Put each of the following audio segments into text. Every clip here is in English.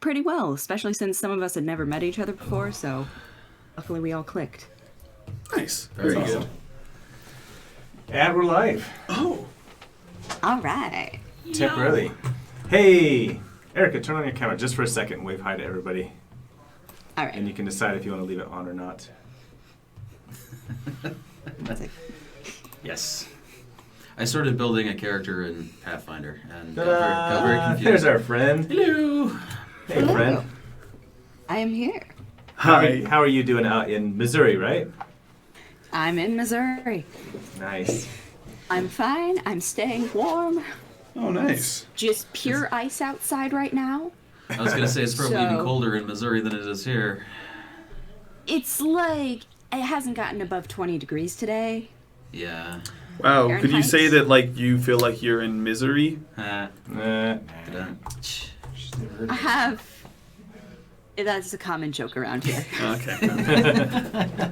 pretty well, especially since some of us had never met each other before, so luckily we all clicked. Nice. Very Very awesome. good. And we're live. Oh. All right. Temporarily. Hey, Erica, turn on your camera just for a second and wave hi to everybody. All right. And you can decide if you want to leave it on or not. Yes. I started building a character in Pathfinder and got very confused. There's our friend. Hello. Hey, Hello. friend. I am here. Hi. How are you doing out in Missouri, right? I'm in Missouri. Nice. I'm fine. I'm staying warm. Oh, nice. Just pure ice outside right now. I was going to say it's probably even So- colder in Missouri than it is here. It's like it hasn't gotten above 20 degrees today. Yeah. Wow. Could you Fahrenheit. say that like you feel like you're in misery? Nah. I have. That's a common joke around here. Okay.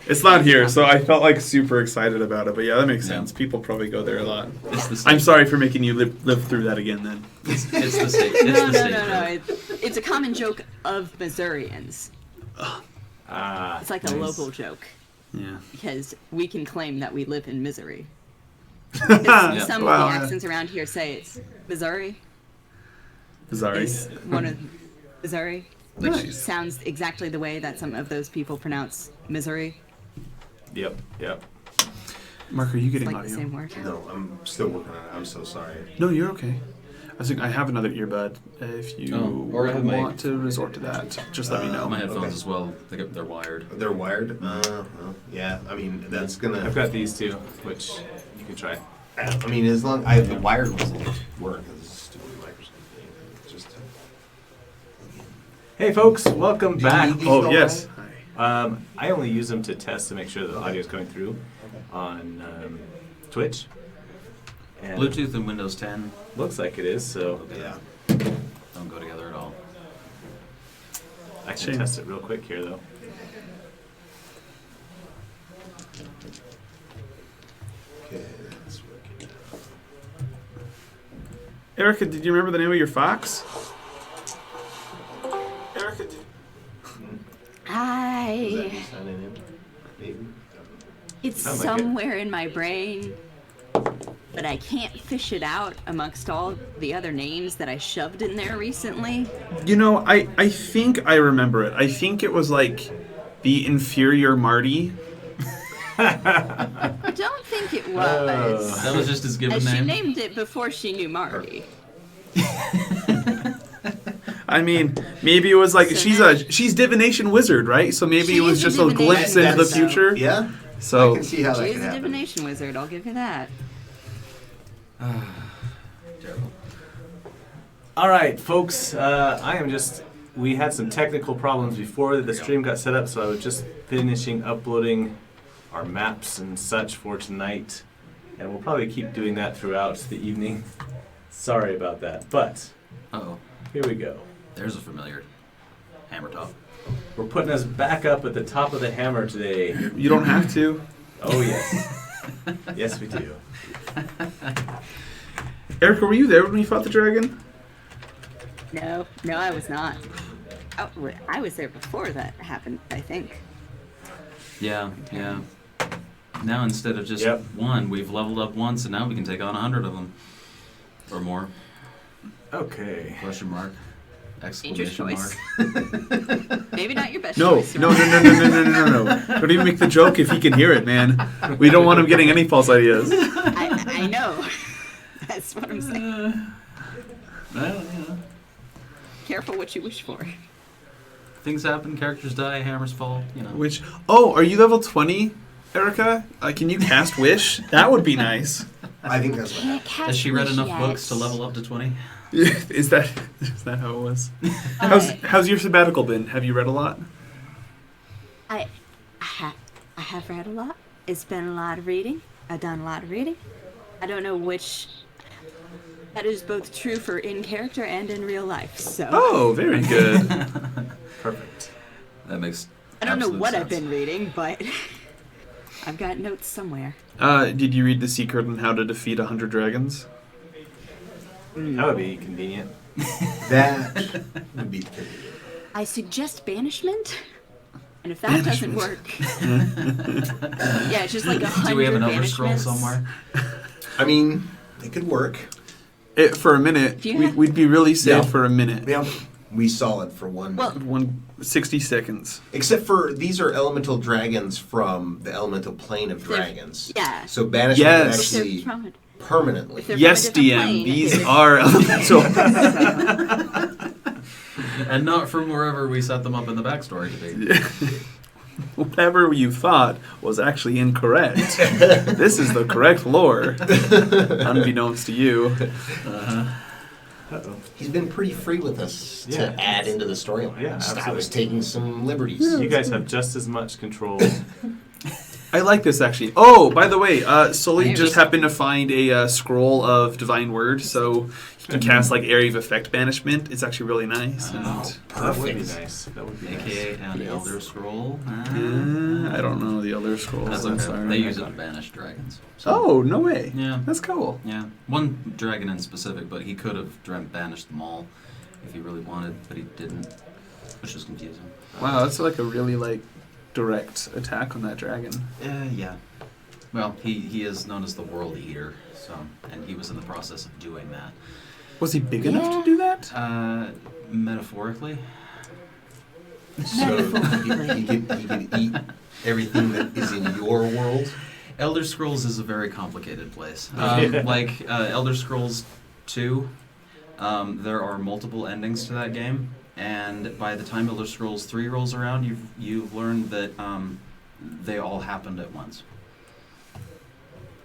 It's not here, so I felt like super excited about it. But yeah, that makes Yeah. sense. People probably go there a lot. It's the state. I'm sorry for making you live through that again then. It's the state. It's No. the state. It's a common joke of Missourians. It's like a Nice. local joke Yeah. because we can claim that we live in misery. Yeah. Some Wow. of the accents around here say it's Missouri. Sorry. Is one of Missouri, which Nice. sounds exactly the way that some of those people pronounce misery. Yep. Mark, are you It's getting like audio? the same word. No, I'm still working on it. I'm so sorry. No, you're okay. I think I have another earbud. If you or I have my- want to resort to that, just let me know. My headphones Okay. as well. They're wired. They're wired? Well, yeah, I mean, that's gonna... I've got these two, which you can try. I mean, as long... the wired ones will work. This is a stupid Microsoft thing. It's just... Hey, folks, welcome back. Oh, yes. I only use them to test to make sure the audio is coming through on Twitch. And Bluetooth and Windows 10 looks like it is, so Yeah. don't go together at all. I can Shame. test it real quick here, though. Okay, that's working. Erica, did you remember the name of your fox? Erica, I. Signing in? Maybe? It's Sound like it. somewhere in my brain, but I can't fish it out amongst all the other names that I shoved in there recently. You know, I think I remember it. I think it was like the inferior Marty. I don't think it was. That was just his given As she name. named it before she knew Marty. I mean, maybe it was like So she's divination wizard, right? So maybe She it was is a just a glimpse divination into the wizard, future. Yeah? I So can see how that She could is a happen. divination wizard, I'll give you that. Terrible. All right, folks. We had some technical problems before the stream got set up, so I was just finishing uploading our maps and such for tonight, and we'll probably keep doing that throughout the evening. Sorry about that, but Uh-oh. here we go. There's a familiar hammer top. We're putting us back up at the top of the hammer today. you don't have to. Oh yes, yes we do. Erica, were you there when we fought the dragon? No, I was not. I was there before that happened, I think. Yeah. Now instead of just Yep. one, we've leveled up once, and now we can take on 100 of them. Or more. Okay. Question mark. Dangerous Exclamation choice. mark. Maybe not your best No, choice. no. Don't even make the joke if he can hear it, man. We don't want him getting any false ideas. I know. That's what I'm saying. Well, yeah. Careful what you wish for. Things happen, characters die, hammers fall, you know. Which? Oh, are you level 20, Erica? Can you cast Wish? That would be nice. I think that's what happened. Has she read enough books to level up to 20? Is that how it was? How's your sabbatical been? Have you read a lot? I have read a lot. It's been a lot of reading. I've done a lot of reading. I don't know which. That is both true for in character and in real life. So Oh, very good. Perfect. That makes I don't know absolute what sense. I've been reading, but I've got notes somewhere. Did you read The Secret on How to Defeat 100 Dragons? That would be convenient. That would be the I suggest banishment. And if that doesn't work, yeah, it's just like 100 Do we have an Elder Scroll banishments. somewhere? I mean, it could work. For a minute, Do you have- we'd be really safe Yeah. for a minute. Yeah, we saw it for one. Well, 60 seconds. Except for these are elemental dragons from the elemental plane of dragons. yeah. So banishment Yes. would If they're actually from, permanently. if they're Yes, from a different DM. plane, These they're- are elemental. And not from wherever we set them up in the backstory to be. Whatever you thought was actually incorrect. This is the correct lore, unbeknownst to you. Uh-oh. He's been pretty free with us Yeah. to add into the storyline. Yeah, I absolutely. was taking some liberties. You guys have just as much control. I like this actually. Oh, by the way, Sully Maybe. just happened to find a scroll of divine word, so he can cast like area of effect banishment. It's actually really nice. Oh. That would be Perfect. nice. That would be AKA nice. an Yes. Elder Scroll. I don't know the other scrolls. That's I'm okay. sorry. They use it to banish dragons. So, Oh, no way. Yeah. That's cool. Yeah. One dragon in specific, but he could have banished them all if he really wanted, but he didn't, which is confusing. Wow, that's like a really like direct attack on that dragon. Yeah. Well, he is known as the World Eater, so, and he was in the process of doing that. Was he big enough to do that? Metaphorically. So he could eat everything that is in your world. Elder Scrolls is a very complicated place. Yeah. Like Elder Scrolls 2, there are multiple endings to that game, and by the time Elder Scrolls 3 rolls around, you've learned that they all happened at once.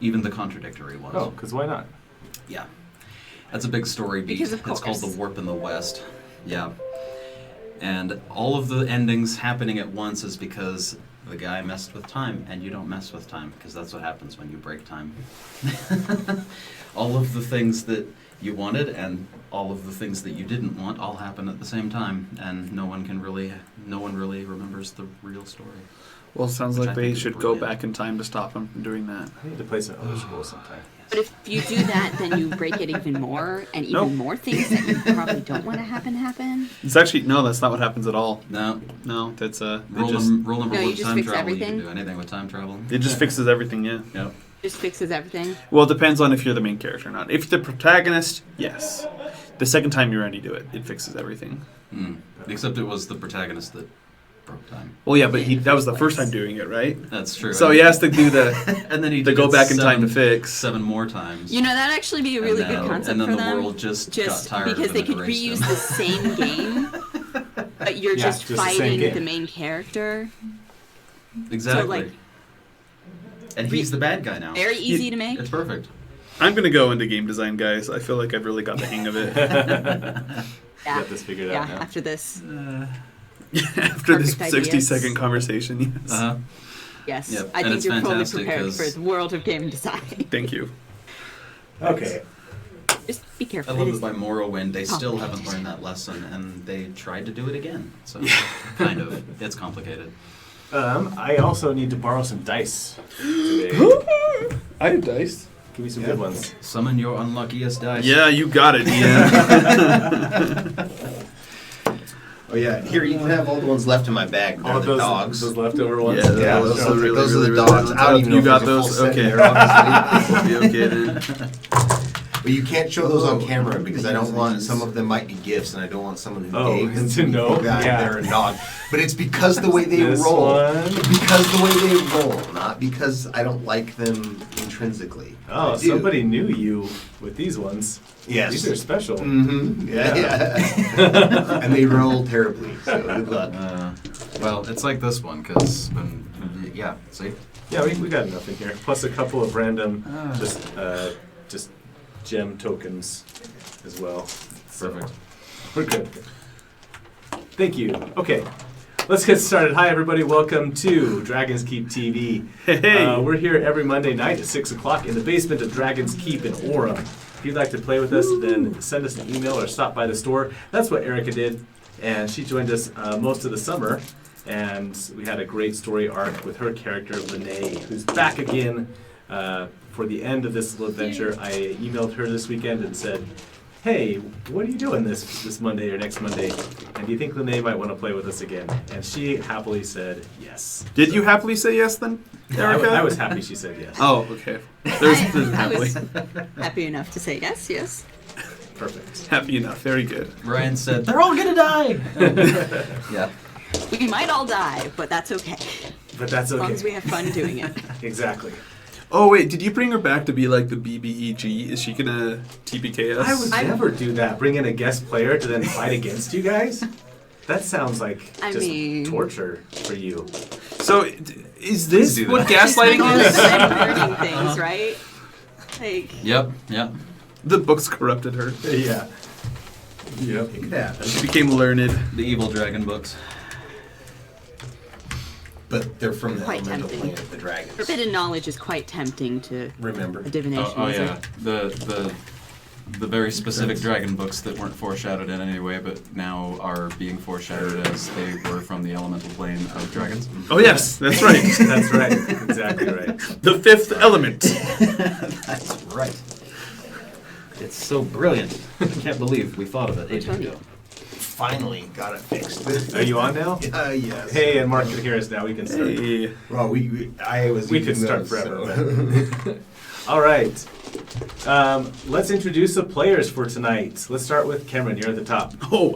Even the contradictory ones. Oh, because why not? Yeah. That's a big story beat. Because of It's called course. The Warp in the West. Yeah. And all of the endings happening at once is because the guy messed with time, and you don't mess with time, because that's what happens when you break time. All of the things that you wanted and all of the things that you didn't want all happen at the same time, and no one really remembers the real story. Well, it sounds Which I like they think is should go brilliant. back in time to stop him from doing that. I need to play some Elder Scrolls sometime. But if you do that, then you break it even more, and even Nope. more things that you probably don't want to happen. It's actually no, that's not what happens at all. No, No, that's rule, just rule number No, one you is just time fix travel. You everything? can do anything with time travel. it just fixes everything. Yeah. Yep. Just fixes everything. Well, it depends on if you're the main character or not. If you're the protagonist, yes. The second time you already do it, it fixes everything. Mm. Except it was the protagonist that broke time. Well, yeah, but that was the first time doing it, right? That's true. So he has to do the and then he the did go it back in time to 7 fix. 7 more times. You know, that'd actually be a really And then- good concept and then for the them. world just Just got tired because of they him could and erased reuse him. the same game, but you're Yeah, just just the same fighting game. the main character. Exactly. So, like, and he's the bad guy now. Very easy to make. It's perfect. I'm gonna go into game design, guys. I feel like I've really got the hang of it. You Yeah, got this figured yeah. out now. After this, After this Perfect 60-second ideas. conversation, yes. Uh-huh. yes, Yep, I and think it's you're fully fantastic prepared 'cause- for the world of game design. Thank you. Okay. Just be I careful. love It it is- by Morrowind. They still Oh. haven't learned that lesson, and they tried to do it again. So, kind of. It's complicated. I also need to borrow some dice today. I have dice. Give me some good ones. Summon your unluckiest dice. Yeah, you got it, Ian. Oh yeah, here you can have all the ones left in my bag. They're All the those, dogs. those leftover ones. Yeah, Yeah, those those, are are, really, those really, are the really dogs. on I don't top. even You know got if there's a those? full set in Okay. there, obviously. We'll be okay then. But you can't show those on camera because I don't want, some of them might be gifts and I don't want someone who Oh, gave them to me know? think that Yeah. they're a dog. But it's because the way they This roll. one. Because the way they roll, not because I don't like them intrinsically. Oh, I do. somebody knew you with these ones. Yes. These are special. Mm-hmm. Yeah. And they roll terribly, so good luck. Well, it's like this one, because, yeah, see? Yeah, we got enough in here. Plus a couple of random, just gem tokens as well. So Perfect. we're good. Thank you. Okay, let's get started. Hi, everybody. Welcome to Dragon's Keep TV. Hey. We're here every Monday night at 6 o'clock in the basement of Dragon's Keep in Orem. If you'd like to play with us, then send us an email or stop by the store. That's what Erica did, and she joined us most of the summer. And we had a great story arc with her character, Lene, who's back again for the end of this little adventure. I emailed her this weekend and said, hey, what are you doing this Monday or next Monday? And do you think Lene might want to play with us again? And she happily said yes. Did you happily say yes then, Erica? I was happy she said yes. Oh, okay. There's I happily. was happy enough to say yes, yes. Perfect. Happy enough. Very good. Ryan said, they're all gonna die! Yeah. We might all die, but that's okay. But that's As long okay. as we have fun doing it. Exactly. Oh wait, did you bring her back to be like the BBEG? Is she gonna TPK us? I would never do that. Bring in a guest player to then fight against you guys? That sounds like I just mean- torture for you. So, is this do what that. She's all gaslighting the is? time hurting things, right? Like, Yep. The books corrupted her. Yeah. Yep. It could happen. She became learned. The evil dragon books. But they're from the Quite elemental tempting. planet, the dragons. forbidden knowledge is quite tempting to Remember? a divination Oh wizard. yeah, the very specific dragon books that weren't foreshadowed in any way, but now are being foreshadowed as they were from the elemental plane of dragons. Oh yes, that's right. That's right. Exactly right. The fifth element. That's right. It's so brilliant. I can't believe we thought of it ages one? ago. Finally got it fixed. Are you on now? Yes. Hey, and Mark can hear us now. We can start. Hey. Well, I was. We could eating start those, forever. so. All right. Let's introduce the players for tonight. Let's start with Cameron. You're at the top. Oh,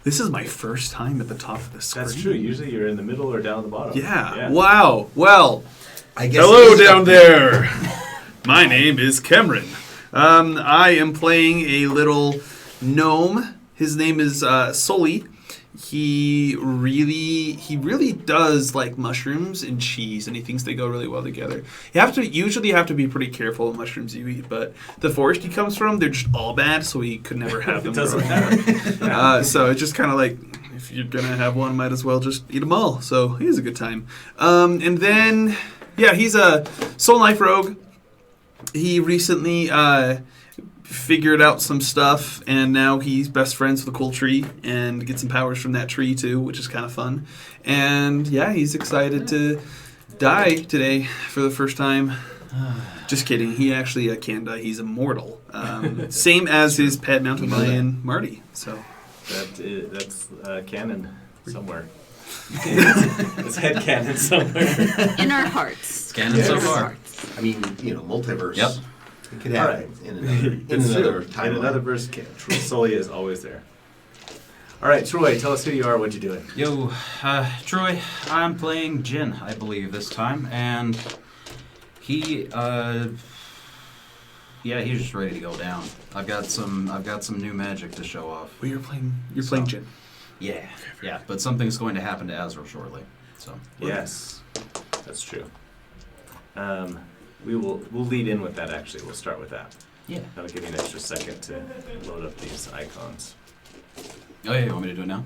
this is my first time at the top of the screen. That's true. Usually you're in the middle or down at the bottom. Yeah. Wow. Well, I guess hello it is down up there. My name is Cameron. I am playing a little gnome. His name is Sully. He really does like mushrooms and cheese, and he thinks they go really well together. You usually have to be pretty careful of mushrooms you eat, but the forest he comes from, they're just all bad, so he could never have them. It doesn't growing matter. up. So it's just kind of like, if you're gonna have one, might as well just eat them all. So he has a good time. And then, yeah, he's a Soul Knife Rogue. He recently figured out some stuff, and now he's best friends with a cool tree and gets some powers from that tree too, which is kind of fun. And yeah, he's excited to die today for the first time. Just kidding. He actually can die. He's immortal. Same as his pet mountain lion, Marty. So That's canon somewhere. It's head canon somewhere. In our hearts. It's canon so In our far. hearts. I mean, multiverse. Yep. It could All happen right. in another It's true. timeline. In another verse, Sully is always there. All right, Troy, tell us who you are, what you're doing. Yo, Troy, I'm playing Jin, I believe, this time, and he, he's just ready to go down. I've got some new magic to show off. well, you're playing Jin. Yeah, but something's going to happen to Azrael shortly. So Yes, that's true. We'll lead in with that. Actually, we'll start with that. yeah. That'll give you an extra second to load up these icons. Oh yeah, you want me to do it now?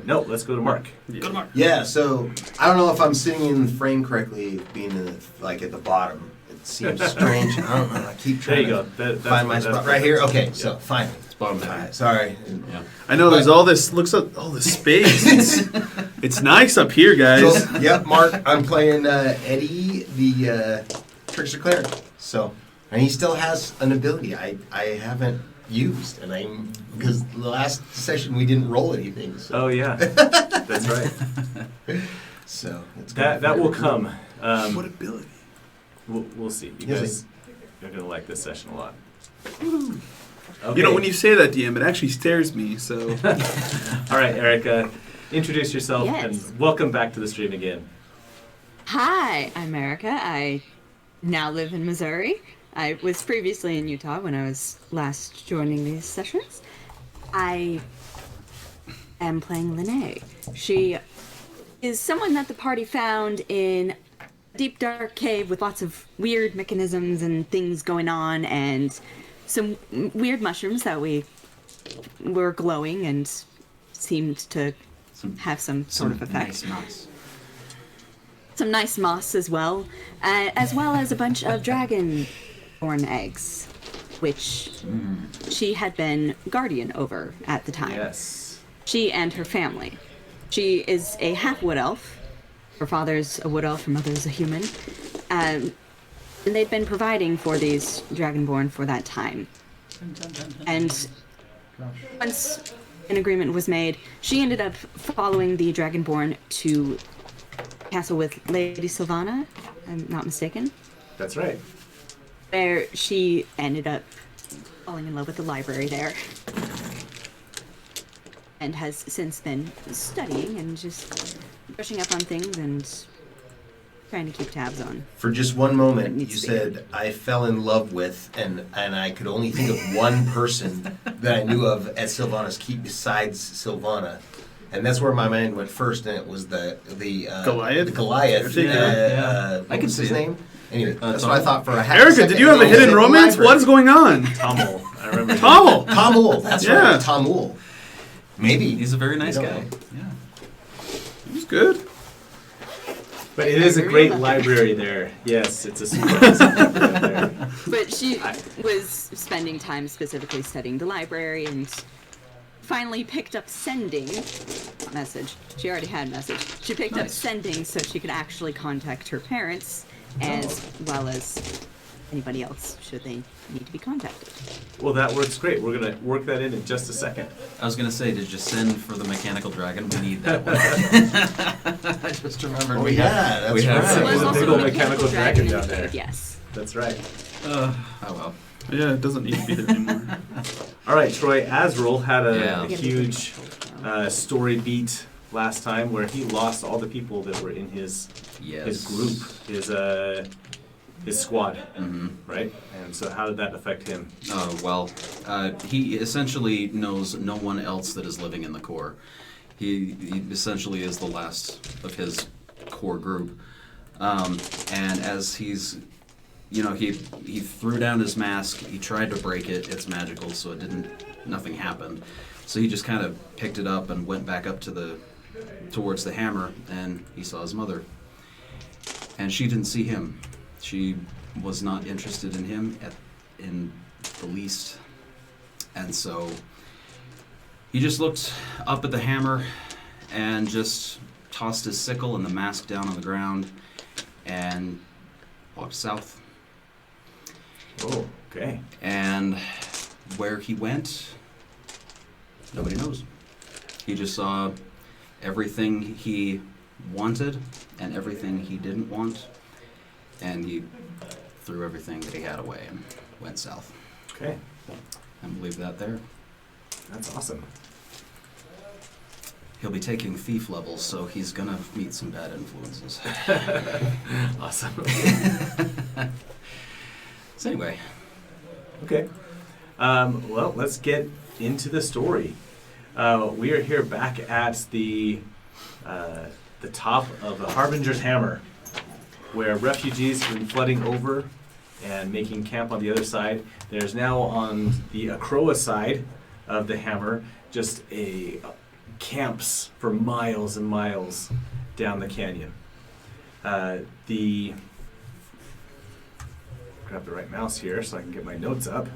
No, let's go to Mark. Yeah. Go to Mark. Yeah, so I don't know if I'm sitting in the frame correctly, being at the bottom. It seems strange. I don't know. I keep There trying you go. to find my spot right here. Okay, so finally. It's bottom All heavy. right, sorry. Yeah. I know there's all this. Looks at all this space. It's nice up here, guys. So, yep, Mark, I'm playing Eddie, the Trickster Cleric. So, and he still has an ability I haven't used, and because the last session we didn't roll anything. So, Oh yeah, that's right. so it's That will come. What ability? We'll see. You Yes, guys are gonna like this session a lot. Okay. You know, when you say that, DM, it actually scares me. So All right, Erica, introduce yourself Yes. and welcome back to the stream again. Hi, I'm Erica. I now live in Missouri. I was previously in Utah when I was last joining these sessions. I am playing Lene. She is someone that the party found in a deep dark cave with lots of weird mechanisms and things going on, and some weird mushrooms that were glowing and seemed to have some sort of effect. Nice. Some nice moss as well as a bunch of dragonborn eggs, which she had been guardian over at the time. Yes. She and her family. She is a half wood elf. Her father's a wood elf, her mother's a human. And they'd been providing for these dragonborn for that time. And once an agreement was made, she ended up following the Dragonborn to castle with Lady Sylvana, if I'm not mistaken. That's right. There, she ended up falling in love with the library there. And has since been studying and just brushing up on things and trying to keep tabs on. For just one moment, you needs to be. said, I fell in love with, and I could only think of one person that I knew of at Sylvana's Keep besides Sylvana. And that's where my mind went first, and it was the Goliath? The Goliath. Yeah. What I can was see his it. name? Anyway, that's Tom. what I thought for a half Erica, second. did you have a and then hidden said romance? library. What is going on? Tommel. I remember. Tommel! Tom Wool, that's Yeah. right, Tom Wool. Maybe. He's a very nice You don't guy. know. Yeah. He's good. But it is a Agree great with that. library there. Yes, it's a super nice library there. But she was spending time specifically studying the library and finally picked up sending message. She already had message. She picked up sending so she could actually contact her parents as well as anybody else should they need to be contacted. Well, that works great. We're going to work that in just a second. I was gonna say, did you send for the mechanical dragon? We need that one. I just remembered. Oh, we yeah, have, that's we have right. There was There's a also big a old mechanical mechanical dragon dragon in down the there. cave, yes. That's right. Oh well. Yeah, it doesn't need to be there anymore. All right, Troy Azrael had a Yeah. huge story beat last time where he lost all the people that were in his Yes. group, his squad, Mm-hmm. right? And so how did that affect him? Oh, well, he essentially knows no one else that is living in the core. He essentially is the last of his core group. And as he's, he threw down his mask, he tried to break it, it's magical, so nothing happened. So he just kind of picked it up and went back up towards the hammer, and he saw his mother. And she didn't see him. She was not interested in him in the least. And so he just looked up at the hammer and just tossed his sickle and the mask down on the ground and walked south. Oh, okay. And where he went, nobody knows. He just saw everything he wanted and everything he didn't want, and he threw everything that he had away and went south. Okay, And leave that there. that's awesome. He'll be taking thief levels, so he's gonna meet some bad influences. Awesome. So anyway, Okay. Well, let's get into the story. We are here back at the top of the Harbinger's Hammer, where refugees have been flooding over and making camp on the other side. There's now on the Acroa side of the Hammer just camps for miles and miles down the canyon. Grab the right mouse here so I can get my notes up.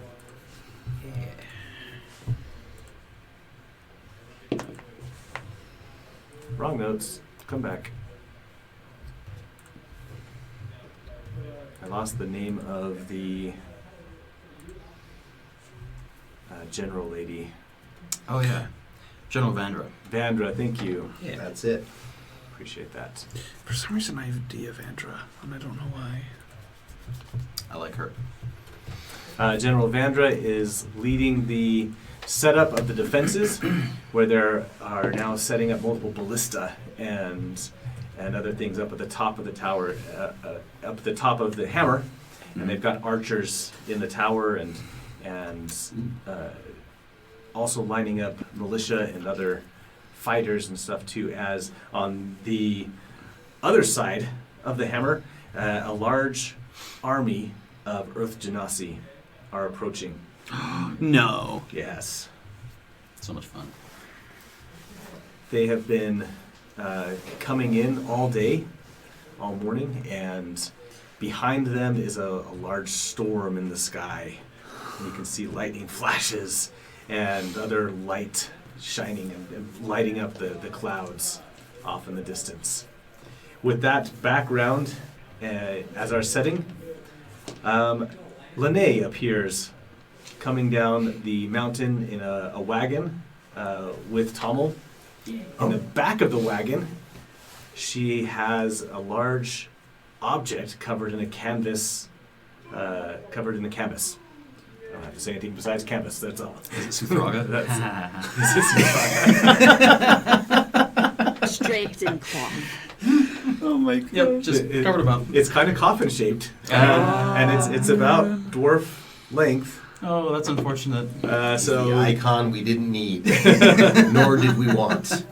Wrong notes. Come back. I lost the name of the general lady. oh yeah, General Vandra. Vandra, thank you. Yeah. That's it. Appreciate that. For some reason, I have Diavandra, and I don't know why. I like her. General Vandra is leading the setup of the defenses, where there are now setting up multiple ballista and other things up at the top of the tower, up at the top of the hammer, and they've got archers in the tower and also lining up militia and other fighters and stuff too. As on the other side of the hammer, a large army of Earth Genasi are approaching. No. Yes. So much fun. They have been coming in all day, all morning, and behind them is a large storm in the sky. And you can see lightning flashes and other light shining and lighting up the clouds off in the distance. With that background as our setting, Lene appears coming down the mountain in a wagon with Tommel. In the back of the wagon, she has a large object covered in a canvas. I don't have to say anything besides canvas. That's all. Is it Suthraga? Draped in cloth. Oh my god. Yep, just covered them up. It's kind of coffin shaped, and it's about dwarf length. Oh, that's unfortunate. So the icon we didn't need, nor did we want.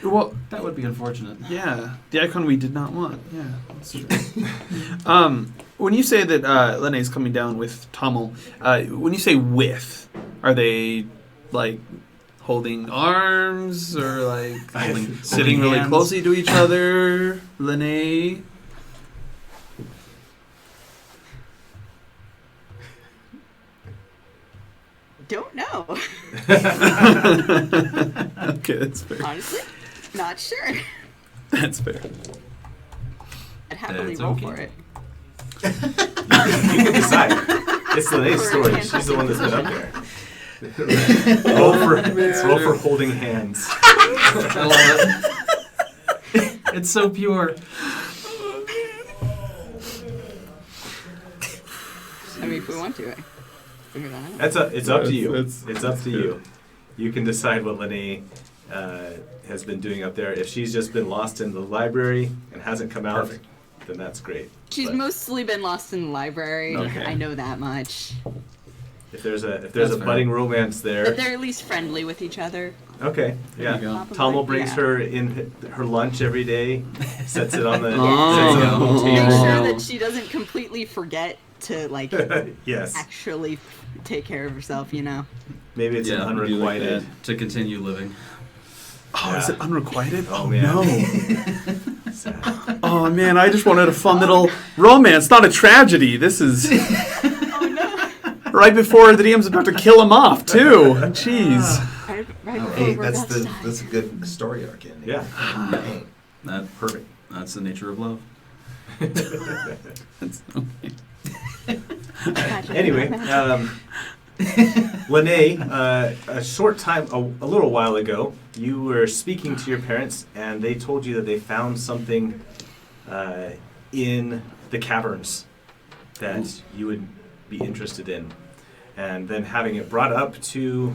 Well, That would be unfortunate. yeah, the icon we did not want. Yeah, that's true. When you say that Lene's coming down with Tommel, when you say with, are they like holding arms or like sitting really hands. closely to each other? Lene? Don't know. Okay, that's fair. Honestly, not sure. That's fair. I'd happily That's roll okay. for it. you can decide. It's Lene's Or story. can't She's the one that's been up there. Oh, roll for holding hands. I love it. It's so pure. I mean, if we want to, figure that out. It's up to you. That's It's up to you. You can decide what Lene has been doing up there. If she's just been lost in the library and hasn't come out, Perfect. then that's great. She's But mostly been lost in the library. Okay. I know that much. if there's a That's fair. budding romance there, But they're at least friendly with each other. okay, There you yeah. go. Probably, Tommel brings yeah. her in her lunch every day, sets it on the, Oh. sets it on the Make table. sure that she doesn't completely forget to like Yes, actually take care of herself. You know. maybe it's an Yeah, we do like unrequited. To continue living. Oh, is it unrequited? Oh, Oh, man. no. Sad. Oh man, I just wanted a fun little romance, not a tragedy. This is Oh no! right before the DM's about to kill him off too. Jeez. Right before Hey, we're that's about to die. that's a good story arc ending. Yeah. Hey, That perfect. That's the nature of love. That's okay. Anyway, Lene, a short time, a little while ago, you were speaking to your parents, and they told you that they found something in the caverns that you would be interested in, and then having it brought up to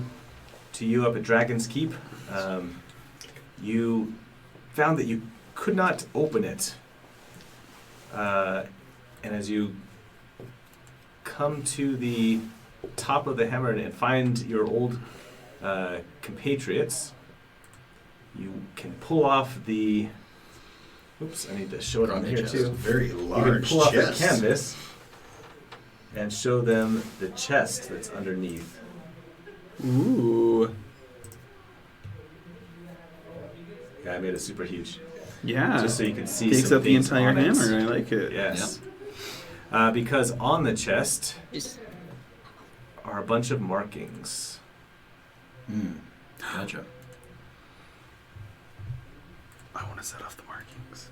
you up at Dragon's Keep, you found that you could not open it, and as you come to the top of the hammer and find your old compatriots, you can pull off the. Oops, I need to show it on here chest. too. Very You can large pull off the chest. canvas and show them the chest that's underneath. Ooh. Yeah, I made it super huge, Yeah. just so you can see. Takes some up the things entire on it. hammer. I like it. Yes. Because on the chest Just are a bunch of markings. Gotcha. I want to set off the markings.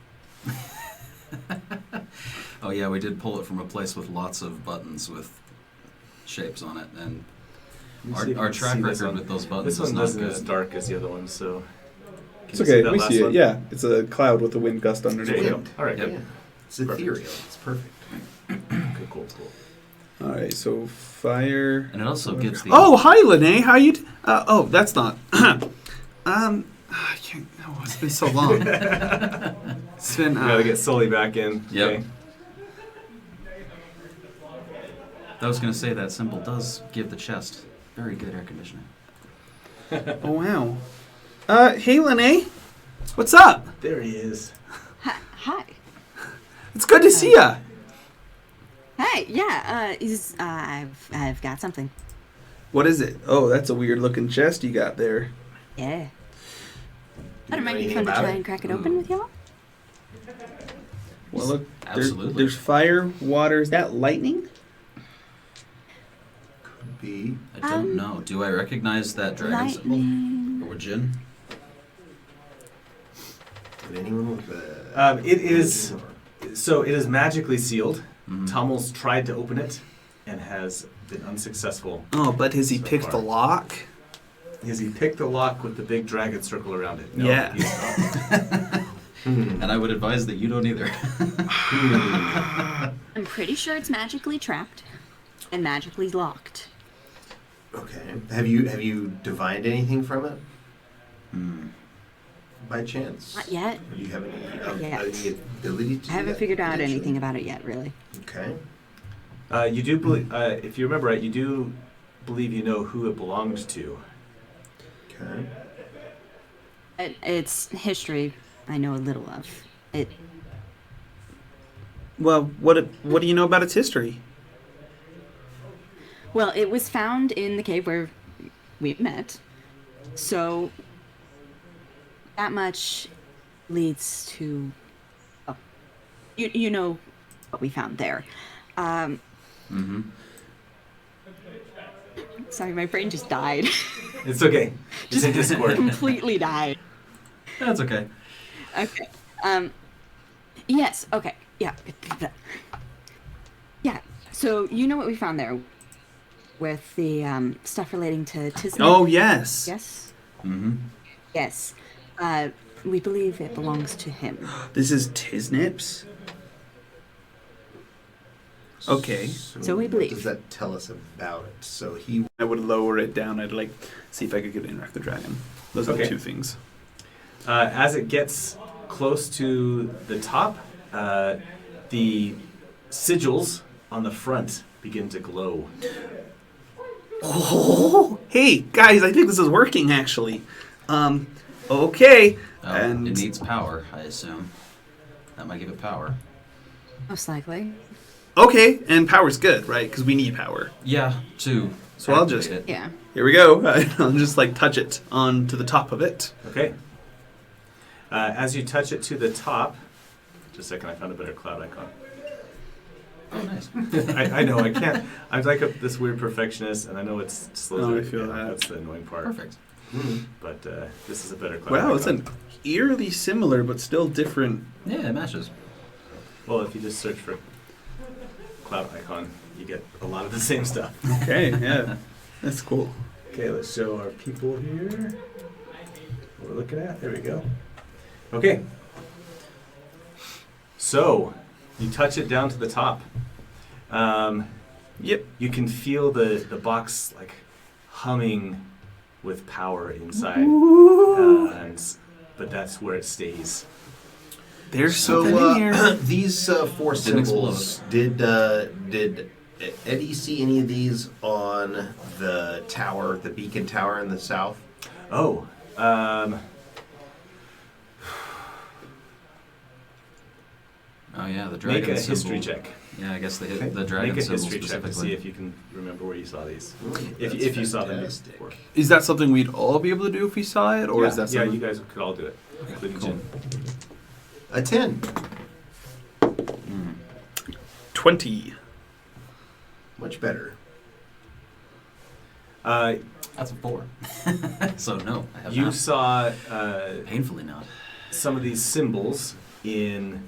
Oh yeah, we did pull it from a place with lots of buttons with shapes on it, and Let me see if you our can track see this record one. with those buttons This one is not isn't as good. dark as the other one, so. It's Can you okay. that We last see it. one? Yeah, it's a cloud with a wind gust There you underneath go. it. All right, Yep. good. It's ethereal. It's perfect. Good, cool. All right, so fire. And it also gives the Oh, hi, Lene. How you? Oh, that's not. I can't. Oh, it's been so long. It's been. We gotta get Sully back in. Yep. Okay. I was gonna say that symbol does give the chest very good air conditioning. Oh wow. Hey, Lene. What's up? There he is. hi. It's good to see ya. Hey, yeah. I've got something. What is it? Oh, that's a weird looking chest you got there. Yeah. Do That you know might be anything fun to about try it? and crack it open with y'all. Well, look. Absolutely. There's fire, water. Is that lightning? Could be. I don't know. Do I recognize that dragon symbol? Lightning. Or Jin? Would anyone with a... It is. So it is magically sealed. Tommel's tried to open it and has been unsuccessful. Oh, but has he So picked far. the lock? Has he picked the lock with the big dragon circle around it? No, Yeah. he's not. And I would advise that you don't either. I'm pretty sure it's magically trapped and magically locked. Okay. Have you divined anything from it? By chance? Not yet. Do you have any, yet. any ability to I haven't do that, figured out potentially? anything about it yet, really. Okay. You do believe, if you remember right, you do believe you know who it belongs to. Okay. It's history I know a little of. It Well, what do you know about its history? Well, it was found in the cave where we met. So that much leads to you know what we found there. Sorry, my brain just died. It's okay. It's in Discord. Completely died. That's okay. Okay. Yes. Okay. Yeah. Yeah. So you know what we found there with the stuff relating to Tisney? Oh, yes. Yes. Mm-hmm. Yes. We believe it belongs to him. This is Tisnips? Okay. So we what believe. does that tell us about it? So I would lower it down. I'd like see if I could get interact the dragon. Those are the Okay. two things. As it gets close to the top, the sigils on the front begin to glow. Oh, hey guys, I think this is working actually. Okay. And It needs power, I assume. That might give it power. Most likely. okay, and power's good, right? Because we need power. Yeah, to So I'll activate just- it. Yeah. Here we go. I'll just like touch it onto the top of it. Okay. As you touch it to the top, just a second, I found a better cloud icon. Oh, nice. I know, I can't. I'm like this weird perfectionist, and I know it's slows Oh, I everything feel down. that. That's the annoying part. Perfect. But this is a better cloud Wow, icon. it's an eerily similar but still different. Yeah, it matches. Well, if you just search for cloud icon, you get a lot of the same stuff. Okay, yeah, that's cool. Okay, let's show our people here what we're looking at. There we go. Okay. So, you touch it down to the top. Yep. You can feel the box like humming with power inside, but that's where it stays. There's So something in here. these four Didn't symbols. Did Eddie see any of these on the tower, the beacon tower in the south? Oh, Oh yeah, the dragon make a symbol. history check. Yeah, I guess the Okay. dragon Make a symbol history check to see specifically. if you can remember where you saw these. That's If you saw them fantastic. before. Is that something we'd all be able to do if we saw it, or yeah, is that yeah, something? you guys could all do it, including cool. Jim. A 10. 20. Much better. That's a 4. So no, I have You not. saw Painfully not. some of these symbols in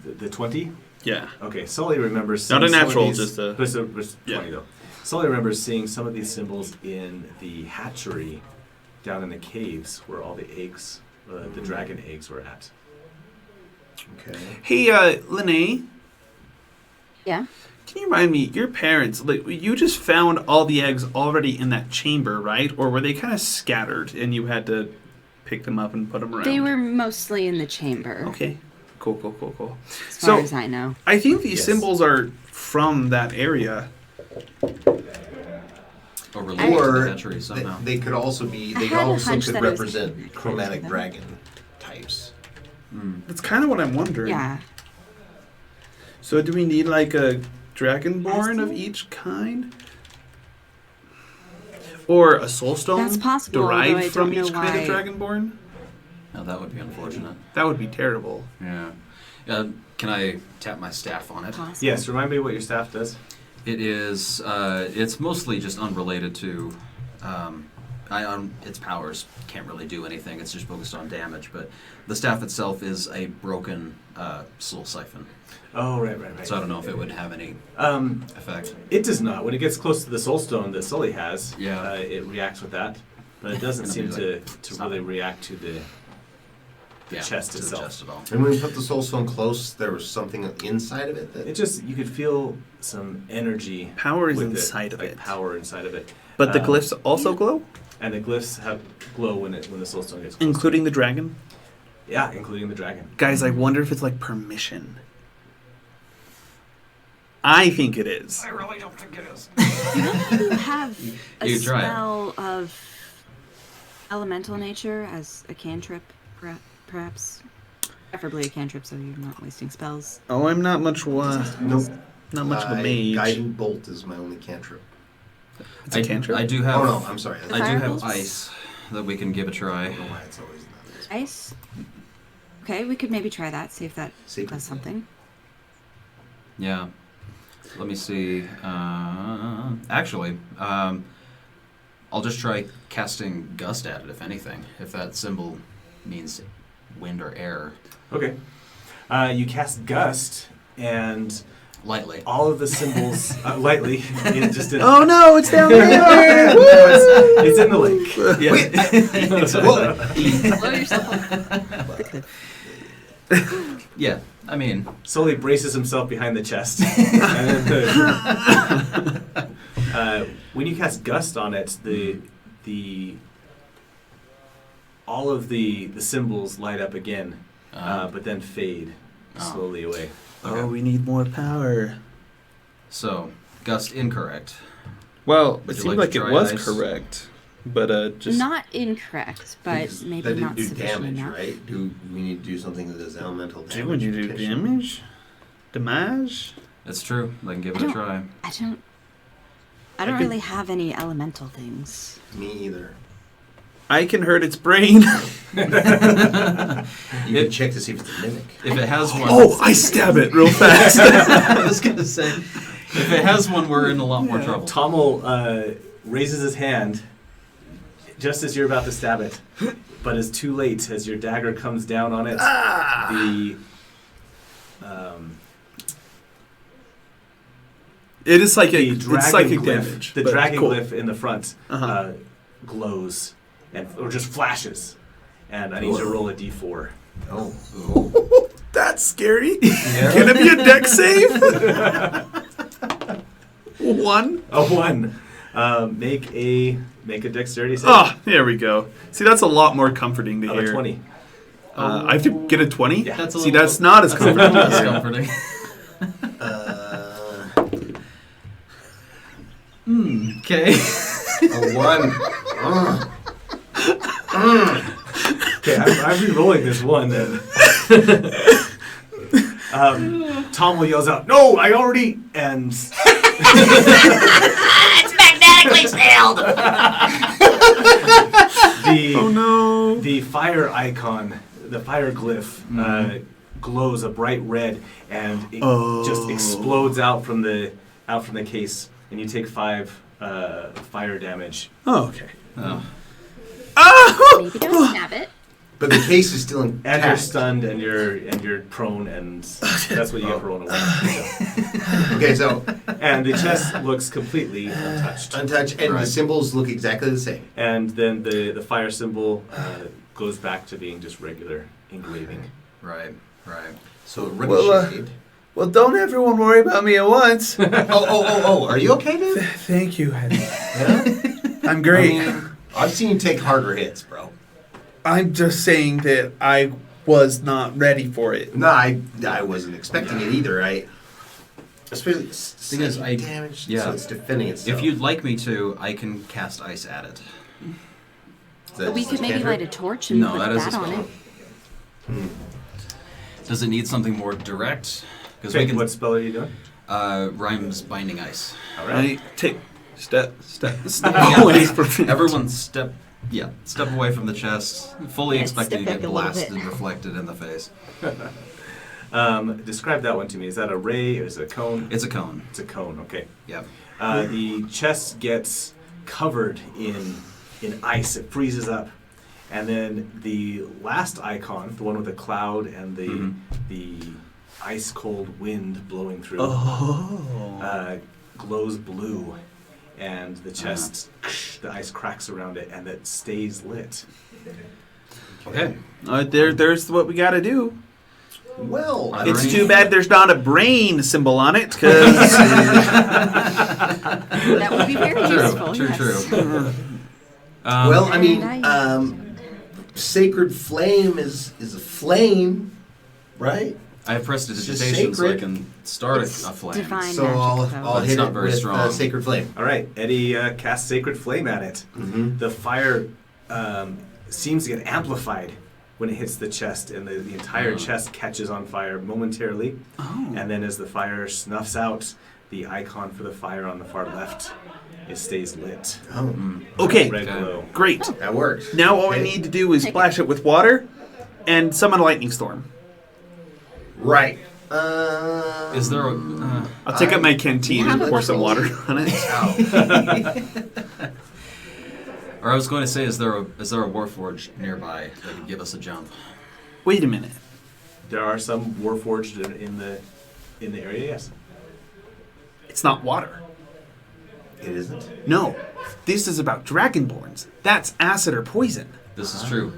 the 20. Yeah. Okay, Sully remembers seeing Not a some of natural, these- just a- but it's it's yeah. 20 though. Sully remembers seeing some of these symbols in the hatchery down in the caves where all the eggs, the dragon eggs, were at. Okay. Hey, Lene, Yeah. can you remind me, your parents, like, you just found all the eggs already in that chamber, right? Or were they kind of scattered and you had to pick them up and put them around? They were mostly in the chamber, Okay. Cool. as far So- as I know. I think these Yes. symbols are from that area. Or related to the Or hatchery somehow. they could also be. I They had a also hunch could that it was represent chromatic dragon types. That's kind of what I'm wondering. Yeah. So do we need like a dragonborn of Possible. each kind? Or a soulstone That's possible, although I derived don't from know each kind of why. dragonborn? Now that would be unfortunate. That would be terrible. Yeah. Can I tap my staff on it? Possible. Yes, remind me what your staff does. It is. It's mostly just unrelated to its powers can't really do anything. It's just focused on damage. But the staff itself is a broken soul siphon. Oh, right. So I don't know if it would have any effect. It does not. When it gets close to the soul stone that Sully has, Yeah. It reacts with that. But it doesn't Gonna seem be to stop really it. react to the chest to the itself. chest at all. And when we put the soul stone close, there was something inside of it that. It just, you could feel some energy. Power is with inside of like it. Power inside of it. But the Um, glyphs also glow, And the glyphs have glow when the soul stone gets close. including the dragon. Yeah, including the dragon. Guys, I wonder if it's like permission. I think it is. I really don't think it is. You have a You try it. spell of elemental nature as a cantrip, perhaps. Preferably a cantrip, so you're not wasting spells. Oh, I'm not much. Nope. Not much of a My mage. Guiding bolt is my only cantrip. It's a cantrip. I do have. Oh no, I'm sorry. The I do fire have bolts? ice that we can give a I try. don't know why it's always not. Ice. Okay, we could maybe try that. See if that Secret. does something. Yeah. Let me see. Actually, I'll just try casting gust at it, if anything. If that symbol means wind or air. Okay. You cast gust, and Lightly. all of the symbols lightly. It just didn't. Oh no, it's down there. It's in the lake. Blow yourself up. Quickly. Yeah. I mean, Sully braces himself behind the chest. And then when you cast gust on it, the all of the symbols light up again, but then fade slowly away. Oh, we need more power. so gust incorrect. Well, Would it you seemed like like to it try was ice? correct, but just Not incorrect, but Because maybe that not didn't do sufficient damage, enough. right? Do we need to do something that does elemental damage? do when you do potentially? damage, damage. That's true. I can give I it a don't- try. I don't I could- really have any elemental things. Me either. I can hurt its brain. You can check to see if it's a mimic. If it has one. Oh, I stab it real fast. I was gonna say. If it has one, we're in a lot more trouble. Tommel raises his hand just as you're about to stab it, but it's too late as your dagger comes down on it. It is psychic. The It's dragon psychic glyph, damage. the but dragon cool. glyph in the front Uh-huh. glows or just flashes, and I need you to roll a d4. Oh. That's scary. Can it be a deck save? 1. A 1. Make a dexterity save. Ah, there we go. See, that's a lot more comforting to Of hear. a 20. I have to get a 20? Yeah. That's a See, little- that's not as That's a little comforting. less comforting. Okay. A 1. Okay, I'm re-rolling this one then. Tommel yells out, "No, I already..." And It's magnetically sealed! Oh no. the fire icon, the fire glyph, glows a bright red, and it just explodes out from the case, and you take 5 fire damage. Oh, okay. Oh. Maybe don't stab it. But the case is still intact. And you're stunned, and you're prone, and that's what you get for rolling away. Okay, so And the chest looks completely untouched. untouched, and the Right. symbols look exactly the same. And then the fire symbol goes back to being just regular engraving. Right. So it Well, ricocheted. Well, don't everyone worry about me at once. Oh, are you okay, dude? Thank you, Eddie. Yeah? I'm great. I mean, I've seen you take harder hits, bro. I'm just saying that I was not ready for it. No, I wasn't expecting it either. Especially Thing is, psychic damage, yeah. so it's defending itself. If you'd like me to, I can cast ice at it. Is that But we just could a maybe cantrip? light a torch and No, put that is a that on spell. it. Does it need something more direct? Because Okay, we can. what spell are you doing? Rhymes binding ice. All I right. take step Yeah, away from it. Everyone step away from the chest, fully Yeah, expecting to step get back a little blasted bit. and reflected in the face. Describe that one to me. Is that a ray or is it a cone? It's a cone. It's a cone. Okay. Yep. The chest gets covered in in ice. It freezes up. And then the last icon, the one with the cloud and the ice cold wind blowing through, glows blue. And the chest, the ice cracks around it, and it stays lit. Okay. There's what we got to do. Well, It's too bad there's not a brain symbol on it, because That would be very useful. True, yes. true. well, I mean, Very nice. sacred flame is a flame, right? I have just prestidigitation so I sacred. can start a It's flame. divine. So magic, I'll though. It's hit not it very with strong. sacred flame. All right, Eddie casts Sacred Flame at it. Mm-hmm. The fire seems to get amplified when it hits the chest, and the entire chest catches on fire momentarily. And then as the fire snuffs out, the icon for the fire on the far left, it stays lit. Oh, okay, Red Okay. glow. great. that works. Now all we Okay. need to do is splash it with water and summon a lightning storm. Right. Is there a... I'll take out my canteen and have pour a some water on it. or I was going to say, is there a Warforged nearby that could give us a jump? Wait a minute. There are some Warforged in the area, yes. It's not water. It isn't. No. This is about dragonborns. That's acid or poison. This is true.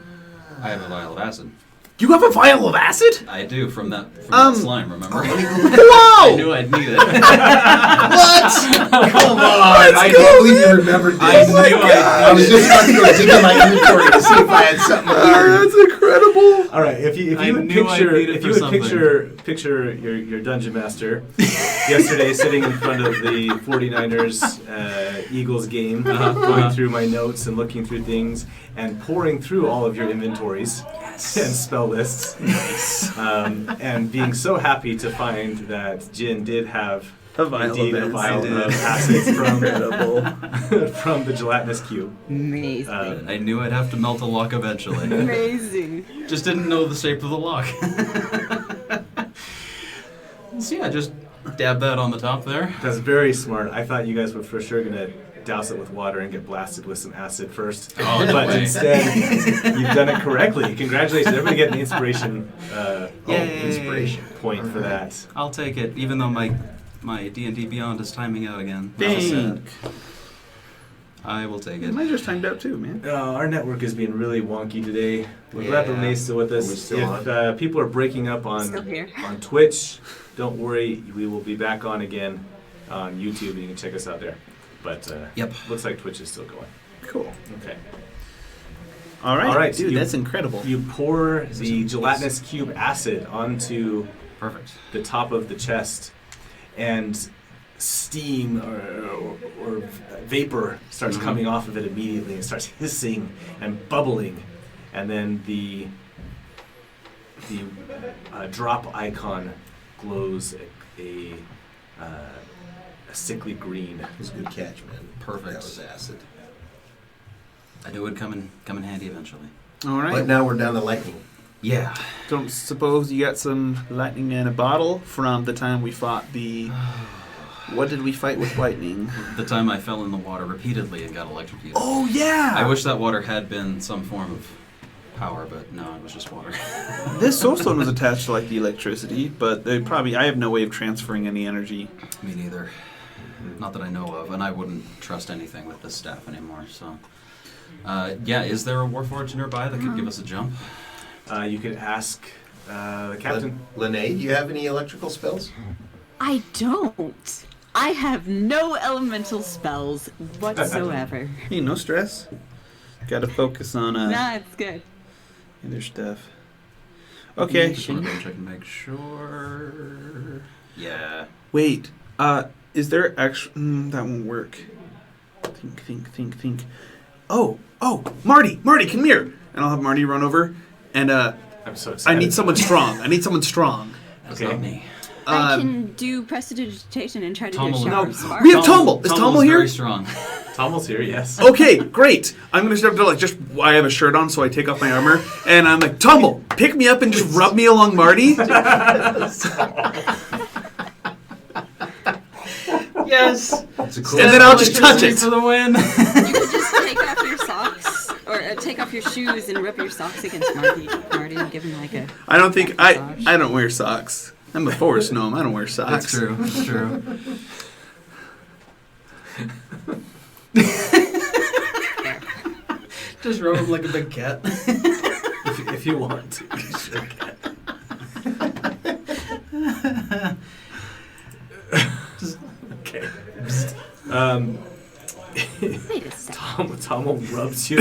I have a vial of acid. You have a vial of acid? I do, from that slime, remember? I Whoa! knew I'd need it. What? Come on! I can't believe you remembered this. I was just about to go dig in my inventory to see if I had something weird. That's incredible. All right, if you I would knew I'd need it for something. picture your dungeon master yesterday sitting in front of the 49ers Eagles game, going through my notes and looking through things and pouring through all of your inventories and spell lists, and being so happy to find that Jin did have A vial indeed of a vial acid. of acids Incredible. from the gelatinous cube. Amazing. I knew I'd have to melt a lock eventually. Amazing. Just didn't know the shape of the lock. So yeah, just dab that on the top there. That's very smart. I thought you guys were for sure gonna douse it with water and get blasted with some acid first. Oh, no but way. instead, you've done it correctly. Congratulations. Everybody get an inspiration Inspiration. point for that. I'll take it, even though my D&D Beyond is timing out again. That's Dang. sad. I will take it. Mine just timed out too, man. Our network is being really wonky today. We're Yeah. glad Renee's still with Are we us. still If people are breaking up Still here. on Twitch, don't worry. We will be back on again on YouTube, and you can check us out there. But Yep. looks like Twitch is still going. Cool. Okay. All right, All right, dude, you- that's incredible. You pour the gelatinous cube acid onto Perfect. the top of the chest, and steam or vapor starts coming off of it immediately. It starts hissing and bubbling, and then the drop icon glows a sickly green. It was a good catch, man. Perfect. That was acid. I knew it would come in handy eventually. All right. But now we're down to lightning. Yeah. Don't suppose you got some lightning in a bottle from the time we fought the... What did we fight with lightning? The time I fell in the water repeatedly and got electrocuted. Oh, yeah! I wish that water had been some form of power, but no, it was just water. This soulstone was attached to, like, the electricity, but they probably... I have no way of transferring any energy. Me neither. Not that I know of, and I wouldn't trust anything with this staff anymore, so... yeah, is there a Warforged nearby that could give us a jump? You could ask the captain. Lene, do you have any electrical spells? I don't. I have no elemental spells whatsoever. Hey, no stress. Gotta focus on Nah, it's good. other stuff. Okay. Just want to double check and make sure... Yeah. Wait. Is there actually... that won't work. Think. Oh, Marty, come here. And I'll have Marty run over. And I'm so I excited. need someone strong. That's Okay. not me. I can do prestidigitation and try to do a Tumble. shower No, of sparks. we have Tumble. Is Tumble here? Very strong. Tommel's here, yes. Okay, great. I'm gonna start to I have a shirt on, so I take off my armor, and I'm like, Tumble, pick me up and just rub me along Marty. Yes. It's a cool. And then I'll just touch it. For the win. You could just take off your socks your shoes and rub your socks against Marty and give him like a. I don't think massage. I don't wear socks. I'm a forest gnome. I don't wear socks. That's true. That's true. There. Just rub him like a big cat. if you want to. You should. Okay. Wait a second. Tom rubs you.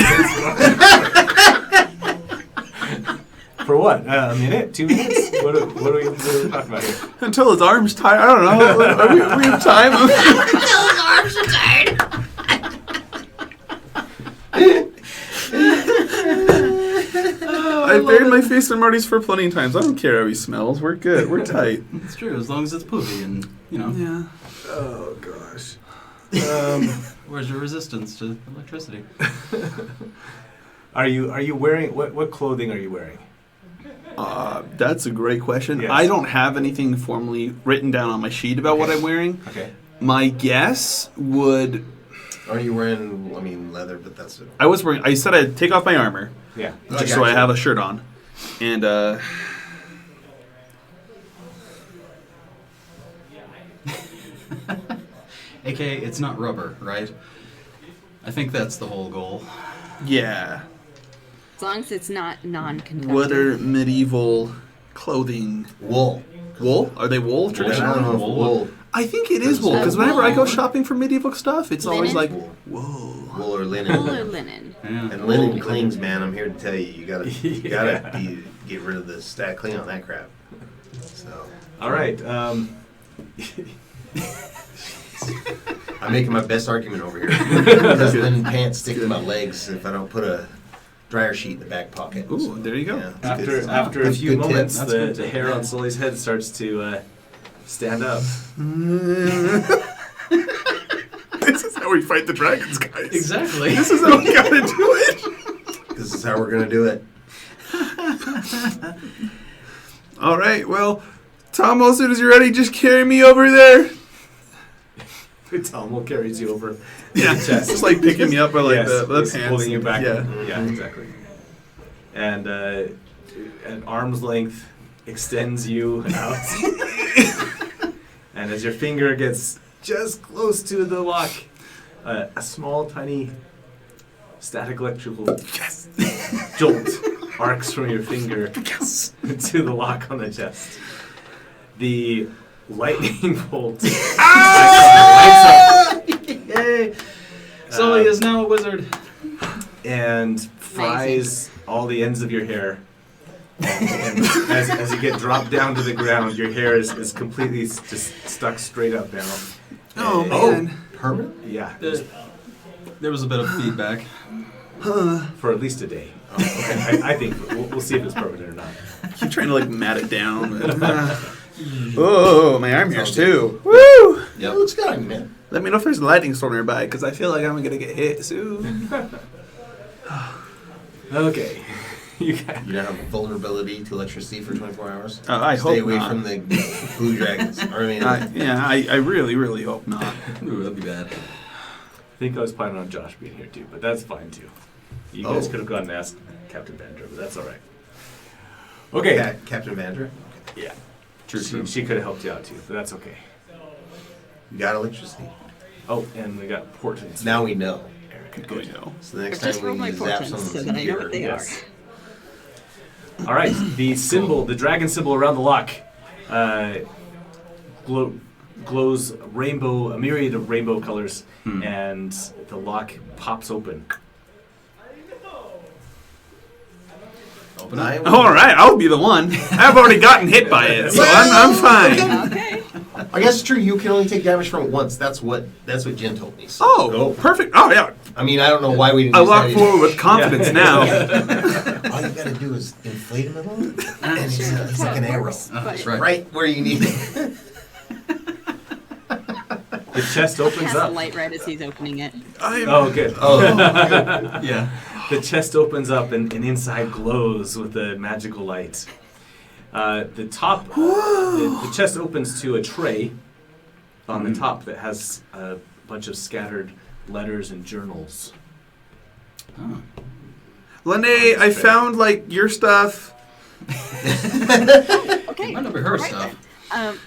For what? A minute? 2 minutes? What are we talking about here? Until his arm's tired. I don't know. We have time. Those arms are tired. I buried my face in Marty's fur plenty of times. I don't care how he smells. We're good. We're tight. It's true, as long as it's poopy and, you know. Yeah. Oh, gosh. Where's your resistance to electricity? Are you wearing... What clothing are you wearing? That's a great question. Yes. I don't have anything formally written down on my sheet about what I'm wearing. Okay. My guess would... Are you wearing, leather, but that's it. I said I'd take off my armor, Yeah. just so I have a shirt on. And, AKA, it's not rubber, right? I think that's the whole goal. yeah. As long as it's not non-conductive. What are medieval clothing? Wool. Wool? Are they wool I traditional? don't know if wool. I think it is wool, because whenever I go shopping for medieval stuff, it's always like, Linen? whoa. Wool or linen. Wool or linen. Yeah. And linen clings, man. I'm here to tell you, you gotta get rid of the stat clean on that crap. So All right. I'm making my best argument over here because linen pants stick to my legs if I don't put a dryer sheet in the back pocket. Ooh, So, there you go. yeah, that's After good. after a That's few good tip. moments, That's the good. the hair on Sully's head starts to stand up. This is how we fight the dragons, guys. Exactly. This is how we gotta do it. This is how we're gonna do it. All right, well, Tom, as soon as you're ready, just carry me over there. Tom will carries you over. Yeah, chest. just like picking me up by like Yes, the he's pants. holding you back. Yeah. Yeah, exactly. And at arm's length extends you out. And as your finger gets just close to the lock, a small, tiny static electrical jolt arcs from your finger to the lock on the chest. The lightning bolt lights up Yay! Sully is now a wizard. and fries all the ends of your hair. And as you get dropped down to the ground, your hair is completely just stuck straight up now. Oh, And- man. Permanent? Yeah, There was a bit of feedback. for at least a day. Oh, okay. I think we'll see if it's permanent or not. Keep trying to like mat it down. But, oh, my arm hairs too. Woo! Yeah, it looks good on you, man. Let me know if there's a lightning storm nearby, because I feel like I'm gonna get hit soon. Okay. You got You don't have vulnerability to electricity for 24 hours? I Stay hope away not. from the blue dragons. I really, really hope not. Ooh, that'd be bad. I think I was planning on Josh being here too, but that's fine too. You guys could have gone and asked Captain Bandra, but that's all right. Okay. Captain Vandra, Yeah. True. She could have helped you out too, but that's okay. you got electricity. Oh, and we got portents. Now we know. Erica. Good to know. So the next Just time roll we my zap portents someone's so that I know what they are. Yes. All right. The symbol, the dragon symbol around the lock, glows rainbow, a myriad of rainbow colors, and the lock pops open. Open I up. will- All right, I'll be the one. I've already gotten hit by it, so I'm fine. Okay. I guess it's true. You can only take damage from it once. That's what Jen told me. So Oh, go. perfect. Oh, yeah. I mean, I don't know why we didn't. I use walk that. forward with confidence now. All you gotta do is inflate him a little, and it's like an arrow, That's right. right where you need it. The chest opens Cast up. light right as he's opening it. Oh, good. Oh, Yeah. The chest opens up and inside glows with a magical light. The top, the chest opens to a tray on the top that has a bunch of scattered letters and journals. Oh. Lene, I found like your stuff. Okay. Might not be her Right stuff. then.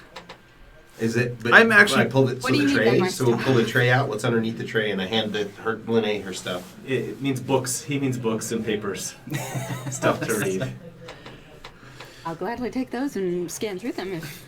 Is it? But I'm actually- I pulled it. What So do you the mean by tray. my So we'll stuff? pull the tray out. What's underneath the tray? And I hand Lene her stuff. It means books. He means books and papers. Stuff to read. I'll gladly take those and scan through them. If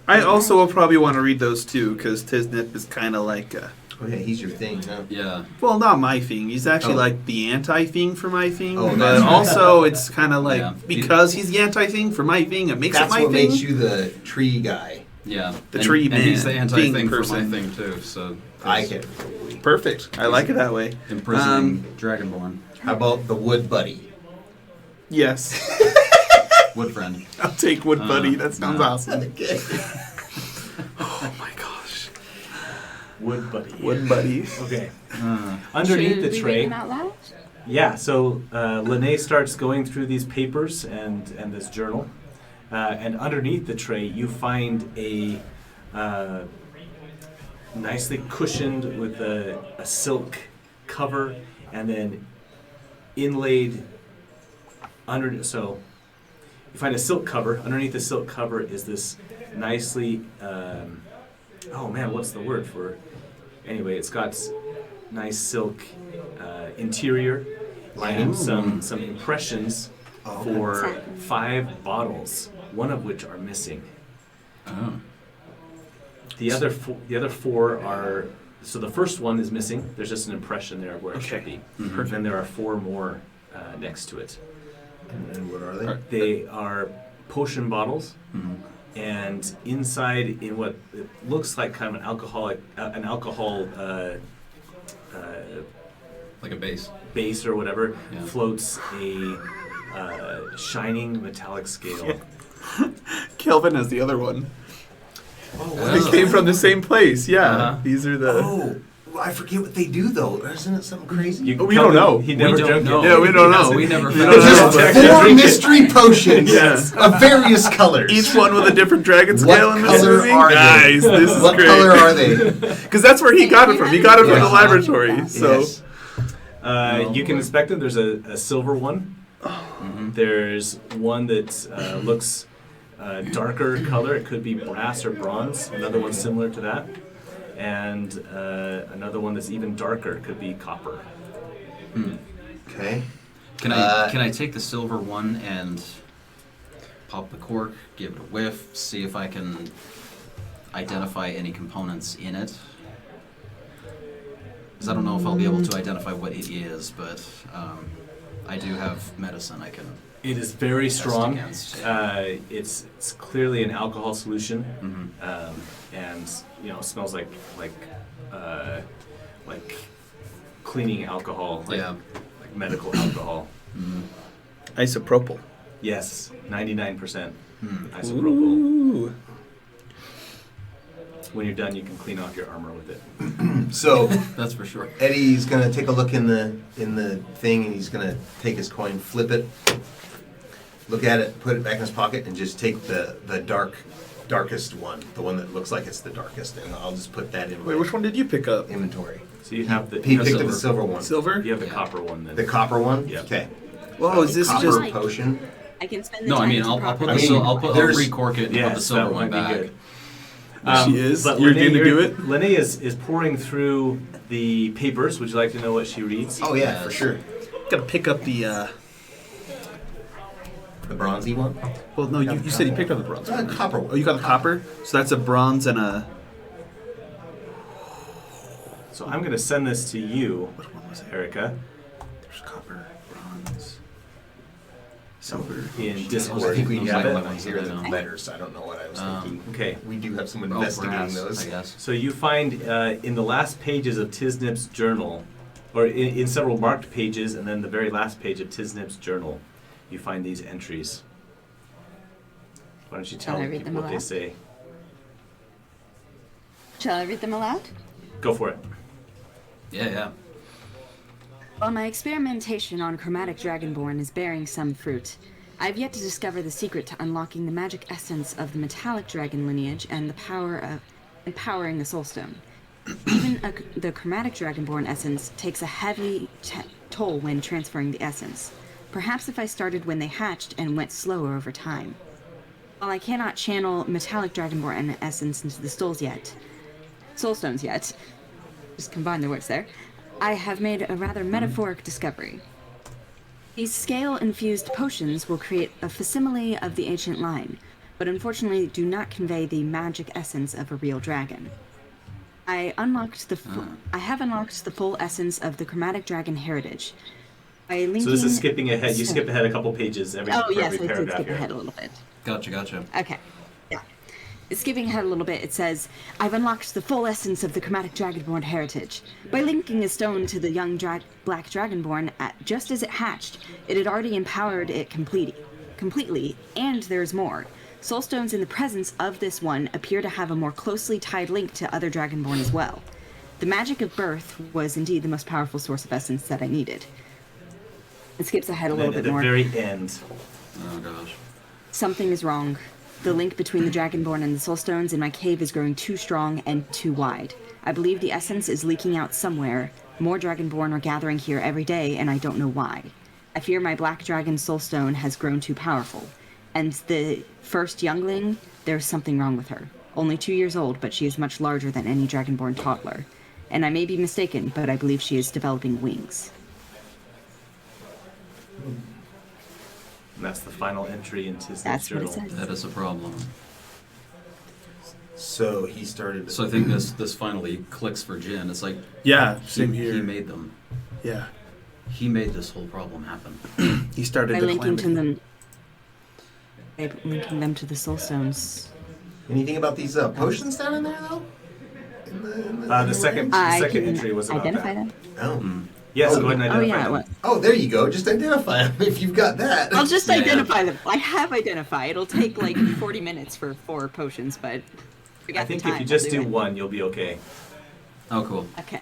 I also will probably want to read those too, because Tiznip is kind of like, Oh yeah, he's your thing, huh? Yeah. well, not my thing. He's actually Oh. like the anti-thing for my thing. Oh, but that's right. also, it's kind of like, Yeah. because he's the anti-thing for my thing, it makes That's it my what thing. makes you the tree guy. Yeah. The and, tree and he's the man, anti-thing thing for my person. thing too. So I can. Perfect. I like it that way. imprisoning Dragonborn. How about the wood buddy? Yes. Wood friend. I'll take Wood Buddy. That sounds no. awesome. Okay. Oh my gosh. Wood buddy. Wood Buddy. Okay. Uh, Underneath should the we tray. read them out loud? Yeah, so Lene starts going through these papers and this journal. And underneath the tray, you find a nicely cushioned with a silk cover and then inlaid under. So you find a silk cover. Underneath the silk cover is this nicely. Oh man, what's the word for? Anyway, it's got nice silk interior and some impressions for Satin. 5 bottles, one of which are missing. oh. The other 4 are. So the first one is missing. There's just an impression there of where it should be. Perfect. Then there are 4 more next to it. And what are they? They are potion bottles, Mhm. and inside, in what it looks like kind of an alcohol Like a base. base or whatever, Yeah. floats a shining metallic scale. Kelvin has the other one. Oh, They came from the same place. Yeah. Uh-huh. These are the. Oh, well, I forget what they do though. Isn't it something crazy? You We tell don't them know. He We never don't drank know. it. Yeah, we don't know. hasn't- We never We found don't There's know, Just but- drink four it. mystery potions Yes. of various colors. Each one with a different dragon What scale in this color movie. are they? Nice. This is What great. color are they? Because that's where he got it from. He got it from Yes. the laboratory. So Yes. You can inspect them. There's a silver one. There's one that looks darker color. It could be brass or bronze. Another one similar to that. And another one that's even darker. It could be copper. Okay. Can I take the silver one and pop the cork, give it a whiff, see if I can identify any components in it? Because I don't know if I'll be able to identify what it is, but I do have medicine I can. It is very Test strong. against. It's clearly an alcohol solution, Mhm. and smells like cleaning alcohol, like, Yeah. like medical alcohol. isopropyl. Yes, 99% Hmm. isopropyl. Ooh. When you're done, you can clean off your armor with it. So That's for sure. Eddie's gonna take a look in the thing, and he's gonna take his coin, flip it, look at it, put it back in his pocket, and just take the darkest one, the one that looks like it's the darkest, and I'll just put that in Wait, my which one did you pick up? inventory. So you have the He you have picked the up the silver one. Silver? You have the Yeah. copper one then. The copper one? Yeah. Okay. Whoa, is this copper just. potion? I can spend the No, I time mean to I'll put properly- the I mean, I'll there's- recork it and put the Yes, silver that one might be back. good. She is? But You're Lene, going to do it? Lene is pouring through the papers. Would you like to know what she reads? Oh yeah, for sure. Gotta pick up the. The bronzy one? Well, no, you said you picked up the bronze. one. Copper one. Oh, you got the copper? So that's a bronze and a. So I'm going to send this to you, Which one was it? Erica, There's copper, bronze, silver. in I Discord. think we You have have it it? when I hear the letters. I don't know what I was thinking. Okay. We do have some Oh, investigating brass, those. I guess. So you find in the last pages of Tiznip's journal, or in several marked pages, and then the very last page of Tiznip's journal, you find these entries. Why don't you tell Shall I read people them what they aloud? say? Shall I read them aloud? Go for it. Yeah. While my experimentation on chromatic dragonborn is bearing some fruit, I've yet to discover the secret to unlocking the magic essence of the metallic dragon lineage and the power of empowering the soulstone. Even the chromatic dragonborn essence takes a heavy toll when transferring the essence. Perhaps if I started when they hatched and went slower over time. While I cannot channel metallic dragonborn essence into the soulstones yet, just combine the words there, I have made a rather metaphoric discovery. These scale-infused potions will create a facsimile of the ancient line, but unfortunately do not convey the magic essence of a real dragon. I have unlocked the full essence of the chromatic dragon heritage. By linking So this is skipping ahead. You skip ahead a couple pages every, Oh for yes, every I did paragraph skip here. ahead a little bit. Gotcha. Okay. Yeah. Skipping ahead a little bit, it says, I've unlocked the full essence of the chromatic dragonborn heritage. By linking a stone to the young black dragonborn, just as it hatched, it had already empowered it completely, and there's more. Soulstones in the presence of this one appear to have a more closely tied link to other dragonborn as well. The magic of birth was indeed the most powerful source of essence that I needed. It skips ahead a little At bit more. the very end. Oh gosh. Something is wrong. The link between the Dragonborn and the Soulstones in my cave is growing too strong and too wide. I believe the essence is leaking out somewhere. More Dragonborn are gathering here every day, and I don't know why. I fear my Black Dragon Soulstone has grown too powerful. And the first youngling, there's something wrong with her. Only 2 years old, but she is much larger than any Dragonborn toddler. And I may be mistaken, but I believe she is developing wings. And that's the final entry into his That's what journal. it says. That is a problem. So he started. So I think this finally clicks for Jin. It's like Yeah, same he here. made them. Yeah. He made this whole problem happen. He started By the linking to calamity. them... By linking them to the Soulstones. Anything about these potions down in there, though? The second I can entry was about identify that. them. Oh. Yes, Oh. go ahead and Oh identify yeah, them. what? Oh, there you go. Just identify them if you've got that. I'll just Yeah, identify them. I have identified. It'll take like 40 minutes for 4 potions, but we got I think the time. if you just I'll do it. one, you'll be okay. Oh, cool. Okay.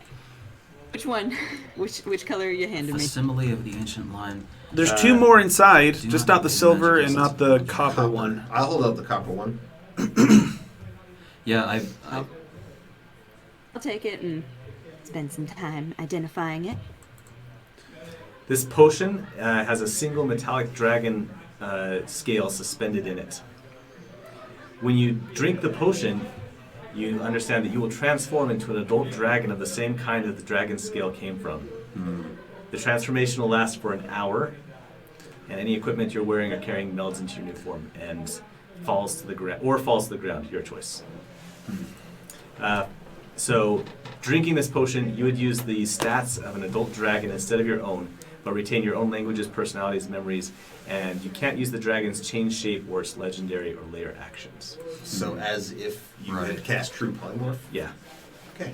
Which one? Which color are you handing me? Facsimile of the ancient line. There's 2 more inside, do just not not the have silver magic and not the copper one. I'll hold out the copper one. Yeah, I'll take it and spend some time identifying it. This potion has a single metallic dragon scale suspended in it. When you drink the potion, you understand that you will transform into an adult dragon of the same kind that the dragon scale came from. The transformation will last for an hour, and any equipment you're wearing or carrying melds into your new form and falls to the ground, your choice. So, drinking this potion, you would use the stats of an adult dragon instead of your own, but retain your own languages, personalities, memories, and you can't use the dragon's change shape or its legendary or layer actions. So as if you Right. had cast True Polymorph. Yeah. Okay.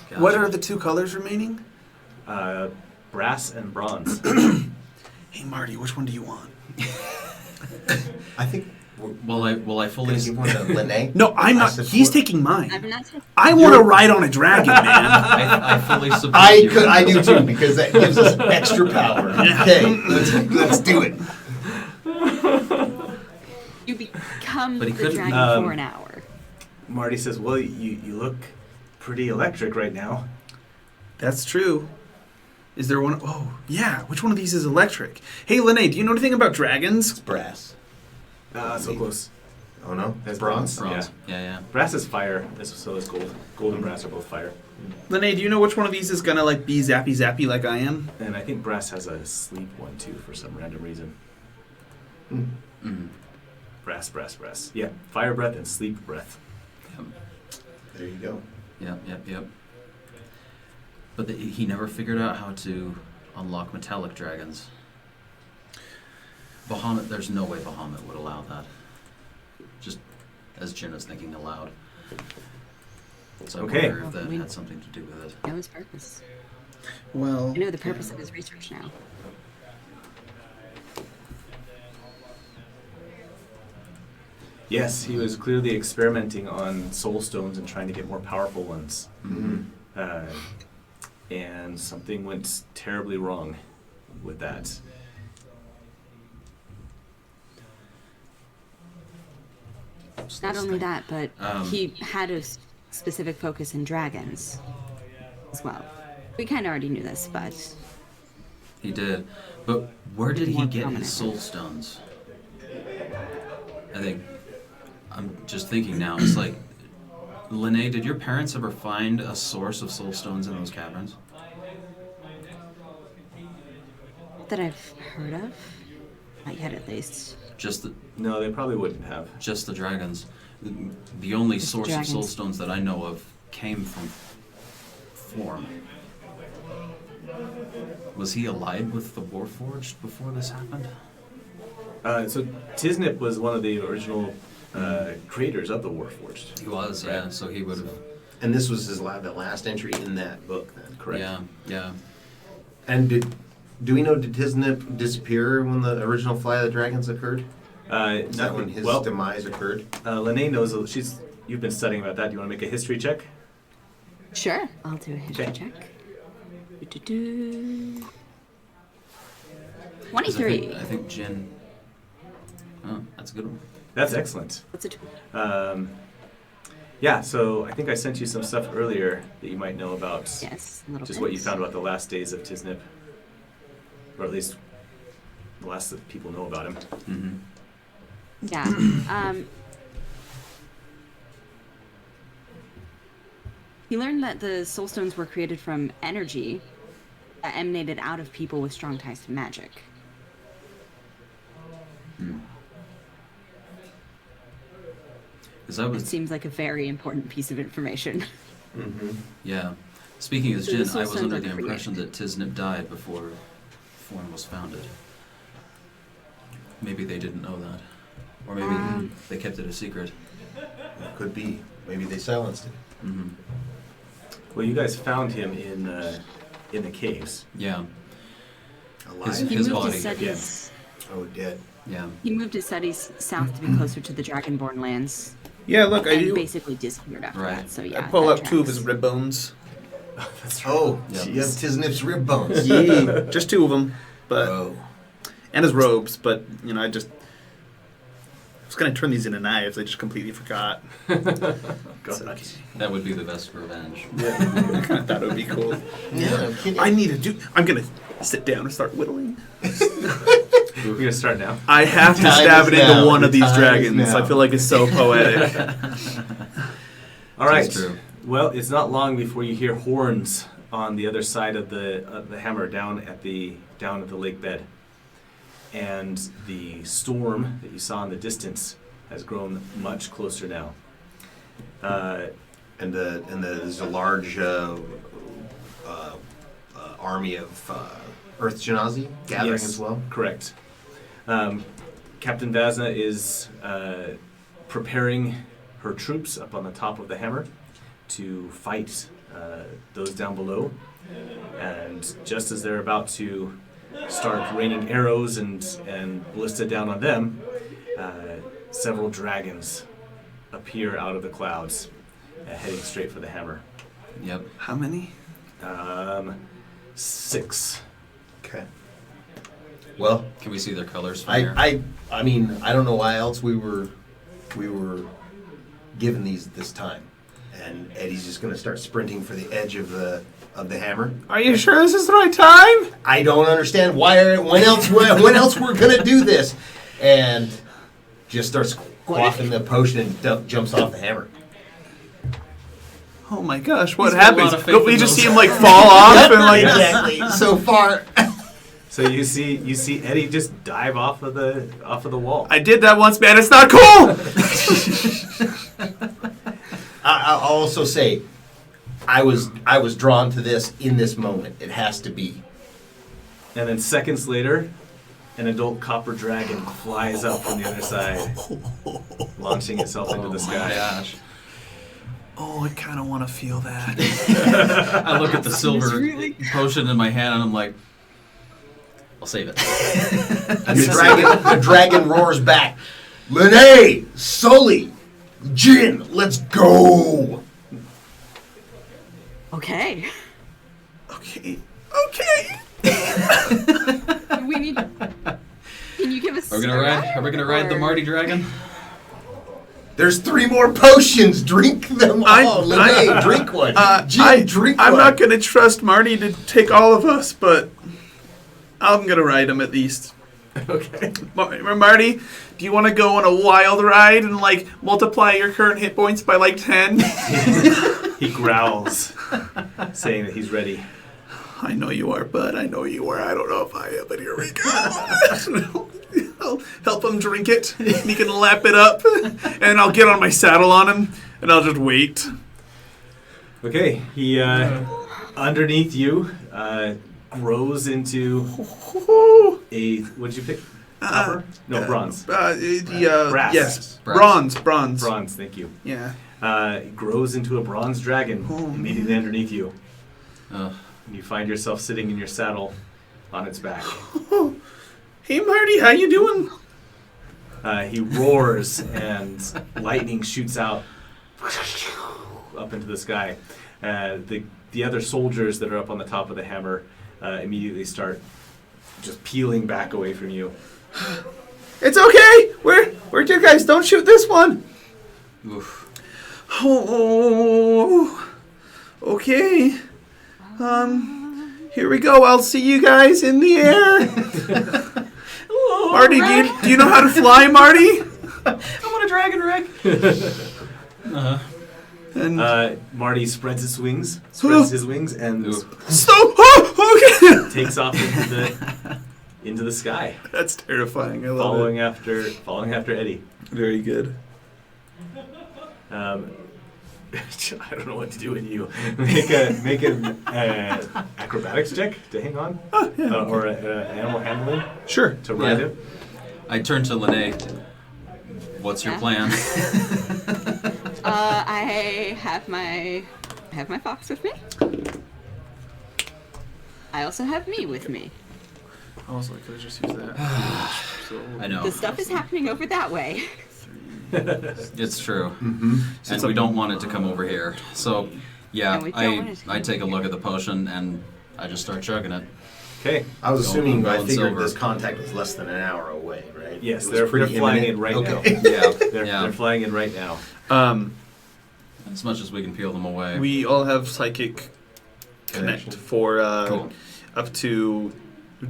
Gotcha. What are the 2 colors remaining? Brass and bronze. Hey Marty, which one do you want? I think we're Will I fully? gonna give one to Lene. No, I'm not. support- He's taking mine. I'm not taking I want to ride on a dragon, man. I fully support you. I do too, because that gives us extra power. Okay, let's do it. You become But he the couldn't- dragon for an hour. Marty says, well, you look pretty electric right now. That's true. Is there one? Oh, yeah. Which one of these is electric? Hey, Lene, do you know anything about dragons? Brass. So close. Oh no, That's bronze. Bronze. Yeah. Brass is fire, so is gold. Gold and brass are both fire. Lene, do you know which one of these is gonna like be zappy like I am? And I think brass has a sleep one too for some random reason. Mm-hmm. Brass. Yeah, fire breath and sleep breath. There you go. Yep. But he never figured out how to unlock metallic dragons. Bahamut, there's no way Bahamut would allow that. Just as Jin is thinking aloud. So I Okay. wonder if that had something to do with it. Know his purpose. Well, I know the purpose of his research now. Yes, he was clearly experimenting on soul stones and trying to get more powerful ones. And something went terribly wrong with that. Not only that, but Um, he had a specific focus in dragons as well. We kind of already knew this, but He did. But where did he More get prominent. his soul stones? I think I'm just thinking now. It's like, Lene, did your parents ever find a source of soul stones in those caverns? That I've heard of. Not yet, at least. Just the No, they probably wouldn't have. just the dragons. The only Just the source of soul dragons. stones that I know of came from Form. Was he allied with the Warforged before this happened? So Tiznip was one of the original creators of the Warforged. He was, yeah. So he would have. And this was the last entry in that book, then. Correct. Yeah, yeah. And do we know, did Tiznip disappear when the original Fly of the Dragons occurred? Is that when his demise occurred? Lene knows. You've been studying about that. Do you want to make a history check? Sure. I'll do a history Okay. check. Do-do-do. 'Cause 23. I think Jin. Oh, that's a good one. That's excellent. What's it? Yeah, so I think I sent you some stuff earlier that you might know about. Yes, a little Just bit. what you found about the last days of Tiznip. Or at least the last that people know about him. Mm-hmm. Yeah. He learned that the soul stones were created from energy that emanated out of people with strong ties to magic. Because I It was, seems like a very important piece of information. Mm-hmm. yeah. Speaking as So the Jin, soul I was stones under are the created. impression that Tiznip died before Form was founded. Maybe they didn't know that, or maybe they kept it a secret. Could be. Maybe they silenced it. Mm-hmm. Well, you guys found him in the caves. Yeah, Alive? He His moved body, his studies. Oh, dead. yeah. He moved his studies south to be closer to the Dragonborn lands, Yeah, look, I and do. basically disappeared after Right. that. So I yeah, pull that out two of tracks. his rib bones. That's Oh, Yeah. you have Tiznip's rib bones. Yeah, just two of them, but Oh. and his robes. But you know, I was gonna turn these into knives. I just completely forgot. God. That would be the best revenge. I kind of thought it would be cool. Yeah, I'm kidding. I need to do. I'm gonna sit down and start whittling. We're gonna start now. I have to Time stab is it into now. one of The these time is dragons. now. I feel like it's so poetic. All right. That's true. Well, it's not long before you hear horns on the other side of the hammer down at the lake bed, and the storm that you saw in the distance has grown much closer now. And there's a large army of Earth Genasi gathering Yes, as well. Correct. Captain Vazna is preparing her troops up on the top of the hammer to fight those down below. And just as they're about to start raining arrows and ballista down on them, several dragons appear out of the clouds, heading straight for the hammer. Yep. How many? 6. Okay. Well, Can we see their colors from here? I mean, I don't know why else we were given these this time. And Eddie's just gonna start sprinting for the edge of the hammer. Are you sure this is the right time? I don't understand when else we're gonna do this, and just starts quaffing the potion and jumps off the hammer. Oh my gosh, what He's got a happens? lot of faith Don't we in just those. see him like fall off and like Exactly. So far, So you see Eddie just dive off of the wall. I did that once, man. It's not cool. I'll also say, I was drawn to this in this moment. It has to be. And then seconds later, an adult copper dragon flies up from the other side, launching itself into the Oh my sky. gosh. Oh, I kind of want to feel that. I look at the silver potion in my hand and I'm like, I'll save it. The dragon roars back. Lene, Sully, Jin, let's go. Okay. Okay. We need. Can you give us? Are we gonna ride the Marty Dragon? There's 3 more potions. Drink them all. Lene, drink one. Jin, drink one. I'm not going to trust Marty to take all of us, but I'm gonna ride him at least. Okay. Marty, do you want to go on a wild ride and like multiply your current hit points by like 10? He growls, saying that he's ready. I know you are, bud. I know you are. I don't know if I am, but here we go. I'll help him drink it. And he can lap it up, and I'll get on my saddle on him, and I'll just wait. Okay, he underneath you grows into a. What did you pick? Copper? No, bronze. Brass. Yes, Brass. bronze. Bronze. Thank you. Yeah. Grows into a bronze dragon immediately underneath you. Ugh. And you find yourself sitting in your saddle on its back. Hey, Marty, how you doing? He roars and lightning shoots out up into the sky. The other soldiers that are up on the top of the hammer immediately start just peeling back away from you. It's okay. We're good guys. Don't shoot this one. Oof. Oh, okay. Here we go. I'll see you guys in the air. Marty, do you know how to fly, Marty? I want a dragon wreck. And Marty spreads his wings, and stop! Oh, okay. takes off into the sky, That's terrifying. I love it. following after Eddie. Very good. I don't know what to do with you. Make an acrobatics check to hang on, or animal handling Sure. to ride Yeah. it. I turn to Lene. What's your Yeah. plan? I have my fox with me. I also have me with me. Also, I could have just used that. I know. The stuff is happening over that way. It's true. Mm-hmm. And we don't want it to come over here. So, yeah, And we don't want it to I come take a over look here. at the potion and I just start chugging it. Okay. I was assuming, Gold I and figured silver. this contact was less than an hour away, right? Yes, It was they're pretty flying imminent? in right Okay. now. Yeah, They're flying in right now. As much as we can peel them away. We all have psychic connect Connection. for Cool. up to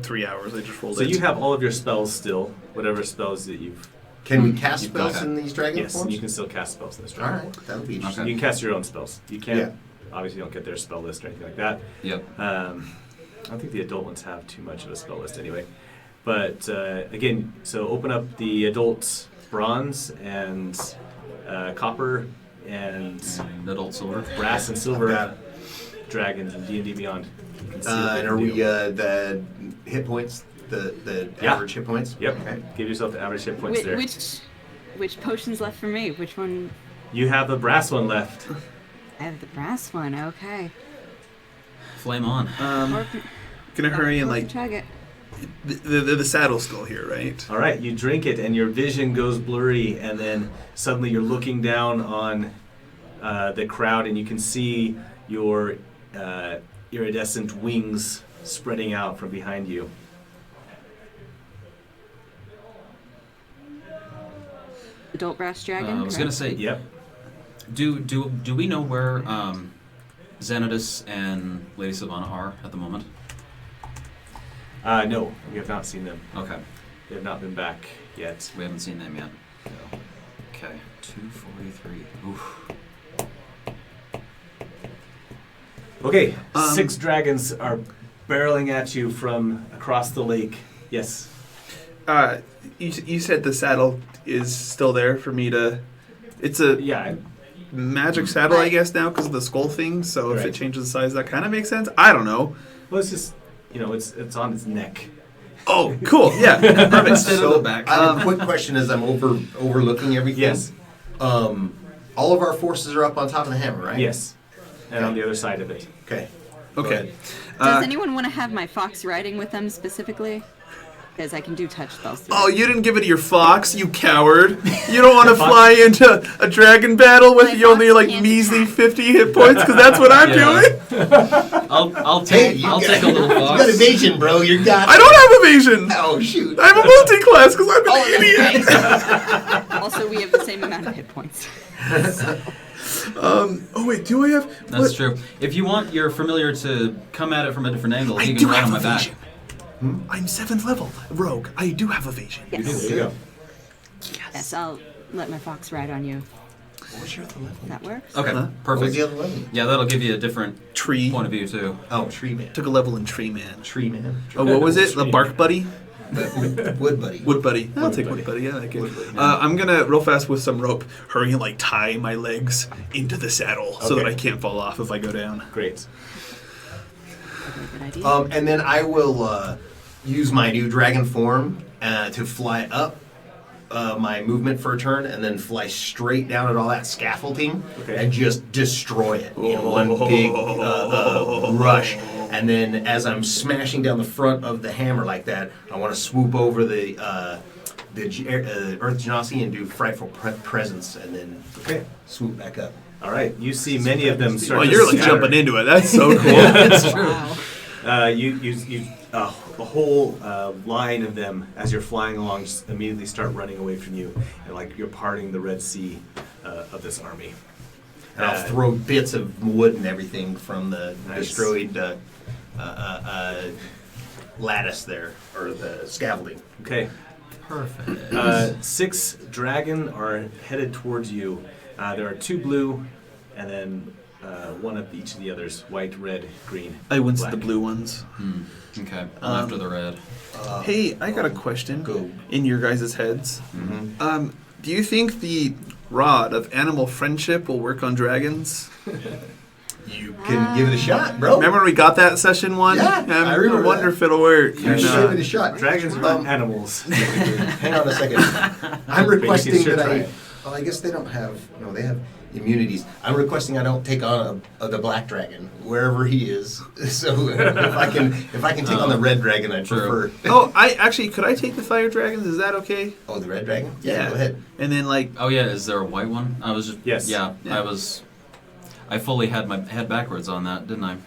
3 hours. I just rolled So it. you have all of your spells still, whatever spells that you've. Can we cast You've got spells it. in these dragon Yes, forms? you can still cast spells in this All dragon. right, that'll be interesting. Okay. You can cast your own spells. You can't. Yeah. Obviously, you don't get their spell list or anything like that. Yep. I don't think the adult ones have too much of a spell list anyway. But again, so open up the adult bronze and copper and And adult silver. brass and Got silver it. dragons in D&D Beyond. You can see what they And can are we do. the hit points, the Yeah. average hit points? Yep. Okay. Give yourself the average hit points there. Which potion's left for me? Which one? You have the brass one left. I have the brass one. Okay. Flame on. Or- Gonna hurry and or like chug it. the saddle skull here, right? All right, you drink it, and your vision goes blurry, and then suddenly you're looking down on the crowd, and you can see your iridescent wings spreading out from behind you. Adult brass dragon. I was gonna say, Yep. do we know where Xanadus and Lady Savannah are at the moment? No, we have not seen them. Okay, They have not been back yet. we haven't seen them yet. No. Okay, 243. Oof. Okay, 6 dragons are barreling at you from across the lake. Yes. You said the saddle is still there for me to. It's a Yeah. magic saddle, I guess, now because of the skull thing. So if Right. it changes the size, that kind of makes sense. I don't know. Well, it's just it's on its neck. Oh, cool. Yeah, perfect. Instead of the back. I have a quick question as I'm overlooking everything. Yes. All of our forces are up on top of the hammer, right? Yes. And on the other side of it. Okay. Okay. Does anyone want to have my fox riding with them specifically? Because I can do touch spells. through Oh, it. you didn't give it to your fox, you coward! You don't want to fly into a dragon battle with My your only fox like can't measly attack. 50 hit points, because that's what I'm Yeah. doing. I'll Hey, take I'll take a little You fox. got evasion, bro. You got. I don't have evasion. Oh shoot. I'm a multi-class because I'm an idiot. Also, we have the same amount of hit points. Oh wait, do I have? That's true. If you want your familiar to come at it from a different angle, I he do can ride have on my back. evasion. I'm 7th level rogue. I do have evasion. Yes. There you go. Yes, I'll let my fox ride on you. What was your other level? If that works. Okay, Huh? What was perfect. the other level? Yeah, that'll give you a different Tree. point of view too. Oh, tree man. Took a level in tree man. Tree man. Oh, what was it? The bark buddy? Wood buddy. Wood buddy. I'll take wood buddy. Yeah, I like it. I'm gonna real fast with some rope, hurry and like tie my legs into the saddle so that Okay. I can't fall off if I go down. Great. Good idea. And then I will use my new dragon form to fly up my movement for a turn, and then fly straight down at all that scaffolding Okay. and just destroy it in one big rush. And then as I'm smashing down the front of the hammer like that, I want to swoop over the Earth Genasi and do Frightful Presence, and then Okay. swoop back up. All right. You see many of them start Oh, to you're like scatter. jumping into it. That's so cool. Wow. A whole line of them, as you're flying along, just immediately start running away from you, and like you're parting the Red Sea of this army. And I'll throw bits of wood and everything from the Nice. destroyed lattice there, or the scaffolding. Okay. Perfect. 6 dragon are headed towards you. There are 2 blue, and then one of each of the others: white, red, green. I went to black. the blue ones. Okay, I'm after the red. Hey, I got a question. Go. In your guys' heads. Mm-hmm. Do you think the rod of animal friendship will work on dragons? You can give it a shot, bro. Remember when we got that session one? Yeah, I remember wonder that. if it'll work. You or should not. give it a shot. Dragons are not animals. Hang on a second. I'm But you requesting should that try I. it. Well, I guess they don't have. No, they have immunities. I'm requesting I don't take on the black dragon wherever he is. So if I can take on the red dragon, I'd True. prefer. Oh, could I take the fire dragons? Is that okay? Oh, the red dragon? Yeah, go ahead. And then like, Oh yeah, is there a white one? I was just Yes. Yeah, Yeah. I fully had my head backwards on that, didn't I?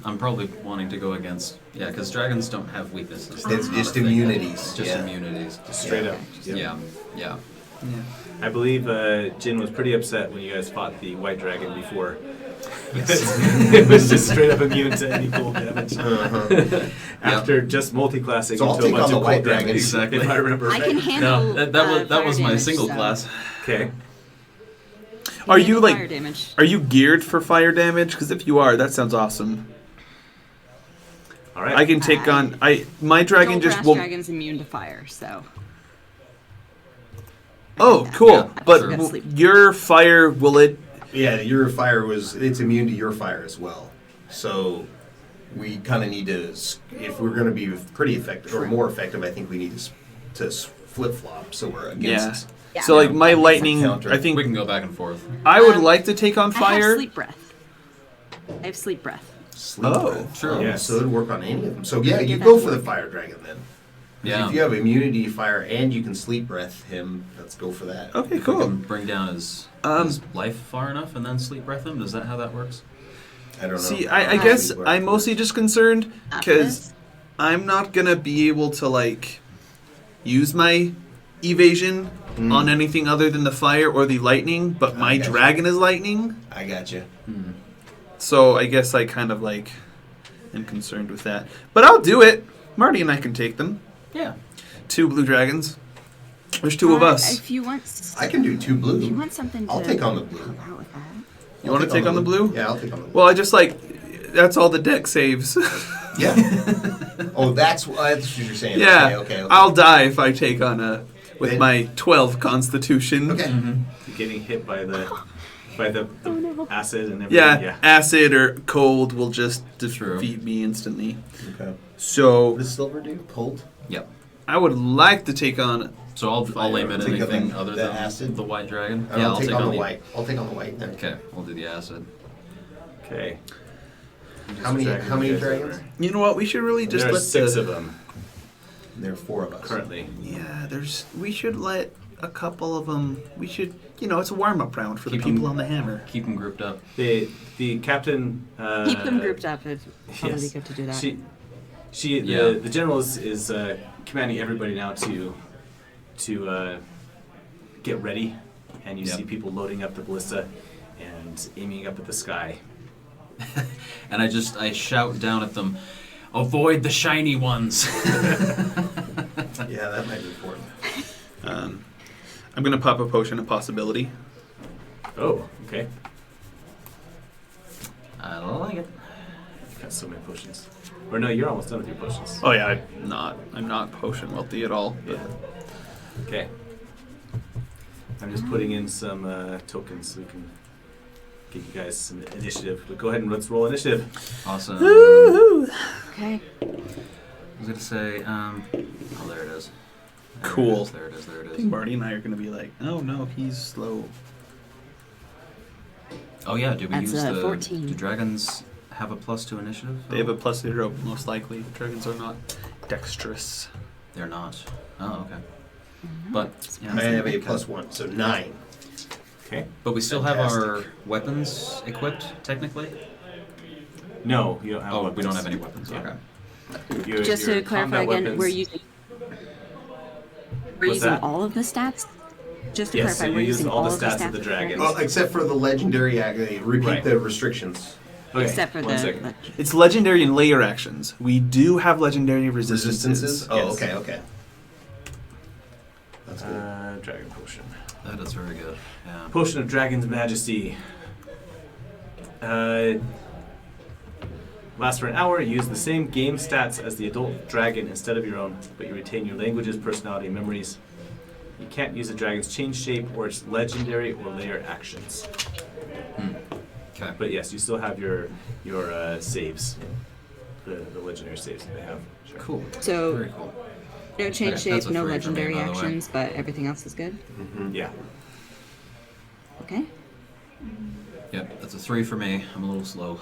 I'm probably wanting to go against because dragons don't have weaknesses. It's Not just a thing. immunities, It's just yeah. immunities. Straight up. Yeah, yeah. I believe Jin was pretty upset when you guys fought the white dragon before. Yes. It was just straight up immune to any cold damage. Uh-huh. After just multi-classing So I'll into a take bunch on the of white cold damage, dragon. Exactly. if I remember I right. can handle. No, that was fire my damage, single so- class. Okay. I Are can you handle like, fire damage? are you geared for fire damage? Because if you are, that sounds awesome. All right. I can take on. My dragon Gold just brass will. dragon's immune to fire, so. Oh, Yeah. cool. Yeah, But sure. Gotta sleep. your fire will it? Yeah, your fire it's immune to your fire as well. So we kind of need to, if we're going to be pretty effective or more effective, I think we need to flip flop so we're against. Yeah. So like my lightning, Counter. I think We can go back and forth. I would like to take on I have fire. sleep breath. I have sleep breath. Sleep Oh, breath. sure. Yes. So it'll work on any of them. So yeah, Get you that go to for the work. fire dragon then. 'Cause Yeah. If you have immunity to fire and you can sleep breath him, let's go for that. Okay, If we cool. can bring down his life far enough and then sleep breath him. Is that how that works? I don't know. See, I guess I'm mostly just concerned because I'm not gonna be able to like use my evasion on anything other than the fire or the lightning, but my gotcha. dragon is lightning. I got you. So I guess I kind of like am concerned with that. But I'll do it. Marty and I can take them. Yeah. 2 blue dragons. There's 2 of us. If you want, I can do 2 blue. if you want something to I'll take on the blue. help out with that. You want to take on the blue? Yeah, I'll take on the blue. Well, I just like that's all the deck saves. Yeah. Oh, that's what you're saying. Yeah. Okay. I'll die if I take on with Then- my 12 constitution. Okay. Getting hit by the acid and everything. Yeah, acid or cold will just True. defeat me instantly. Okay. So What does silver do? Cold? Yep. I would like to take on. So I'll aim at Take on anything the other than acid? the white dragon. And Yeah, I'll take on the white. I'll take on the white then. Okay, we'll do the acid. Okay. How many Dragons dragons? you guys over. You know what? We should really just There are let 6 the. of them There are 4 of us. currently. Yeah, we should let a couple of them. We should. It's a warm up round for Keep the people 'em- on the hammer. Keep them grouped up. The captain. Keep them grouped up. It's probably Yes. good to do that. Yeah. The general is commanding everybody now to get ready, and you Yep. see people loading up the ballista and aiming up at the sky. And I shout down at them, Avoid the shiny ones. Yeah, that might be important. I'm gonna pop a potion of possibility. Oh, okay. I like it. You've got so many potions. Or no, you're almost done with your potions. Oh yeah, I'm not potion wealthy at all. But Okay. I'm just putting in some tokens so we can get you guys some initiative. But go ahead and let's roll initiative. Awesome. Okay. I was gonna say, oh, there it is. There Cool. It is, there it is. There it I is. think Marty and I are gonna be like, oh no, he's slow. Oh yeah, do we That's, use the? 14. Do dragons have a +2 initiative? They have a +0, most likely. Dragons are not dexterous. They're not. Oh, okay. But yeah, I have a +1, so 9. Okay. but we still have our Fantastic. weapons equipped technically. No, you don't have Oh, weapons. we don't have any weapons. Yeah. Okay. Just to clarify again, we're using that? all of the stats? Just to Yes, so clarify, you're we're using using all the of the stats of the dragons. Well, except for the legendary, repeat Right. the restrictions. Okay, Except for one second. the It's legendary and layer actions. We do have legendary resistances. Resistances? Oh, Yes. okay, okay. That's good. Dragon potion. That is very good. Yeah. Potion of Dragon's Majesty. Lasts for an hour. Use the same game stats as the adult dragon instead of your own, but you retain your languages, personality, and memories. You can't use a dragon's change shape or its legendary or layer actions. Okay. But yes, you still have your saves, the legendary saves that they have. Sure. Cool. So- Very cool. no change Okay, shape, that's a no 3 for me, legendary by the way. actions, but everything else is good. Yeah. Okay. Yep, that's a 3 for me. I'm a little slow.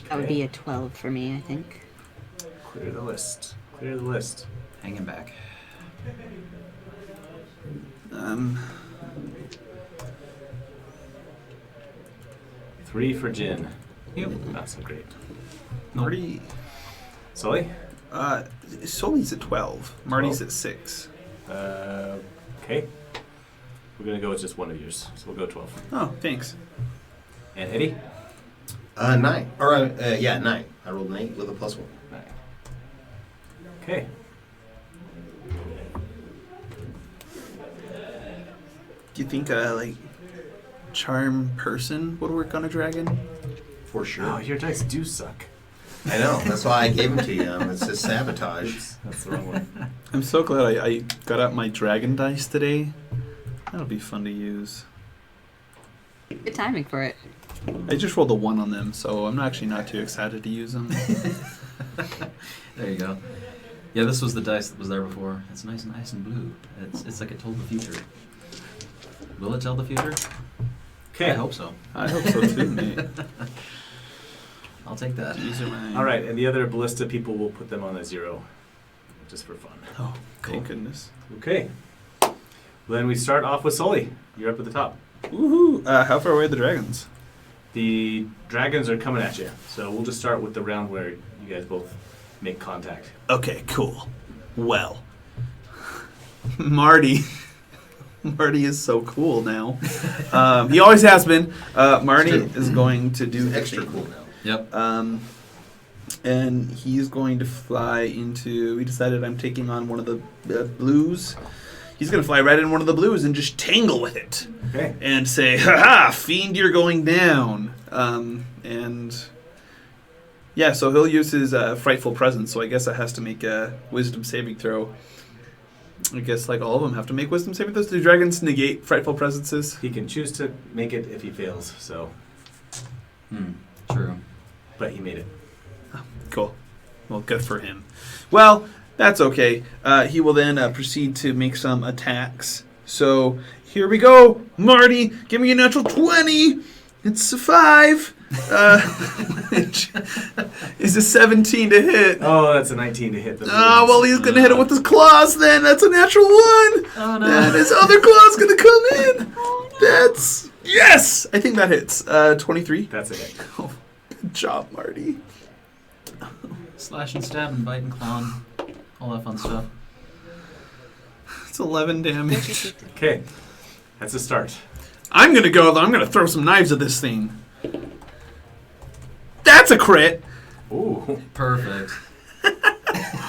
That would be a 12 for me, I think. Clear the list. Clear the list. Hanging back. Um, 3 for Jin. Yep. Not so great. Marty, Sully? Sully's at 12. Marty's 12? at 6. Okay. We're gonna go with just one of yours, so we'll go 12. Oh, thanks. And Eddie? 9. Or, yeah, 9. I rolled an 8 with a +1. 9. Okay. Do you think like charm person would work on a dragon? For sure. Oh, your dice do suck. I know. That's why I gave them to you. It's a sabotage. Oops, that's the wrong one. I'm so glad I got out my dragon dice today. That'll be fun to use. Good timing for it. I just rolled a 1 on them, so I'm actually not too excited to use them. There you go. Yeah, this was the dice that was there before. It's nice and blue. It's like it told the future. Will it tell the future? Okay. I hope so. I hope so too, mate. I'll take that. These are my... All right, and the other ballista people will put them on a 0, just for fun. Oh, Cool. thank goodness. Okay. Well, then we start off with Sully. You're up at the top. Woohoo! How far away are the dragons? The dragons are coming at you, so we'll just start with the round where you guys both make contact. Okay, cool. Well, Marty is so cool now. He always has been. Marty It's true. is going to do He's the extra thing. cool now. Yep. And he's going to fly into. We decided I'm taking on one of the blues. He's going to fly right in one of the blues and just tangle with it. Okay. And say, "Ha-ha, fiend, you're going down." And yeah, so he'll use his frightful presence. So I guess it has to make a wisdom saving throw. I guess like all of them have to make wisdom saving throws. Do dragons negate frightful presences? He can choose to make it if he fails, so, True. but he made it. Cool. Well, good for him. Well, that's okay. He will then proceed to make some attacks. So here we go, Marty. Give me a natural 20. It's a 5. Which is a 17 to hit. Oh, that's a 19 to hit. Oh, well, he's going to hit it with his claws then. That's a natural 1. Oh no. And his other claw's going to come in. That's... Yes! I think that hits. 23. That's a hit. Oh, good job, Marty. Slash and stab and bite and clown. All that fun stuff. It's 11 damage. Okay. That's a start. I'm going to throw some knives at this thing. That's a crit. Ooh. Perfect.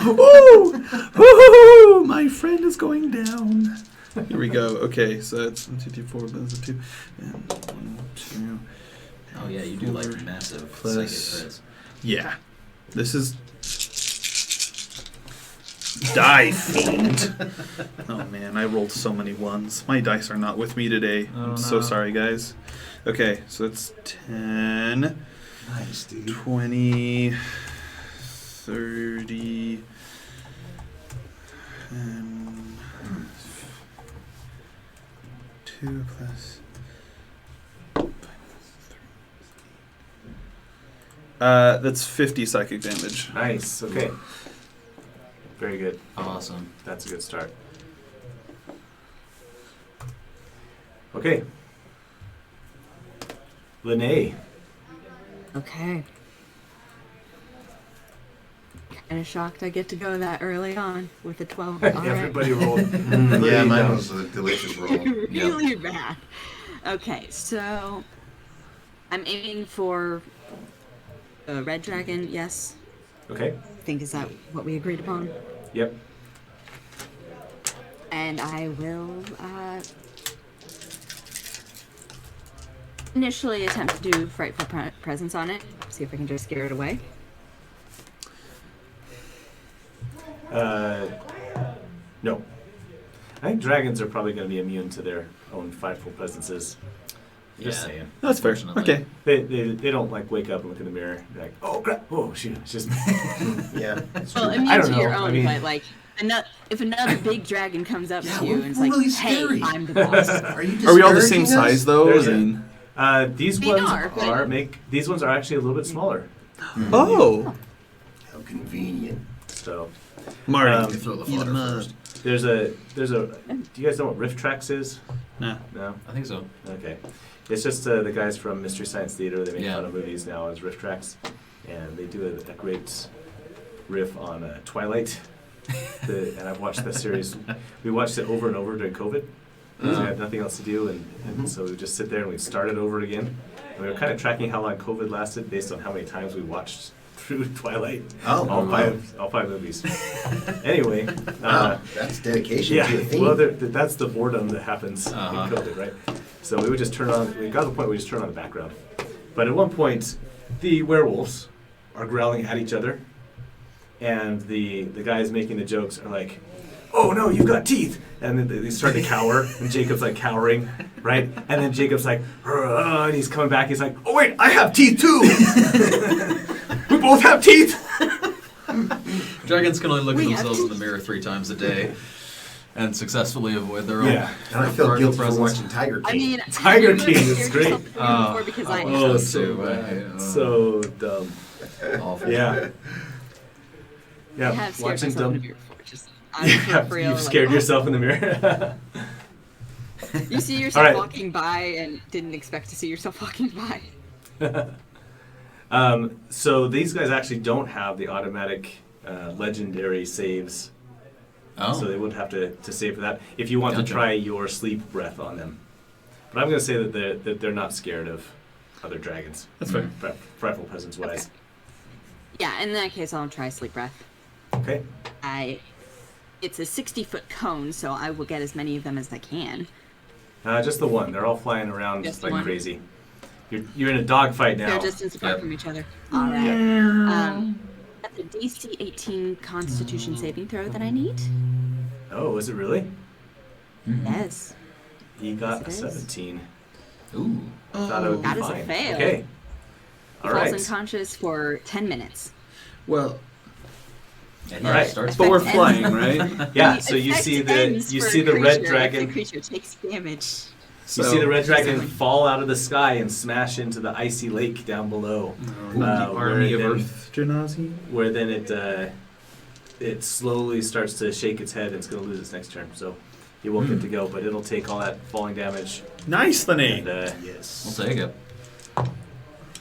Woo! Woo! My friend is going down. Here we go. Okay, so that's 1, 2, 3, 4, that's a 2. And 1, 2. Oh yeah, you do like Four massive plus- psychic crits. Yeah. This is. Die fiend. Oh man, I rolled so many ones. My dice are not with me today. Oh, I'm so no. sorry, guys. Okay, so it's 10, Nice, dude. 20, 30, and 2 plus. That's 50 psychic damage. Nice. Okay. Very good. Awesome. That's a good start. Okay. Lene. Okay. Kind of shocked I get to go that early on with a 12. All right. Everybody rolled. Yeah, mine was a delicious roll. Really bad. Okay, so I'm aiming for a red dragon. Yes, Okay. I think is that what we agreed upon. Yep. And I will initially attempt to do frightful presence on it. See if I can just scare it away. No. I think dragons are probably going to be immune to their own frightful presences. Just Yeah. saying. That's fair. Fortunately. Okay. They don't like wake up and look in the mirror and be like, oh crap, oh shoot, it's just Yeah. Well, immune I don't to your know, I own, mean- but like, if another big dragon comes up Yeah, to you we're and it's like, really "Hey, scary." I'm the boss," Are you Are we all the same disparaging us? size though? There's I a- mean, these They ones are, but- these ones are actually a little bit smaller. oh, How convenient. So Marty, Um, You throw the eat fodder 'em up. first. there's a do you guys know what Rift Tracks is? Nah. No? I think so. Okay. It's just the guys from Mystery Science Theater. They make Yeah. fun of movies now as Rift Tracks. And they do a great riff on Twilight. And I've watched that series. We watched it over and over during COVID. Because we had nothing else to do. And so we just sit there and we start it over again. And we were kind of tracking how long COVID lasted based on how many times we watched through Twilight. Oh, all wow. five movies. Anyway. Wow, that's dedication Yeah, to a theme. well, that's the boredom that happens Uh-huh. in COVID, right? So we would just turn on, we got to the point where we just turn on the background. But at one point, the werewolves are growling at each other, and the guys making the jokes are like, oh no, you've got teeth! And then they start to cower, and Jacob's like cowering, right? And then Jacob's like, and he's coming back, he's like, oh wait, I have teeth too! We both have teeth! Dragons can only look at We have themselves in to- the mirror 3 times a day and successfully avoid their own. Yeah. And I feel frightful guilty for presence. watching Tiger King. I mean, Tiger you King have is scared great. yourself before because I am. Oh, so so bad. So dumb. Awful. Yeah. I Yeah, have scared watching myself in dumb. the mirror before. Just I'm for real. You've like, scared oh. yourself in the mirror. You see yourself All right. walking by and didn't expect to see yourself walking by. So these guys actually don't have the automatic legendary saves, Oh. so they would have to save for that. If you want to Gotcha. try your sleep breath on them, but I'm going to say that they're not scared of other dragons. That's fair. Frightful presence wise. Yeah, in that case, I'll try sleep breath. Okay. It's a 60-foot cone, so I will get as many of them as I can. Just the one. They're all flying around Just like one? crazy. You're in a dogfight now. They're distance apart Yep. from each other. All right. That's a DC 18 Constitution saving throw that I need. Oh, is it really? Yes. You got a Yes, it is. 17. Ooh. Thought it would be That is a fine. fail. Okay. All Falls right. unconscious for 10 minutes. Well, And All yeah, right. it starts but we're Effect flying, ends. right? Yeah. The So you effect see ends you for see a the red creature if dragon. The creature takes damage. You see the red dragon fall out of the sky and smash into the icy lake down below. The army of where Earth, Genasi. Where then it slowly starts to shake its head and it's going to lose its next turn. So you won't get to go, but it'll take all that falling damage Nice, and Lene. Yes. We'll take it.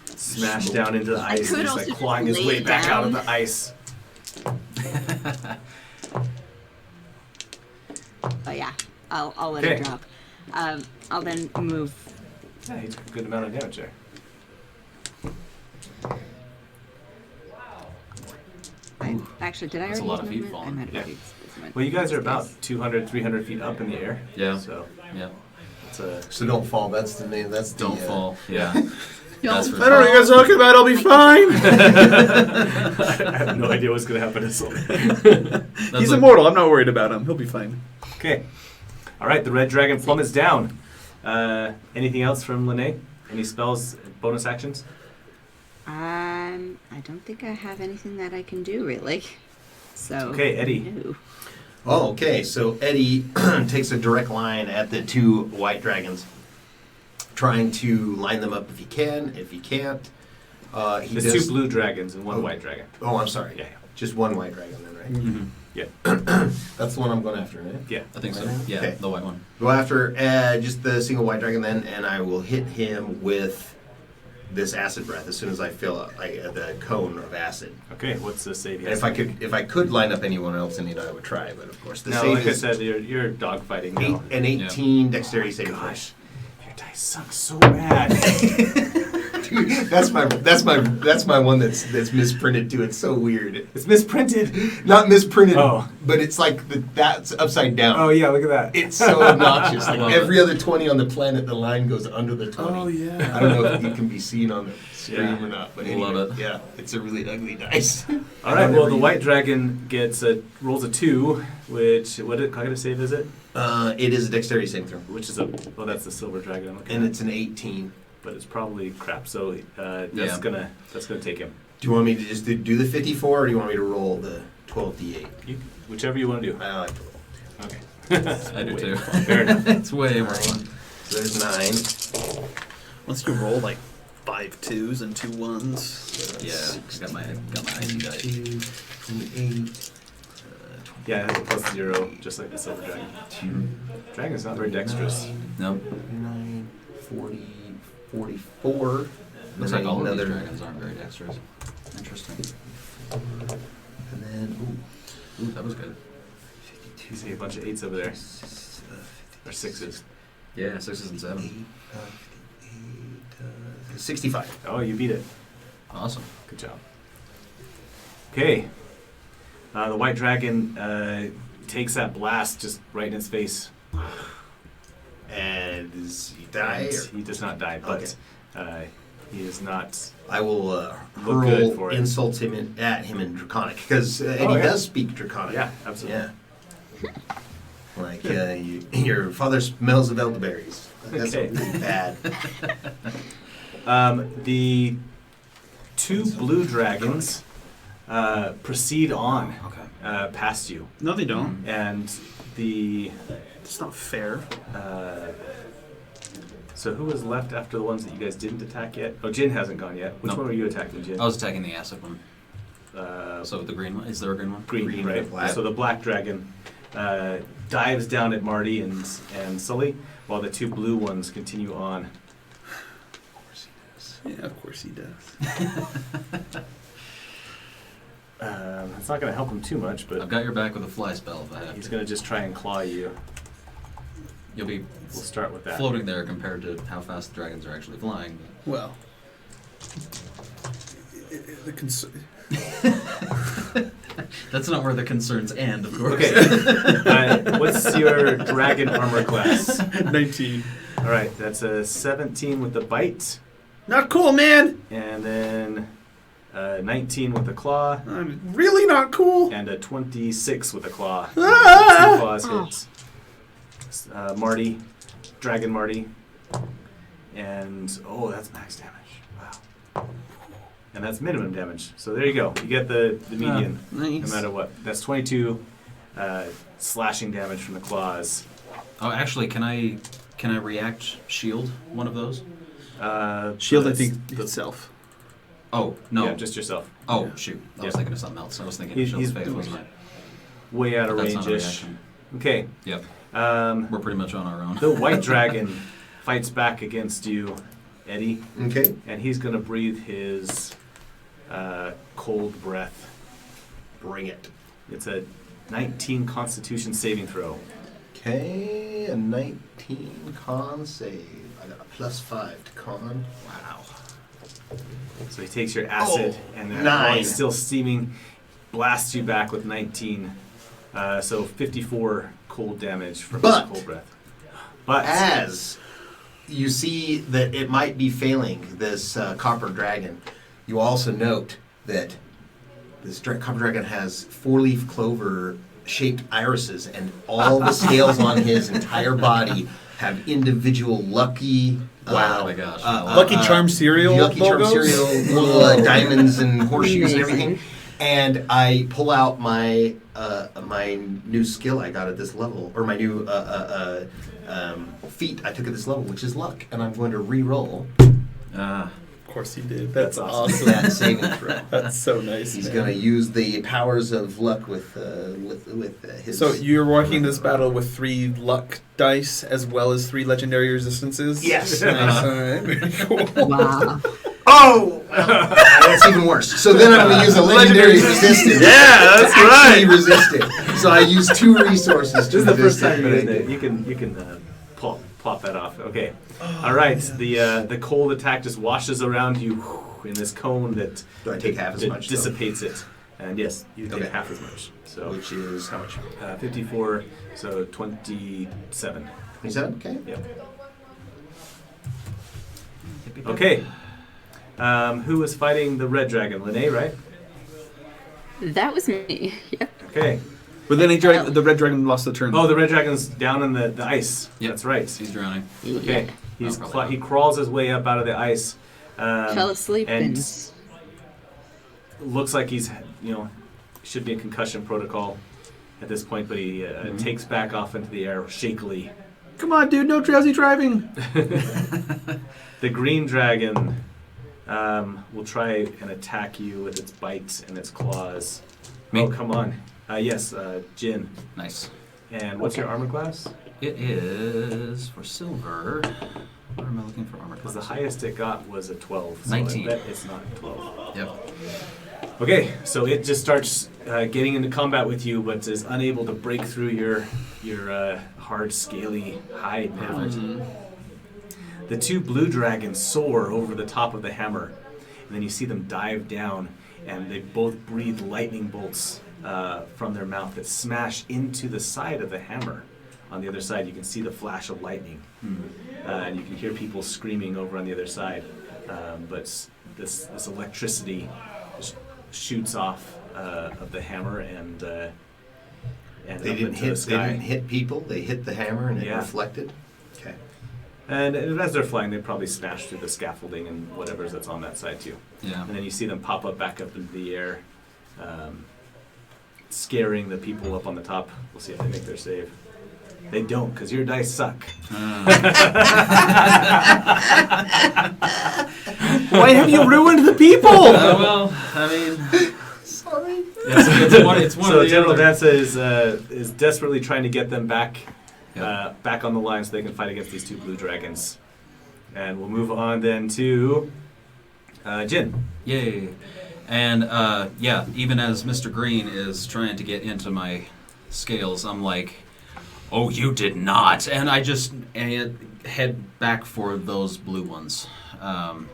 smash down into the ice. could And he's also like just clawing his lay way back out of down. the ice. But yeah, I'll let Okay. it drop. I'll then move. Yeah, he took a good amount of damage there. Actually, did I That's a already lot use of feet movement? I falling. might have Yeah. already used movement. Well, you guys are about Yes. 200, 300 feet up in the air. Yeah. So Yeah. it's a So don't fall. That's the name. That's the, Don't fall. Yeah. Don't That's for I don't know what you guys are talking about. I'll be fine. I have no idea what's going to happen to Sully. That's He's like- immortal. I'm not worried about him. He'll be fine. Okay. All right, the red dragon plummets down. Anything else from Lene? Any spells, bonus actions? I don't think I have anything that I can do really. So. Okay, Eddie. No. Oh, okay. So Eddie takes a direct line at the two white dragons, trying to line them up if he can. If he can't, he There's does. two blue dragons and one Oh. white dragon. Oh, I'm sorry. Yeah, Just one white dragon then, right? Mhm. That's the one I'm going after, right? yeah. I think so. Okay. Yeah, the white one. Go after just the single white dragon then, and I will hit him with this acid breath as soon as I fill up the cone of acid. Okay, what's the save? And if I could line up anyone else in it, I would try. But of course, the No, save like I is said, you're dogfighting now. 18 dexterity saving throw. Gosh, your dice suck so bad. Dude, that's my one that's misprinted too. It's so weird. It's misprinted. Not misprinted, Oh. but it's like that's upside down. Oh yeah, look at that. It's so obnoxious. Like Love every other 20 on the planet, the line goes under the 20. Oh, yeah. I don't know if it can be seen on the screen Yeah. or not, but Love anyway, it. yeah, it's a really ugly dice. All right. Well, the white dragon rolls a 2, which what kind of save is it? It is a dexterity saving throw, Which is that's the silver dragon I'm looking and at. it's an 18. But it's probably crap. So that's Yeah. gonna take him. Do you want me to just do the 54, or do you want me to roll the 12d8? Whichever you want to do. I like to roll. Okay. I do Wait, too. Fair enough. It's way more 9. fun. So there's 9. Once you roll like 5 2s and 2 1s. Yeah, got my ID dice. 28. Yeah, it has a +0, just like the silver dragon. Dragon's not very dexterous. Nope. 9, 40, 44. Looks And like all of these another- dragons aren't very dexterous. Interesting. And then, Ooh, that was good. You see a bunch of 8s over there. Or 6s. Yeah, 6s and 7s. 65. Oh, you beat it. Awesome. Good job. Okay. The white dragon takes that blast just right in his face. And does he die? And Or? he does not die, but he is not. I will Look good hurl for it. insults at him in Draconic, because Eddie Oh, yeah. does speak Draconic. Yeah, absolutely. Yeah. Like, your father smells of elderberries. That's Okay. really bad. The two blue dragons proceed on Okay. past you, No, they don't. and the It's not fair. so who was left after the ones that you guys didn't attack yet? Oh, Jin hasn't gone yet. Which No. one were you attacking, Jin? I was attacking the acid one. Uh, So the green one. Is there a green one? green, green right? and black. So the black dragon dives down at Marty and Sully, while the two blue ones continue on. Yeah, of course he does. It's not going to help him too much, I've but got your back with a fly spell if I have he's to. going to just try and claw you. You'll be We'll start with that. floating there compared to how fast the dragons are actually flying. Well, the That's not where the concerns end, of course. Okay. What's your dragon armor class? 19. All right, that's a 17 with the bite, Not cool, man. and then 19 with the claw, I'm really not cool. and a 26 with the claw. Ah! 2 claws Oh. hits. Marty, Dragon Marty, and that's max damage. Wow. And that's minimum damage. So there you go. You get the median, Nice. no matter what. That's 22 slashing damage from the claws. Oh, actually, can I react shield one of those? Shield, I that's think, the- itself. Oh no. Yeah, just yourself. Oh shoot! I was Yeah. thinking of something else. I was thinking He's- of Shield's he's- faith, wasn't I? Way out of But that's not a range-ish. reaction. Okay. Yep. We're pretty much on our own. The white dragon fights back against you, Eddie, Okay. and he's going to breathe his cold breath. Bring it. It's a 19 Constitution saving throw. Okay, a 19 con save. I got a +5 to con. Wow. So he takes your acid, and nine. while he's still steaming, blasts you back with 19. So 54 cold damage from But- his cold breath. But As you see that it might be failing this copper dragon, you also note that this copper dragon has 4-leaf clover shaped irises, and all the scales on his entire body have individual lucky. Oh my gosh. Lucky Charm cereal. Lucky Charm logos? cereal, little diamonds and horseshoes and everything. Amazing. And I pull out my my new skill I got at this level, or my new feat I took at this level, which is luck, and I'm going to re-roll Ah, Of course he did. That's That's awesome. that saving throw. That's so nice. He's man. going to use the powers of luck with his. So you're walking this battle with 3 luck dice as well as 3 legendary resistances. Yes. Nice. All right. Very cool. Wow. Oh, that's even worse. So then I'm going to use a legendary resistance. Yeah, that's Actually right. resist it. So I use 2 resources to this is the first resist time it. that you can plop that off. Okay. All right. The cold attack just washes around you in this cone that Do I take half as much? though? dissipates it. And yes, you take Okay. half as much. So Which is how much? 54, so 27. 27? Okay. Yep. Okay. Who was fighting the red dragon? Lene, right? That was me. Yep. Okay. But then the red dragon lost the turn. Oh, the red dragon's down in the ice. Yep. That's right. he's drowning. Okay. Yeah. He crawls his way up out of the ice. Fell asleep and and looks like he's, should be in concussion protocol at this point, but he takes back off into the air shakily. Come on, dude. No drowsy driving. The green dragon will try and attack you with its bite and its claws. Me? Oh, come on. Yes, Jin. Nice. And what's your armor class? It is for silver. What am I looking for armor Because class? the highest it got was a 12. So 19. I bet it's not 12. Yep. Okay, so it just starts getting into combat with you, but is unable to break through your hard, scaly hide now. The 2 blue dragons soar over the top of the hammer, and then you see them dive down, and they both breathe lightning bolts from their mouth that smash into the side of the hammer. On the other side, you can see the flash of lightning, and you can hear people screaming over on the other side. But this electricity just shoots off of the hammer and They up didn't into the hit. They sky. didn't hit people. They hit the hammer and it Yeah. reflected. Okay. And as they're flying, they probably smash through the scaffolding and whatever's that's on that side too. Yeah. And then you see them pop up back up into the air, scaring the people up on the top. We'll see if they make their save. They don't, because your dice suck. Why have you ruined the people? Well, I mean, Sorry. it's one So of the General other. Danza is desperately trying to get them back Yep. back on the line so they can fight against these 2 blue dragons. And we'll move on then to Jin. Yay. And yeah, even as Mr. Green is trying to get into my scales, I'm like, oh, you did not. And I just head back for those blue ones. Oh,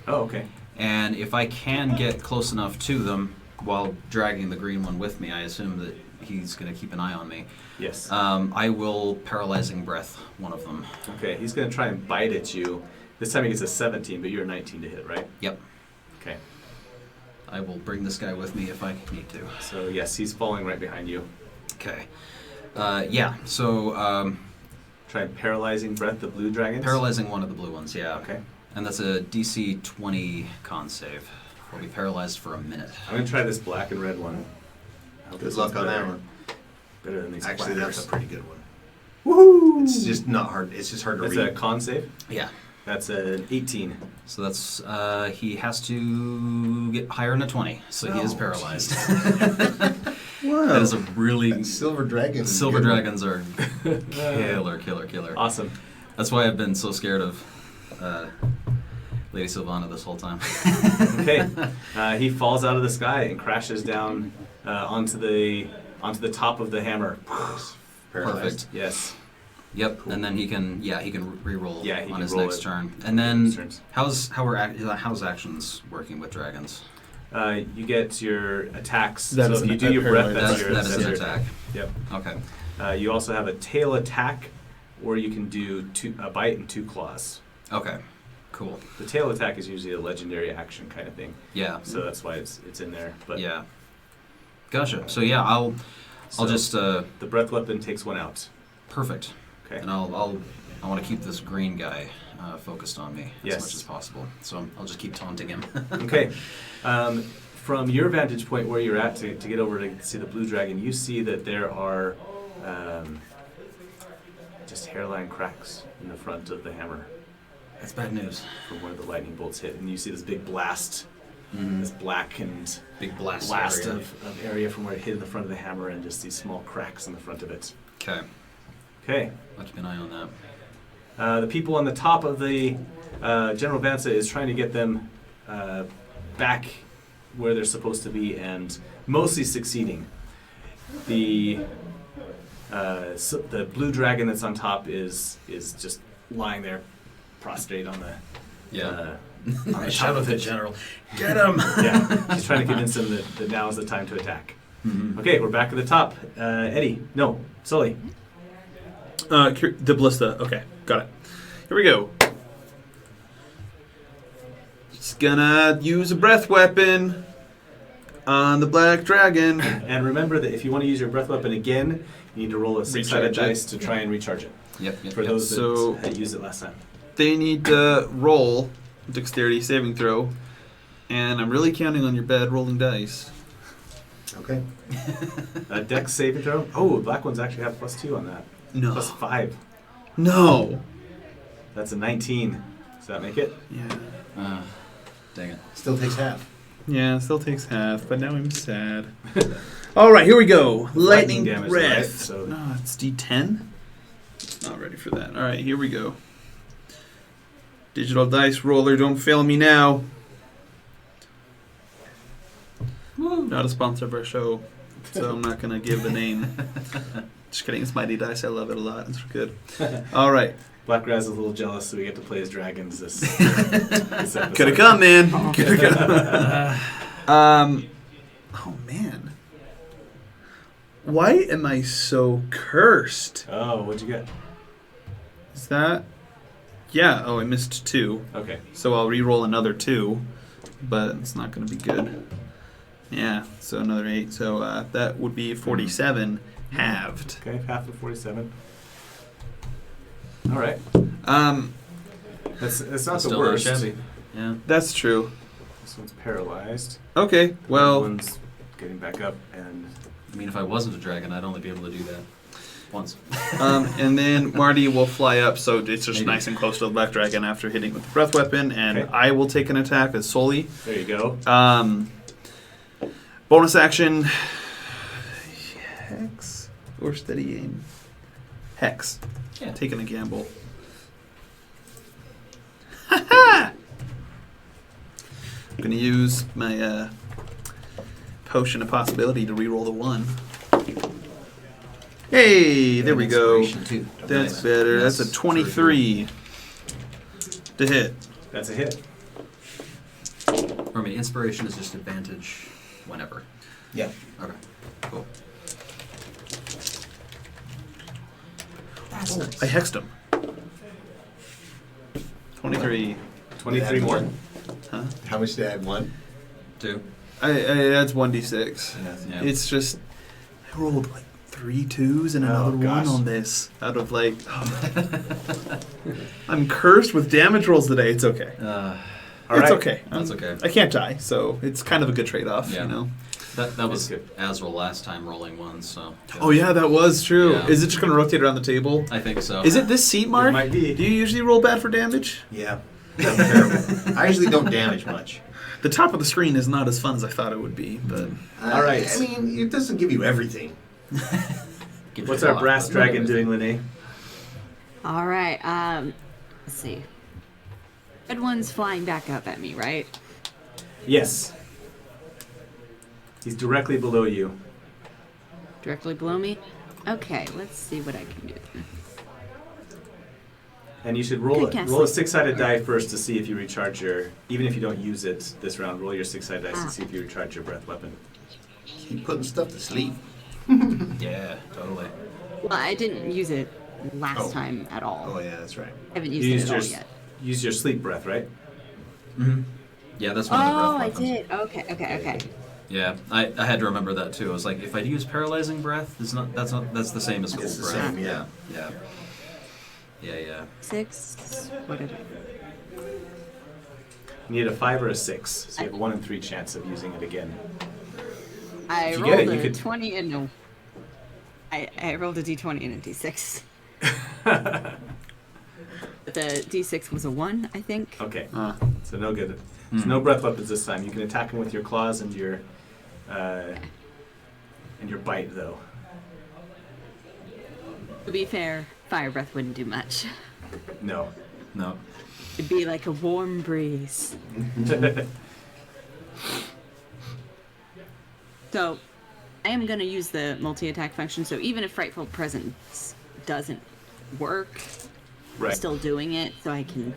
okay. And if I can get close enough to them while dragging the green one with me, I assume that he's going to keep an eye on me. Yes. I will paralyzing breath one of them. Okay, he's going to try and bite at you. This time he gets a 17, but you're a 19 to hit, right? Yep. Okay. I will bring this guy with me if I need to. So, yes, he's falling right behind you. Okay. Yeah, so Try paralyzing breath the blue dragons. paralyzing one of the blue ones, yeah. Okay. And that's a DC 20 con save. We'll be paralyzed for a minute. I'm going to try this black and red one. I hope Good this luck one's on that better. one. Better than these Actually, platters. that's a pretty good one. Woohoo! It's just not hard. It's just hard to That's read. a con save. Yeah. That's an 18. So that's, he has to get higher than a 20, so he is Oh, paralyzed. Wow. That is a really... That silver dragon. is Silver good. dragons are killer. Awesome. That's why I've been so scared of Lady Sylvana this whole time. Okay. He falls out of the sky and crashes down onto the top of the hammer. Paralyzed. Perfect. Yes. Yep, and then he can re-roll Yeah, he on can his roll next it. turn. And then Turns. how's actions working with dragons? You get your attacks. That so is if you an- do your breath, paranoid. that's your That is an your- attack. Yep. Okay. You also have a tail attack, or you can do a bite and 2 claws. Okay. Cool. The tail attack is usually a legendary action kind of thing, Yeah. so that's why it's in there. But Yeah. Gotcha. So yeah, I'll so just the breath weapon takes 1 out. perfect. Okay. And I want to keep this green guy focused on me Yes. as much as possible. So I'll just keep taunting him. Okay. From your vantage point where you're at to get over to see the blue dragon, you see that there are just hairline cracks in the front of the hammer That's bad news. from where the lightning bolts hit, and you see this big blast, Mm-hmm. this blackened Big blast area. area. Of area from where it hit in the front of the hammer, and just these small cracks in the front of it. Okay. Okay. I'll keep an eye on that. The people on the top of the General Vansa is trying to get them back where they're supposed to be, and mostly succeeding. The blue dragon that's on top is just lying there, prostrate on the Yeah. on the top of it. general. Get him! Yeah, she's trying to convince them that now is the time to attack. Mm-hmm. Okay, we're back at the top. Eddie, no, Sully. The ballista. Okay, got it. Here we go. Just gonna use a breath weapon on the black dragon. And remember that if you want to use your breath weapon again, you need to roll a 6-sided Recharge it. dice to try and recharge it. Yep. For those So- that had used it last time. They need to roll a dexterity saving throw, and I'm really counting on your bad rolling dice. Okay. Dex saving throw. Oh, black ones actually have +2 on that. No. +5. No. That's a 19. Does that make it? Yeah. Dang it. Still takes half. Yeah, still takes half, but now I'm sad. All right, here we go. Lightning damage, breath. right? So No, it's D10. Not ready for that. All right, here we go. Digital dice roller, don't fail me now. Not a sponsor of our show, so I'm not gonna give the name. Just kidding. It's Mighty Dice. I love it a lot. It's good. All right. Black Raz is a little jealous, so we get to play as dragons this episode. Could have come, man. Could have come. Oh man. Why am I so cursed? Oh, what'd you get? Is that? Yeah. Oh, I missed 2. Okay. So I'll re-roll another 2, but it's not going to be good. Yeah. So another 8. So that would be 47 halved. Okay, half of 47. All right. That's not the Still worst. not shabby. Yeah. That's true. This one's paralyzed. Okay. That Well. one's getting back up, and I mean, if I wasn't a dragon, I'd only be able to do that once. And then Marty will fly up, so it's just Maybe. nice and close to the black dragon after hitting with the breath weapon, and Okay. I will take an attack as Sully. there you go. Bonus action. Hex or steady aim. Hex. Yeah. Taking a gamble. I'm gonna use my potion of possibility to reroll the 1. Hey, there we go. Inspiration, too. Don't That's forget better. Yes, That's a 23 to hit. That's a hit. Or I mean, inspiration is just advantage whenever. that. Yeah. Okay. Cool. Oh, I hexed him. 23. 23 more. Huh? How much did I add? 1? 2. That's 1d6. Yeah. It's just I rolled like 3 2s and Oh, another 1 gosh. on this. Out of like, I'm cursed with damage rolls today. It's okay. All It's right. okay. That's okay. I can't die, so it's kind of a good trade-off. Yeah. You know. That was good. Azrael last time rolling ones, so. Oh yeah, that was true. Yeah. Is it just gonna rotate around the table? I think so. Is it this seat, Mark? It might be. Do you usually roll bad for damage? Yeah. I'm terrible. I usually don't damage much. The top of the screen is not as fun as I thought it would be, but All right. I mean, it doesn't give you everything. Gives What's you a our lot, brass but- dragon doing, Lene? All right. Let's see. Red one's flying back up at me, right? Yes. He's directly below you. Directly below me. Okay, let's see what I can do. And you should roll Good roll a guess. 6-sided die first to see if you recharge your. Even if you don't use it this round, roll your 6-sided dice to see if you recharge your breath weapon. Keep putting stuff to sleep. Yeah, totally. Well, I didn't use it last Oh. time at all. Oh yeah, that's right. I haven't You used it used at your all yet. use your sleep breath, right? Mm-hmm. Yeah, that's one of the breath Oh, I weapons. did. Okay. Yeah, I had to remember that too. I was like, if I use paralyzing breath, that's the same as full It's the breath. same, yeah. Yeah. 6. Whatever. You need a 5 or a 6, so you have a 1 in 3 chance of using it again. I If you rolled get it, you a could- 20 and no. I rolled a d20 and a d6. But the d6 was a 1, I think. Okay, so no good. So no breath weapons this time. You can attack him with your claws and your bite, though. To be fair, fire breath wouldn't do much. No. No. It'd be like a warm breeze. So, I am going to use the multi-attack function, so even if Frightful Presence doesn't work, I'm Right. still doing it, so I can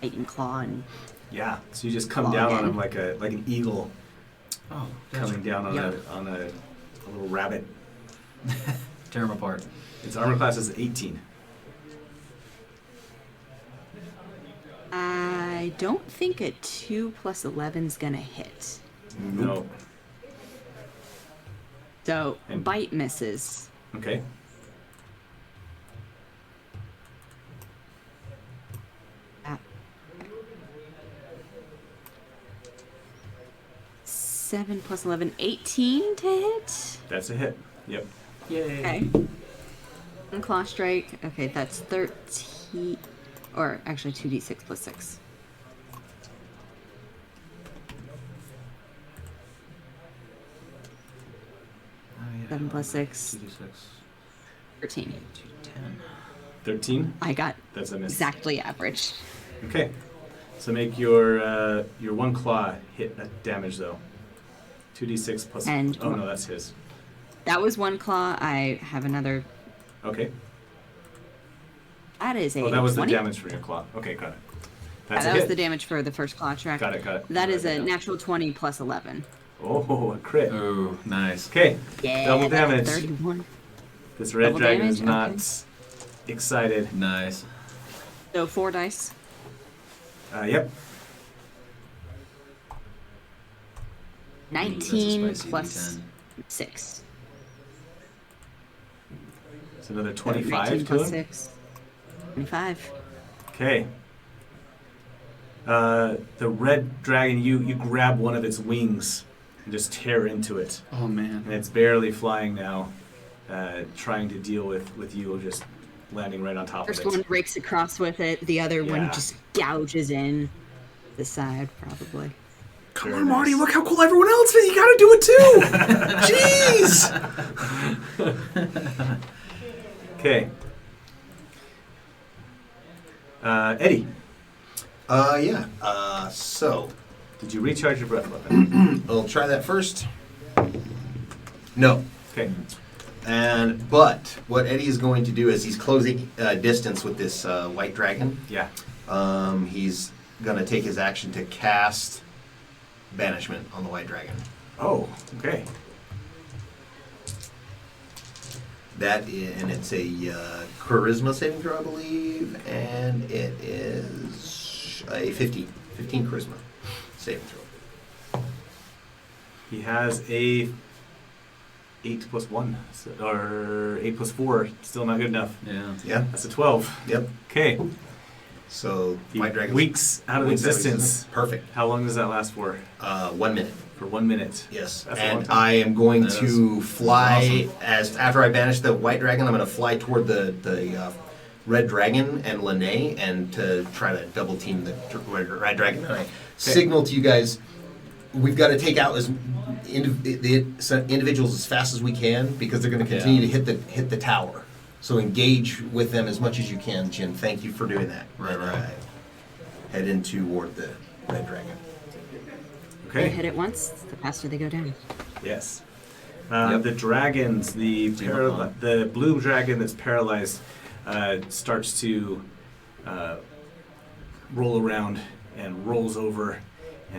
bite and claw and... Yeah. So you just come Claw down on again. him like an eagle Oh, coming down on Yep. a little rabbit. tear them apart. Its armor class is 18. I don't think a 2 plus 11's going to hit. No. So, And- bite misses. Okay. Ah. 7 plus 11, 18 to hit? That's a hit. Yep. Okay. One claw strike. Okay, that's 13. Or actually 2d6 plus 6. Oh, yeah. 7 plus 6, 2d6. 13. 10. 13. I got That's a miss. exactly average. Okay. So make your one claw hit damage though. 2d6 plus. And oh one- no, that's his. That was one claw. I have another. Okay. That is a Oh, that was 20. the damage for your claw. Okay, got it. Yeah, That's that a was hit. the damage for the first claw track. Got it. That is a Yeah. natural 20 plus 11. Oh, a crit. Oh, nice. Okay. Yeah, Double that's damage. 31. This red Double dragon is damage? not Okay. excited. Nice. So 4 dice. Yep. 19 Ooh, that's a spicy plus D10. 6. It's another 19 25 to plus him. 6. 25. Okay. The red dragon, you grab one of its wings and just tear into it. Oh man. And it's barely flying now, trying to deal with you just landing right on top First of it. one breaks across with it. The other one Yeah. just gouges in the side, probably. Come Very on, Marty. nice. Look how cool everyone else is. You gotta do it too. Jeez. Okay. Eddie, Yeah. So did you recharge your breath weapon? I'll try that first. No. Okay. But what Eddie is going to do is he's closing distance with this white dragon. Yeah. He's going to take his action to cast banishment on the white dragon. Oh, okay. And it's a charisma saving throw, I believe, and it is a 15 charisma saving throw. He has a 8 plus 1, or 8 plus 4, still not good enough. Yeah. Yeah. That's a 12. Yep. Okay. So He white dragon weeks out of existence. Perfect. How long does that last for? 1 minute. For 1 minute. Yes, That's a long and time. I am going That to fly after I banish the white dragon. I'm going to fly toward the red dragon and Lene, and to try to double team the red dragon. And I signal to you guys, we've got to take out the individuals as fast as we can because they're going to continue to hit the tower. So engage with them as much as you can, Jin. Thank you for doing that. Right, And, right. head in toward the red dragon. They Okay. hit it once, the faster they go down. Yes. Yep. The dragons, the Team up on. blue dragon that's paralyzed, starts to roll around and rolls over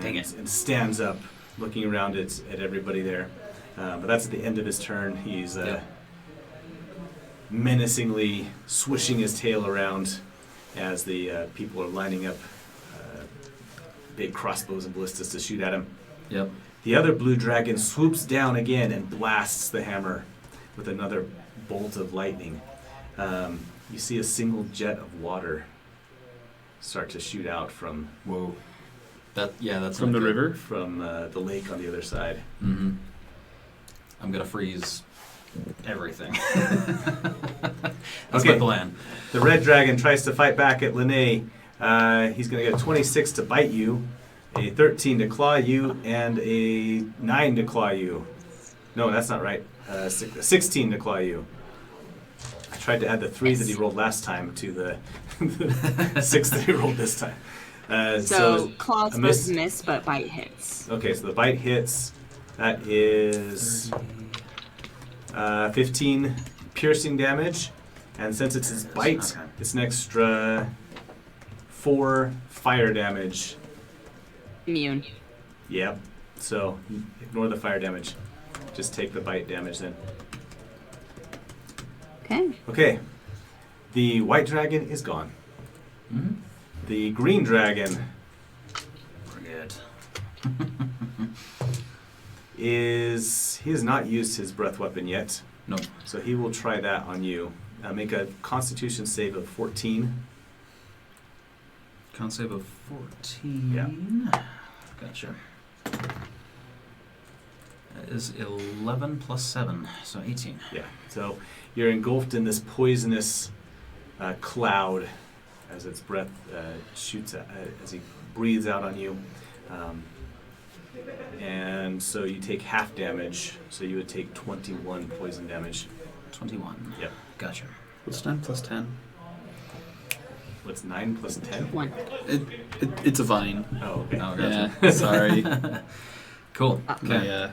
Dang it. and stands up, looking around at everybody there. But that's at the end of his turn. He's menacingly swishing his tail around as the people are lining up big crossbows and ballistas to shoot at him. Yep. The other blue dragon swoops down again and blasts the hammer with another bolt of lightning. You see a single jet of water start to shoot out from Whoa. That's From not the good. river? from the lake on the other side. Mm-hmm. I'm gonna freeze everything. That's Okay. my plan. The red dragon tries to fight back at Linnae. He's going to get a 26 to bite you, a 13 to claw you, and a 9 to claw you. No, that's not right. 16 to claw you. I tried to add the 3 that he rolled last time to the 6 that he rolled this time. So claws a both miss, but bite hits. Okay, so the bite hits. That is 15 piercing damage. And since it's his bite, Okay. it's an extra 4 fire damage. Immune. Yep. So ignore the fire damage. Just take the bite damage then. Okay. Okay. The white dragon is gone. Mm-hmm. The green dragon Forget. he has not used his breath weapon yet. Nope. So he will try that on you. Make a constitution save of 14. Con save of 14. Gotcha. That is 11 plus 7, so 18. Yeah. So you're engulfed in this poisonous cloud as its breath shoots as he breathes out on you. And so you take half damage. So you would take 21 poison damage. 21. Yep. Gotcha. What's 9 plus 10? What's 9 plus 10? 1. It's a vine. Oh, okay. Oh, gotcha. Yeah, sorry. Cool. My,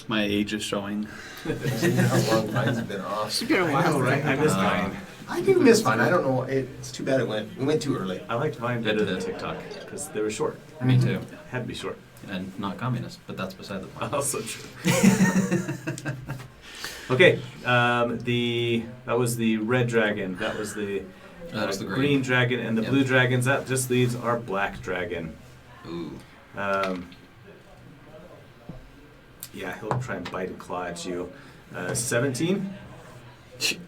my age is showing. How long Vines have been off? It's been a while. Right. I miss Vine. I do miss Vine. I don't know. It's too bad we went too early. I liked Vine better than TikTok because they were short. Me too. Had to be short. And not communist, but that's beside the point. Also true. Okay, that was the red dragon. That was the, That was the green dragon, and the Yep. blue dragons. That just leaves our black dragon. Ooh. Yeah, he'll try and bite and claw at you. 17,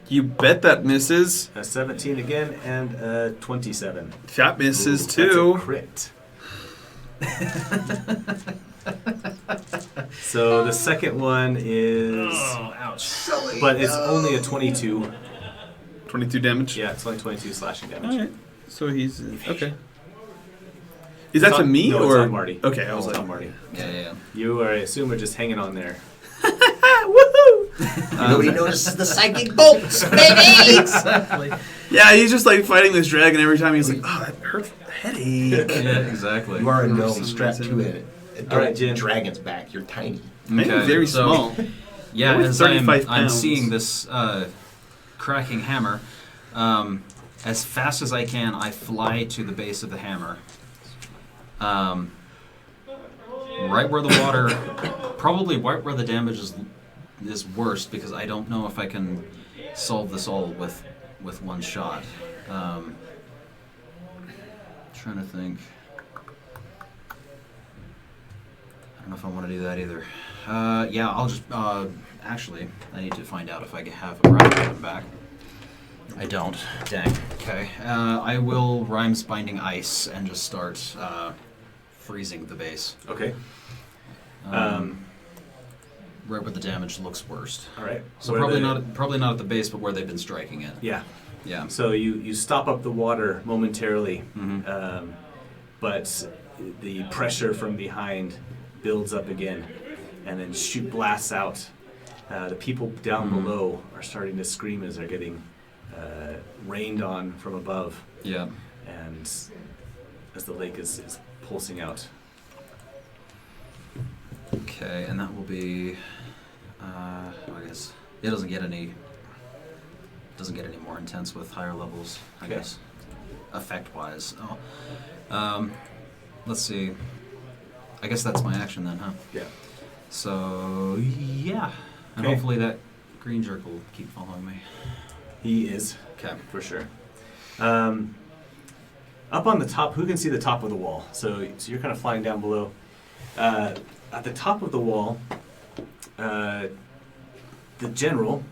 You bet that misses. 17 again, and 27. That misses Ooh, too. That's a crit. So the second one is, ouch. but it's only a 22. 22 damage. Yeah, it's only 22 slashing damage. Alright. So he's okay. Is that It's to on- me no, or it's on Marty? Okay, I was It's like, on Marty. Yeah. You are, I assume, are just hanging on there. woohoo! Nobody notices the psychic bolts, baby! Exactly. Yeah, he's just like fighting this dragon every time. He's like, oh, that hurts the headache. Yeah, exactly. You are a For gnome some strapped reason. to a All right, Jen. dragon's back. You're tiny. I am very small. Yeah, Only as 35 I'm pounds. seeing this cracking hammer, as fast as I can, I fly to the base of the hammer. Right where the water, probably right where the damage is worst, because I don't know if I can solve this all with one shot. Trying to think. I don't know if I want to do that either. Yeah, I'll just actually, I need to find out if I have a rhyme weapon back. I don't. Dang. Okay. I will Rhymes Binding Ice and just start freezing the base. Okay. Right where the damage looks worst. All right. So Where probably not at the base, but where they've been striking it. Yeah. Yeah. So you stop up the water momentarily, Mm-hmm. but the pressure from behind builds up again, and then shoot blasts out. The people down Mhm. below are starting to scream as they're getting rained on from above, Yeah. and as the lake is pulsing out. Okay, and that will be. I guess it doesn't get any more intense with higher levels. I Okay. guess. effect-wise. Let's see. I guess that's my action then, huh? Yeah. So, yeah. And Okay. hopefully that green jerk will keep following me. He is, Okay. for sure. Up on the top, who can see the top of the wall? So you're kind of flying down below. At the top of the wall, the general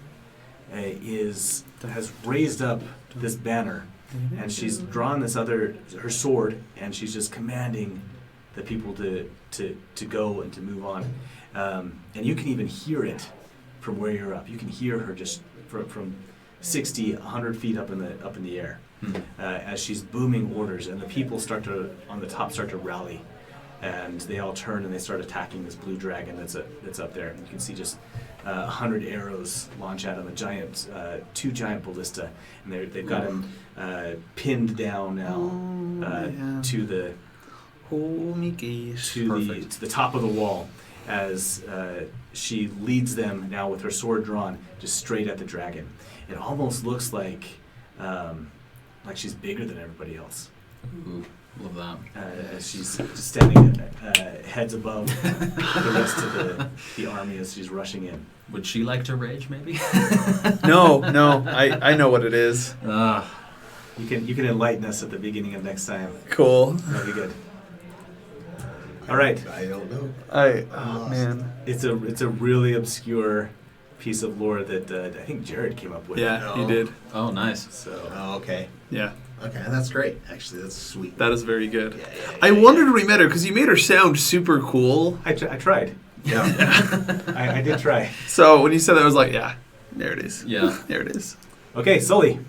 has raised up this banner, and she's drawn her sword, and she's just commanding the people to go and to move on. And you can even hear it from where you're up. You can hear her just from 60, 100 feet up in the air. As she's booming orders, and the people on the top start to rally, and they all turn and they start attacking this blue dragon that's up there. And you can see just 100 arrows launch at him, two giant ballista, and they've got him pinned down now to the Oh my gosh. to the top of the wall, as she leads them now with her sword drawn, just straight at the dragon. It almost looks like she's bigger than everybody else. Ooh, love that. As she's just standing heads above the rest of the army as she's rushing in. Would she like to rage, maybe? No, I know what it is. You can enlighten us at the beginning of next time. Cool. That'll be good. All right. I don't know. Oh man. It's a really obscure piece of lore that I think Jared came up with. Yeah, he did. Oh, nice. So Oh, okay. Yeah, Okay, that's great. Actually, that's sweet. that is very good. Yeah, I wondered when we met her because you made her sound super cool. I tried. Yeah. I did try. So when you said that, I was like, yeah, there it is. Yeah. There it is. Okay, Sully.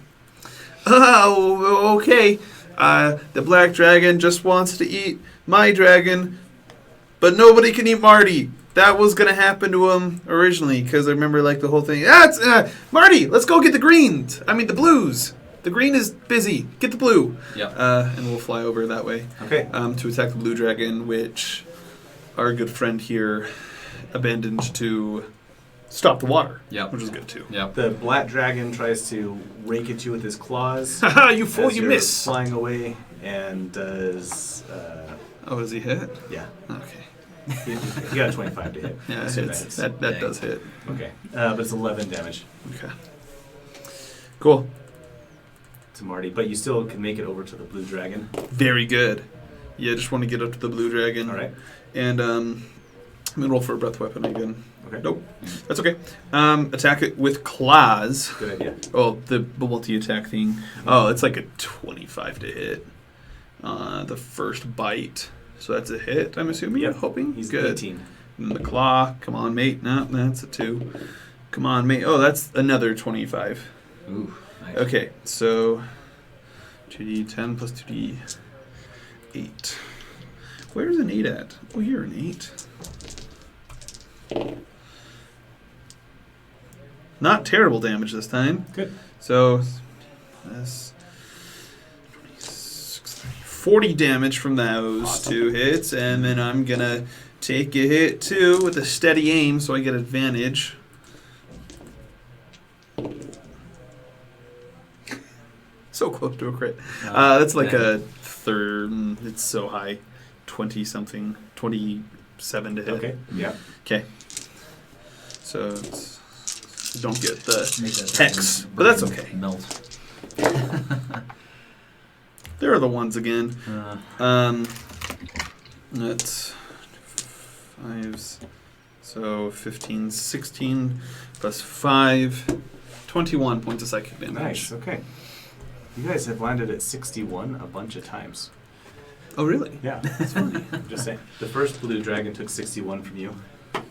Oh, okay. The black dragon just wants to eat my dragon, but nobody can eat Marty. That was gonna happen to him originally because I remember like the whole thing. Marty, let's go get the greens. I mean the blues. The green is busy. Get the blue. Yep. And we'll fly over that way. Okay. To attack the blue dragon, which our good friend here abandoned to stop the water. Yep. Which is good too. Yep. The black dragon tries to rake at you with his claws. Haha, you fool! as You you're miss. flying away, and does Oh, does he hit? yeah. Okay. He got a 25 to hit. Yeah, So hits. nice. That does hit. Okay, but it's 11 damage Okay. Cool. to Marty, but you still can make it over to the blue dragon. Very good. Yeah, just want to get up to the blue dragon. All right. And I'm gonna roll for a breath weapon again. Okay. Nope. That's okay. Attack it with claws. Good idea. Oh, the multi-attack thing. Oh, it's like a 25 to hit. The first bite. So that's a hit, I'm assuming? Yep. Hoping? He's good. 18. And the claw. Come on, mate. No, that's a 2. Come on, mate. Oh, that's another 25. Ooh, nice. Okay, so 2d10 plus 2d8. Where's an 8 at? Oh, you're an 8. Not terrible damage this time. Good. So that's 40 damage from those Awesome. 2 hits, and then I'm gonna take a hit too with a steady aim, so I get advantage. So close to a crit. That's like a third. It's so high, 20 something, 27 to hit. Okay. Yeah. Okay. So don't get the Make that hex, dragon's but that's brain okay. Melt. There are the ones again. Uh, That's 5s. So 15, 16 plus 5, 21 points of psychic damage. Nice. Okay. You guys have landed at 61 a bunch of times. Oh, really? Yeah. That's funny. I'm just saying. The first blue dragon took 61 from you,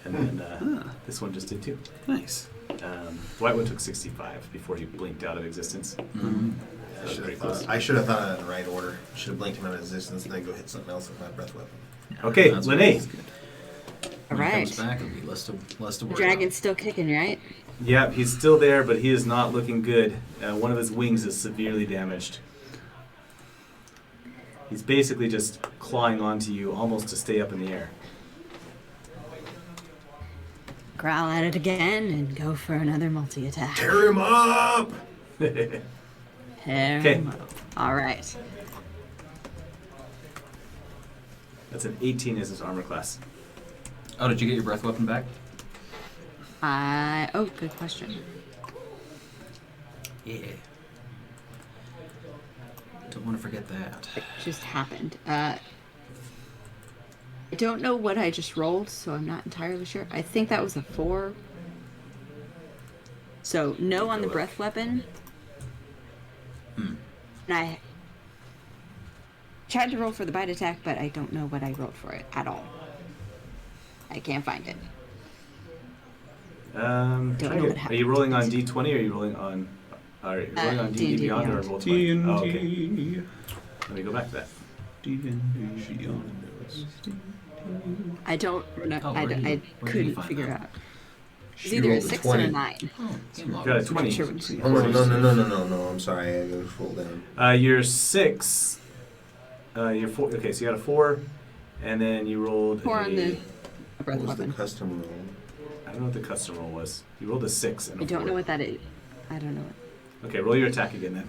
and then this one just did too. Nice. The white one took 65 before he blinked out of existence. mm-hmm. That was pretty close. I should have thought of it in the right order. Should have blinked him out of existence and then go hit something else with my breath weapon. Okay, That's Lene. All When he right. comes back, it'll be less to The worry dragon's still kicking, right? Yeah, he's still there, but he is not looking good. One of his wings is severely damaged. He's basically just clawing onto you almost to stay up in the air. Growl at it again and go for another multi-attack. Tear him up! Tear Okay. him up. All right. That's an 18 is his armor class. Oh, did you get your breath weapon back? Oh, good question. Yeah. Don't want to forget that. It just happened. I don't know what I just rolled, so I'm not entirely sure. I think that was a 4. So no on the breath weapon. And I tried to roll for the bite attack, but I don't know what I rolled for it at all. I can't find it. Are you rolling on D20 or are you rolling on? Are you rolling on D&D Beyond or Roll20? D&D. Oh, okay. Let me go back to that. I don't know. Oh, I where did you couldn't find figure that? out. It's She either a rolled a 6 20. or a 9. Oh, game log. You got a I'm 20. not sure which Oh, no, I'm sorry. I got to roll down. You're 6. You're 4. Okay, so you got a 4, and then you rolled 4 a. on the What breath was the weapon. custom roll? I don't know what the custom roll was. You rolled a 6 and a I don't 4. know what that is. I don't know. Okay, roll your attack again then.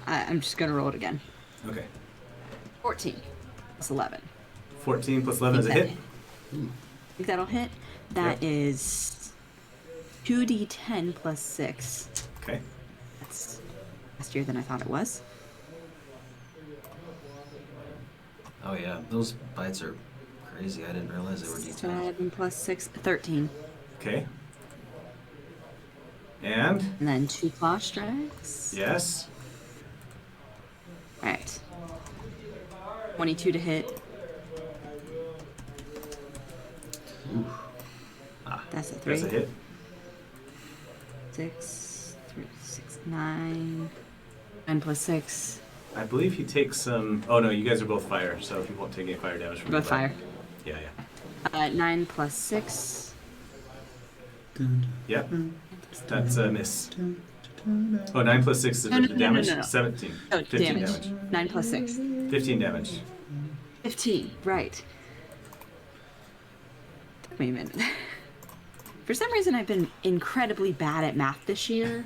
I'm just gonna roll it again. Okay. 14 plus 11. 14 plus 11 is a Think hit. I think that'll hit. That is 2d10 plus 6. Okay. That's faster than I thought it was. Oh yeah, those bites are crazy. I didn't realize they were D10. 7 plus 6, 13. Okay. And And then 2 claw strikes. yes. Alright. 22 to hit. That's a 3. That's a hit. 6, 3, 6, 9. 9 plus 6. I believe he takes some. Oh no, you guys are both fire, so he won't take any fire damage from Both your fire. Yeah, yeah. 9 plus 6. Yep. That's a miss. Oh, 9 plus 6 is No, no, the no, damage? no, no. 17. Oh, 15 damage. 9 plus 6. 15 damage. 15, right. Took me a minute. For some reason, I've been incredibly bad at math this year.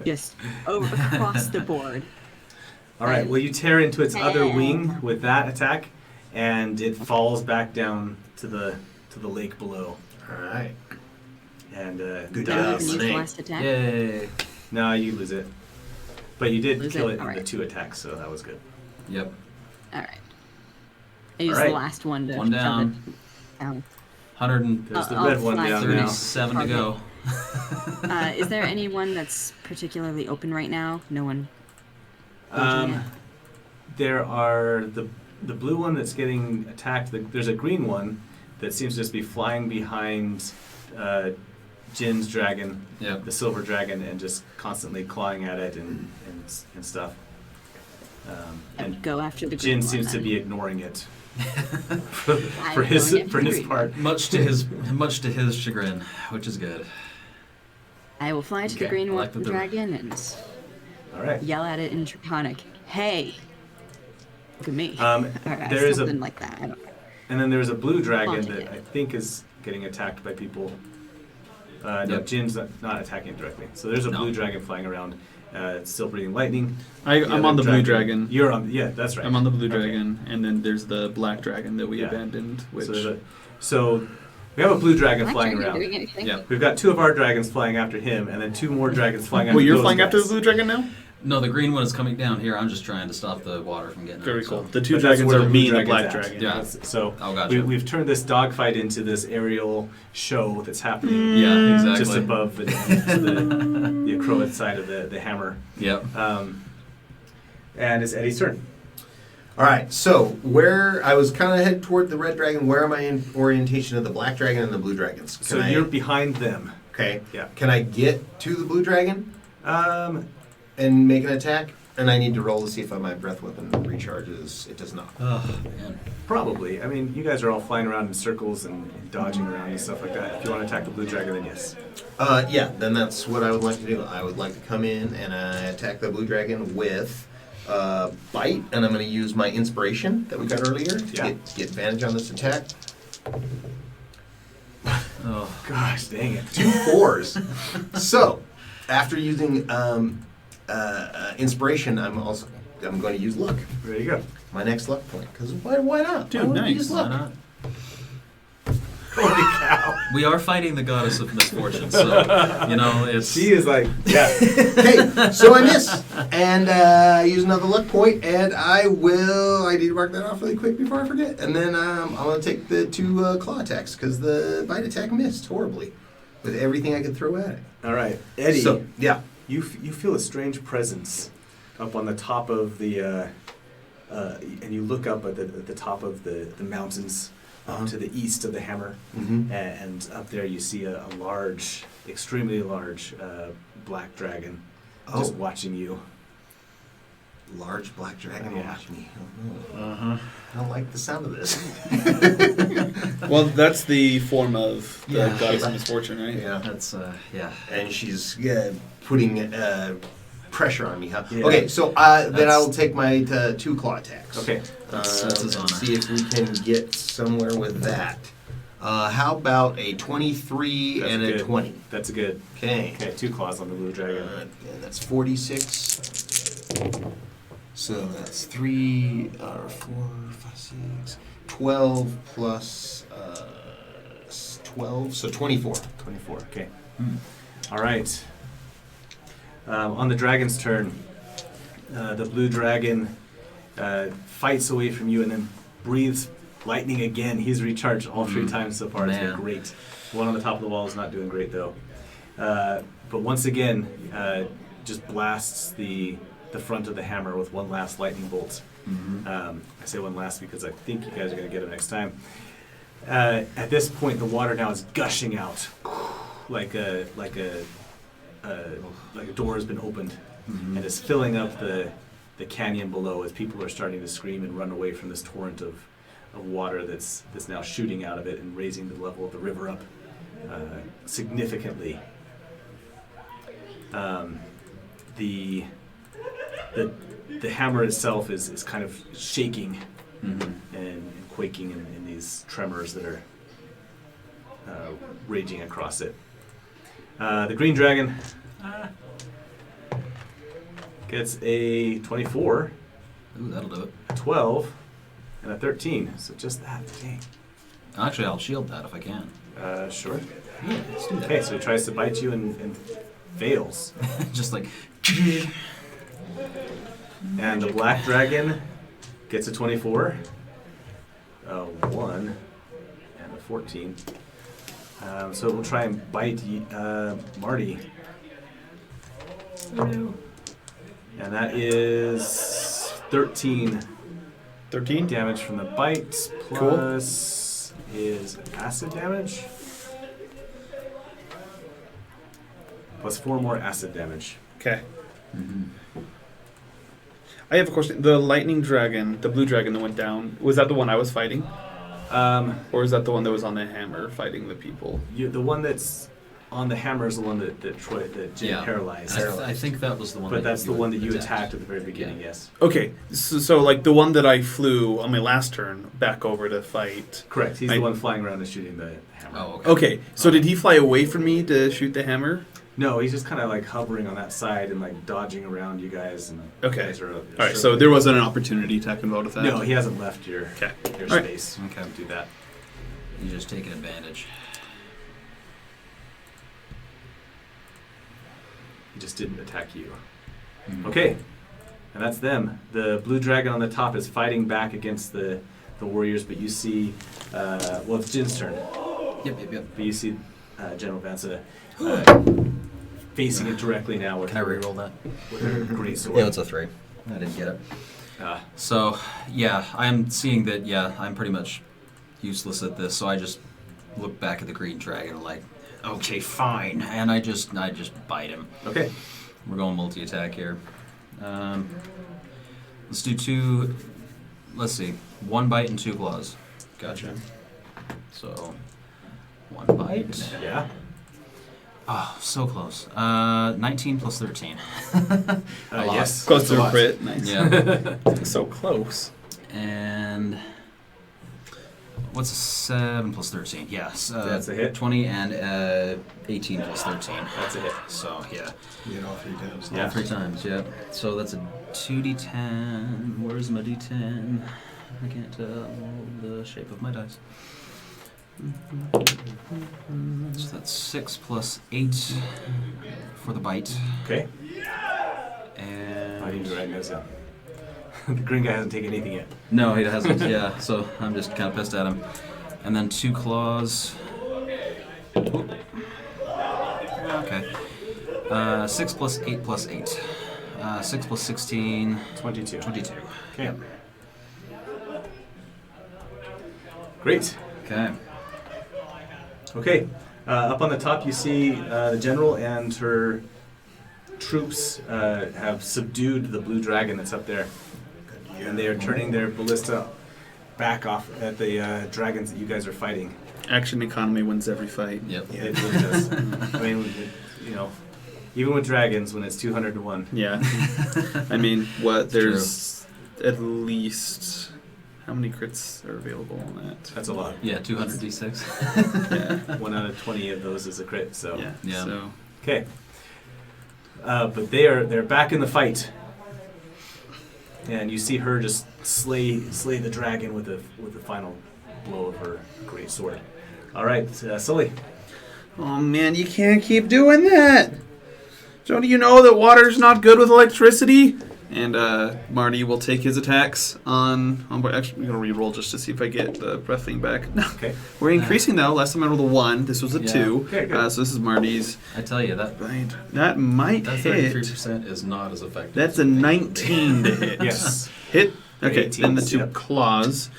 Just across the board. All right, well, you tear into its other wing with that attack, and it falls back down to the lake below. All right. And Good Did I job, even use the Renee. last attack? Yay. No, you lose it. But you did Lose kill it? it in the Alright. 2 attacks, so that was good. Yep. Alright. I used Alright. the last one to One shove down. it down. 137 There's the I'll red one fly down through now. it. to go. Is there anyone that's particularly open right now? No one. dodging it? There are the blue one that's getting attacked. There's a green one that seems to just be flying behind Jin's dragon, Yep. the silver dragon, and just constantly clawing at it and stuff. I would And go after the green Jin one, seems to then. be ignoring it for I'm his going after for the his green part. Much to his chagrin, which is good. I will fly to the Okay, green I like one that they're- dragon and All right. yell at it in Draconic. Hey! Look at me. Or there is something a like that. I don't know. and then there's a blue dragon Haunting that it. I think is getting attacked by people. No, Yep. Jin's not attacking it directly. So there's a No. blue dragon flying around. It's still breathing lightning. I'm other on the blue dragon. You're on. Yeah, that's right. I'm on the blue Okay. dragon, and then there's the black dragon that we Yeah. abandoned, which So we have a blue dragon Black flying dragon around. doing anything? Yeah. We've got 2 of our dragons flying after him, and then 2 more dragons flying after Well, you're those flying after the guys. blue dragon now? No, the green one is coming down here. I'm just trying to stop the water from getting Very out. cool. So. The two But that's dragons where are the me blue and the black dragon's at. dragon. Yeah. So Oh, gotcha. we've turned this dogfight into this aerial show that's happening Yeah, exactly. just above the Acroa side of the hammer. Yep. And it's Eddie's turn. All right, so where I was kind of headed toward the red dragon, where am I in orientation of the black dragon and the blue dragons? So you're behind them. Okay. Yeah. Can I get to the blue dragon Um, and make an attack? And I need to roll to see if my breath weapon recharges. It does not. Oh, man. probably. I mean, you guys are all flying around in circles and dodging around and stuff like that. If you want to attack the blue dragon, then yes. Yeah, then that's what I would like to do. I would like to come in and attack the blue dragon with bite, and I'm going to use my inspiration that we got earlier to Yeah. get advantage on this attack. Oh. Gosh, dang it. 2 4s. So, after using inspiration, I'm also I'm going to use luck. There you go. My next luck point. Because why not? Dude, I wanna nice. Use Why luck. not? Holy cow. We are fighting the goddess of misfortune, so it's. She is like, yeah. Okay, so I miss. And I use another luck point, and I need to mark that off really quick before I forget. And then I'm going to take the 2 claw attacks, because the bite attack missed horribly with everything I could throw at it. All right, Eddie. So, yeah. You feel a strange presence up on the top of the, and you look up at the top of the mountains to the east of the hammer, Mm-hmm. and up there you see a large, extremely large black dragon just watching you. Large black dragon Yeah. watch me. I don't like the sound of this. Well, that's the form of the Yeah. goddess of misfortune, right? Yeah. That's yeah. And she's putting pressure on me, huh? Yeah. Okay, so then I That's- will take my 2 claw attacks. Okay. That's his honor. And see if we can get somewhere with that. How about a 23 That's and a good. 20? That's a good. Okay. Okay, 2 claws on the blue dragon. And that's 46. So that's 3, 4, 5, 6, 12 plus 12, so 24. 24. Okay. All right. On the dragon's turn, the blue dragon fights away from you and then breathes lightning again. He's recharged all 3 times so far. It's been Man. great. The one on the top of the wall is not doing great though. But once again, just blasts the front of the hammer with one last lightning bolt. I say one last because I think you guys are going to get it next time. At this point, the water now is gushing out like a door has been opened and is filling up the canyon below as people are starting to scream and run away from this torrent of water that's now shooting out of it and raising the level of the river up significantly. The hammer itself is kind of shaking and quaking in these tremors that are raging across it. The green dragon gets a 24, Ooh, that'll do it. a 12, and a 13. So just that. Dang. Actually, I'll shield that if I can. Sure. Yeah, let's do that. Okay, so he tries to bite you and fails. Just like. And the black dragon gets a 24, a 1, and a 14. So we'll try and bite Marty. And that is 13 13? damage from the bite, plus is acid damage. Plus 4 more acid damage. Okay. I have a question. The lightning dragon, the blue dragon that went down, was that the one I was fighting? Or is that the one that was on the hammer fighting the people? The one that's on the hammer is the one that Jim paralyzed. I think that was the one. But that's the one that you attacked. attacked at the very beginning, yes. Okay, so like the one that I flew on my last turn back over to fight. Correct. He's the one flying around and shooting the hammer. Oh, okay. Okay, so did he fly away from me to shoot the hammer? No, he's just kind of like hovering on that side and like dodging around you guys. And Okay. You guys are, All right, so there wasn't an opportunity attack involved with that? No, he hasn't left your Okay. your All right. space. Okay. Do that. You're just taking advantage. He just didn't attack you. Mhm. Okay, and that's them. The blue dragon on the top is fighting back against the warriors, but you see, well, it's Jin's turn. Yep. But you see General Vansa facing it directly now with Can I reroll that? with her great sword. Yeah, it's a 3. I didn't get it. So, yeah, I'm seeing that, I'm pretty much useless at this, so I just look back at the green dragon and like, okay, fine. And I just bite him. Okay. We're going multi-attack here. Let's do 2, let's see, 1 bite and 2 claws. Gotcha. So, 1 bite. Yeah. Oh, so close. 19 plus 13. A lot. Yes. Close that's a to a lot. crit. Nice. Yeah. So close. And What's 7 plus 13? Yes. That's a hit. 20 and 18 plus 13. That's a hit. So, yeah. You get all 3 times. Yeah. All 3 times, yeah. So that's a 2d10. Where's my d10? I can't tell the shape of my dice. So that's 6 plus 8 for the bite. Okay. And I need to write those down. The green guy hasn't taken anything yet. no, he hasn't. Yeah, so I'm just kind of pissed at him. And then 2 claws. Okay. 6 plus 8 plus 8. 6 plus 16. 22. 22. Okay. Great. Okay. Okay. Up on the top, you see the general and her troops have subdued the blue dragon that's up there, and they are turning their ballista back off at the dragons that you guys are fighting. Action economy wins every fight. Yep. It really does. I mean, you know, even with dragons, when it's 200 to 1. Yeah. I mean, what? true. There's at least how many crits are available on that? That's a lot. Yeah, 200d6. Yeah. 1 out of 20 of those is a crit. So Yeah. Yeah. So okay. But they're back in the fight, and you see her just slay the dragon with the final blow of her great sword. All right, Sully. oh man, you can't keep doing that. Don't you know that water's not good with electricity? And Marty will take his attacks on actually, I'm gonna re-roll just to see if I get the breath thing back. No, Okay. we're increasing though. Last time I rolled a 1. This was a Yeah. 2. Okay, good. So this is Marty's. I tell you, that Right. That might that hit. 33% is not as effective. That's a 19 to hit. Yes. Hit. Okay, 18, then the 2 yep. claws.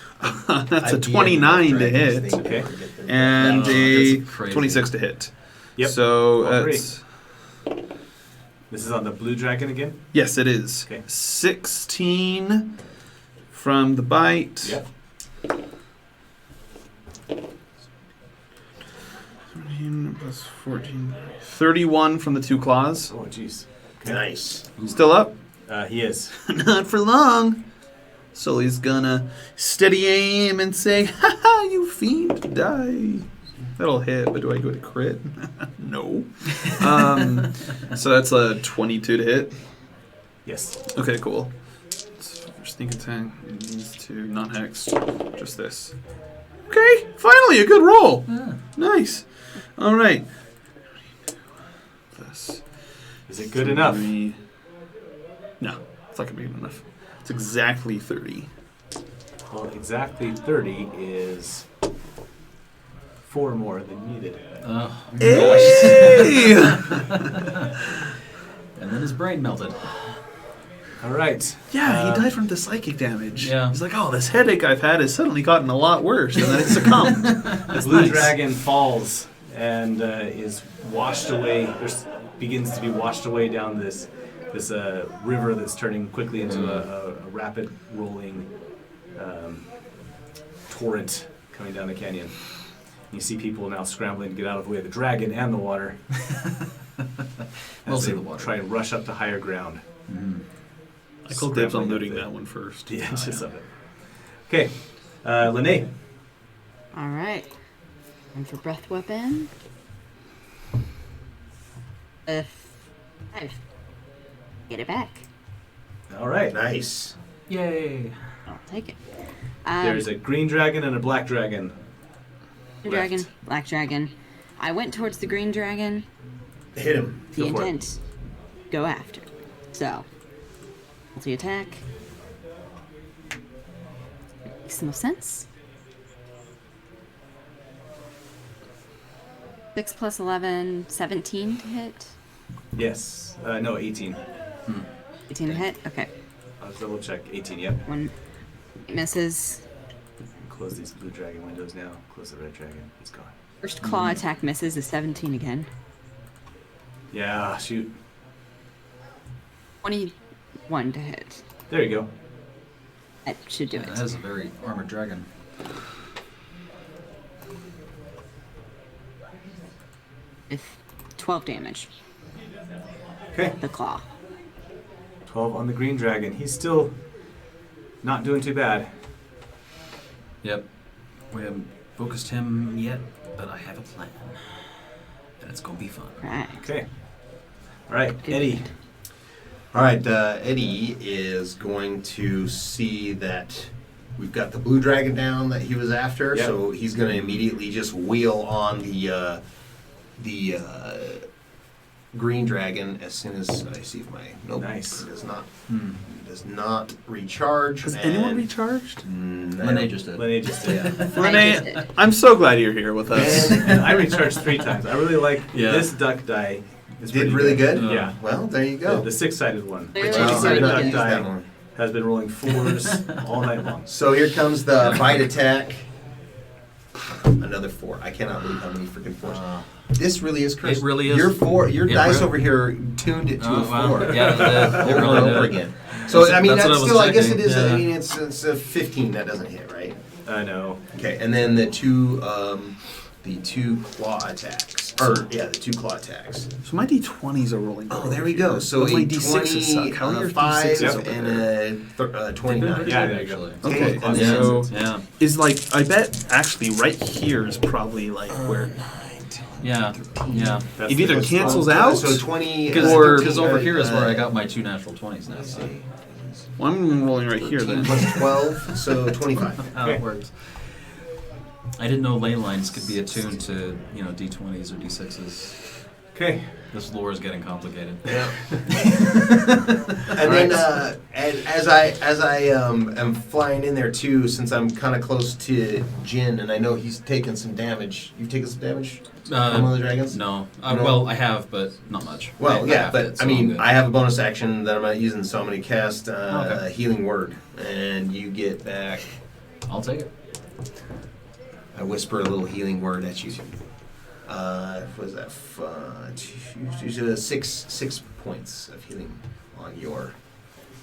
That's a 29 to hit. Okay. And Wow, a that's crazy. 26 to hit. Yep. So All three. that's... This is on the blue dragon again. Yes, it is. Okay. 16 from the bite. Yep. 13 plus 14. 31 from the 2 claws. Oh, jeez. Okay. Nice. Still up? He is. Not for long. Sully's gonna steady aim and say, "Ha ha, you fiend, die." That'll hit, but do I go to crit? No. So that's a 22 to hit. Yes. Okay, cool. So sneak attack, these 2, not hexed, just this. Okay, finally a good roll. Yeah. Nice. All right. This. Is it good enough? No, it's not gonna be good enough. It's exactly 30. Well, exactly 30 is 4 more than needed. Oh, Hey! and then his brain melted. All right. Yeah, he died from the psychic damage. Yeah. He's like, oh, this headache I've had has suddenly gotten a lot worse, and then it succumbed. The blue dragon falls and is washed away. Begins to be washed away down this river that's turning quickly into a rapid rolling torrent coming down the canyon. You see people now scrambling to get out of the way of the dragon and the water as Mostly they the water. try and rush up to higher ground. I call dibs on Scrambling looting up that one first. the edges of it. Okay, Lene. All right. And for breath weapon. 5. Get it back. All right. Nice. Yay. I'll take it. There's a green dragon and a black dragon. Green dragon, black dragon. I went towards the green dragon. Hit him. The Go for it. intent, go after. So, multi attack. Makes no sense. 6 plus 11, 17 to hit. Yes. No, 18. 18 to hit. Okay. I'll double check. 18, yep. One misses. Close these blue dragon windows now. Close the red dragon. It's gone. First claw attack misses is 17 again. Yeah, shoot. 21 to hit. There you go. That should do That it. is a very armored dragon. With 12 damage. Okay. The claw. 12 on the green dragon. He's still not doing too bad. Yep. We haven't focused him yet, but I have a plan. And it's gonna be fun. Right. Okay. All right, Eddie. All right, Eddie is going to see that we've got the blue dragon down that he was after, Yep. so he's going to immediately just wheel on the green dragon as soon as I see if my Nice. does not recharge. Has anyone recharged? Lene just did. Lene just did. Renee, I'm so glad you're here with us. And I recharged 3 times. I really like Yeah. this duck die. Is Did pretty really good? Yeah. Well, there you go. The 6-sided one. Very The good. 6-sided Very duck good. die That one. has been rolling 4s all night long. So here comes the bite attack. Another 4. I cannot believe how many freaking 4s. This really is cursed. It really is. Your It dice really- over here tuned it to a 4. Yeah, it over really and over did. again. So I mean, That's what that's I was still. I guess it checking, is. yeah. I mean, it's a 15 that doesn't hit, right? I know. Okay, and then the two claw attacks, the 2 claw attacks. So my d20s are rolling. Oh, there we go. So But my a d6s suck. 20, How are your 5, d6s over and there? a 29. Yeah, there you go. Okay, and and so Yeah. is like I bet actually right here is probably like where Yeah. Yeah. That's it the either most cancels fun. out. So 20. Because over here is where I got my 2 natural 20s now. Let's So. see. Well, I'm rolling right here 13 then. plus 12, so 25. How it works. I didn't know ley lines could be attuned to, D20s or D6s. Okay. This lore is getting complicated. Yeah. And then as I am flying in there too, since I'm kind of close to Jin, and I know he's taken some damage. You've taken some damage from one of the dragons? No. No? Well, I have, but not much. Well, yeah, half but it, I so I'm mean, good. I have a bonus action that I'm not using, so I'm going to cast Okay. Healing Word, and you get back. I'll take it. I whisper a little healing word at you. What was that? 6 points of healing on your.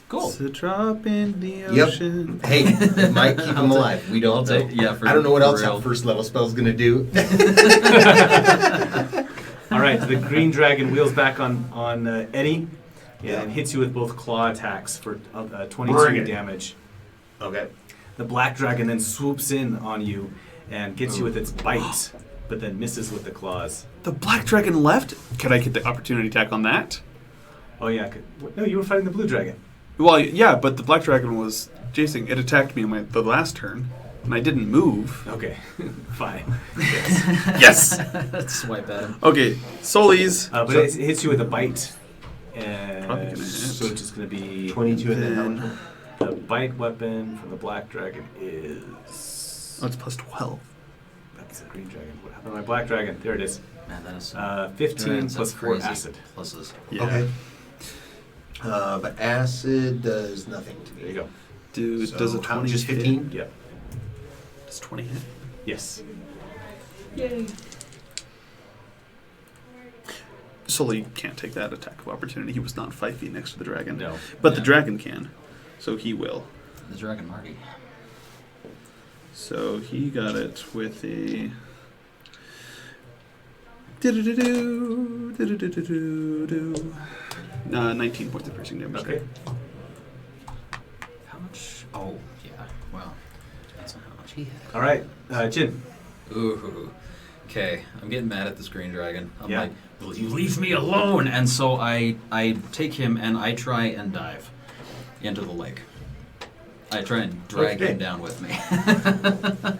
Cool. It's a drop in the Yep. ocean. Hey, it might keep him alive. We don't know. For, I don't know what for else real. that first level spell's going to do. All right, the green dragon wheels back on Eddie and hits you with both claw attacks for 22 Bring it. damage. Okay. The black dragon then swoops in on you and gets you with its bite, but then misses with the claws. The black dragon left. Could I get the opportunity attack on that? Oh yeah, no, you were fighting the blue dragon. Well, yeah, but the black dragon was chasing. It attacked me on the last turn, and I didn't move. Okay, fine. Yes. Swipe at him. Okay, Solis. But it hits you with a bite, Probably and gonna hit. so it's just going to be 22 and Then- then. the bite weapon from the black dragon is. Oh, it's plus 12. That's the green dragon. What happened to my black dragon? There it is. Man, that is 15 that's plus 4 crazy. acid. Pluses. Yeah. Okay. But acid does nothing to me. There you go. Dude, So does a how- 20 just hit? 15? Yep. Does 20 hit? Yes. Sully can't take that attack of opportunity. He was not 5 feet next to the dragon. No. But the Yeah. dragon can. So he will. The Dragon Marty. So he got it with a. Do-do-do-do, 19 points of piercing damage. Okay. How much? Oh, yeah. Wow. Depends on how much he had. All right, Jin. Ooh. Okay, I'm getting mad at this green dragon. I'm Yeah. like, will you leave me alone? And so I take him and I try and dive into the lake. I try and drag Okay. him down with me.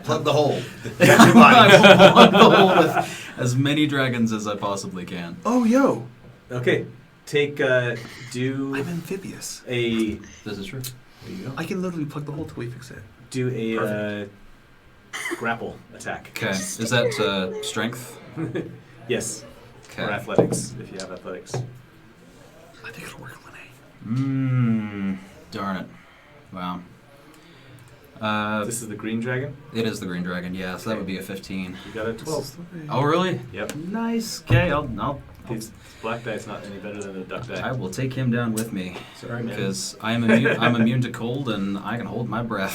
Plug the hole. I will plug the hole with as many dragons as I possibly can. Oh, yo. Okay, take do I'm amphibious. a This is true. there you go. I can literally plug the hole till we fix it. Do a Perfect. grapple attack. Okay, is that strength? Yes, or Okay. athletics if you have athletics. I think it'll work, Lene. Darn it. Wow. This is the green dragon. It is the green dragon, yeah, so that Okay. would be a 15. You got a 12. Oh, really? Yep. Nice. Okay, I'll This black die's not any better than the duck die. I will take him down with me Sorry, man. because I'm immune to cold and I can hold my breath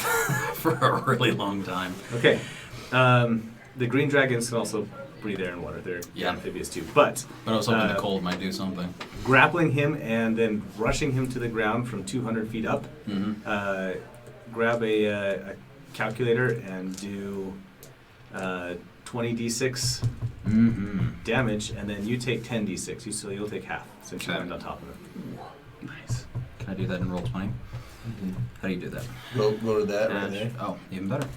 for a really long time. Okay. The green dragons can also breathe air and water. They're Yeah. amphibious too. But But I was hoping the Uh, cold might do something. grappling him and then rushing him to the ground from 200 feet up, Mm-hmm. grab a calculator and do 20d6 damage, and then you take 10d6. So you'll take half since you land on top of it. Nice. Can I do that in roll 20? How do you do that? Go to that right there. Oh, even better.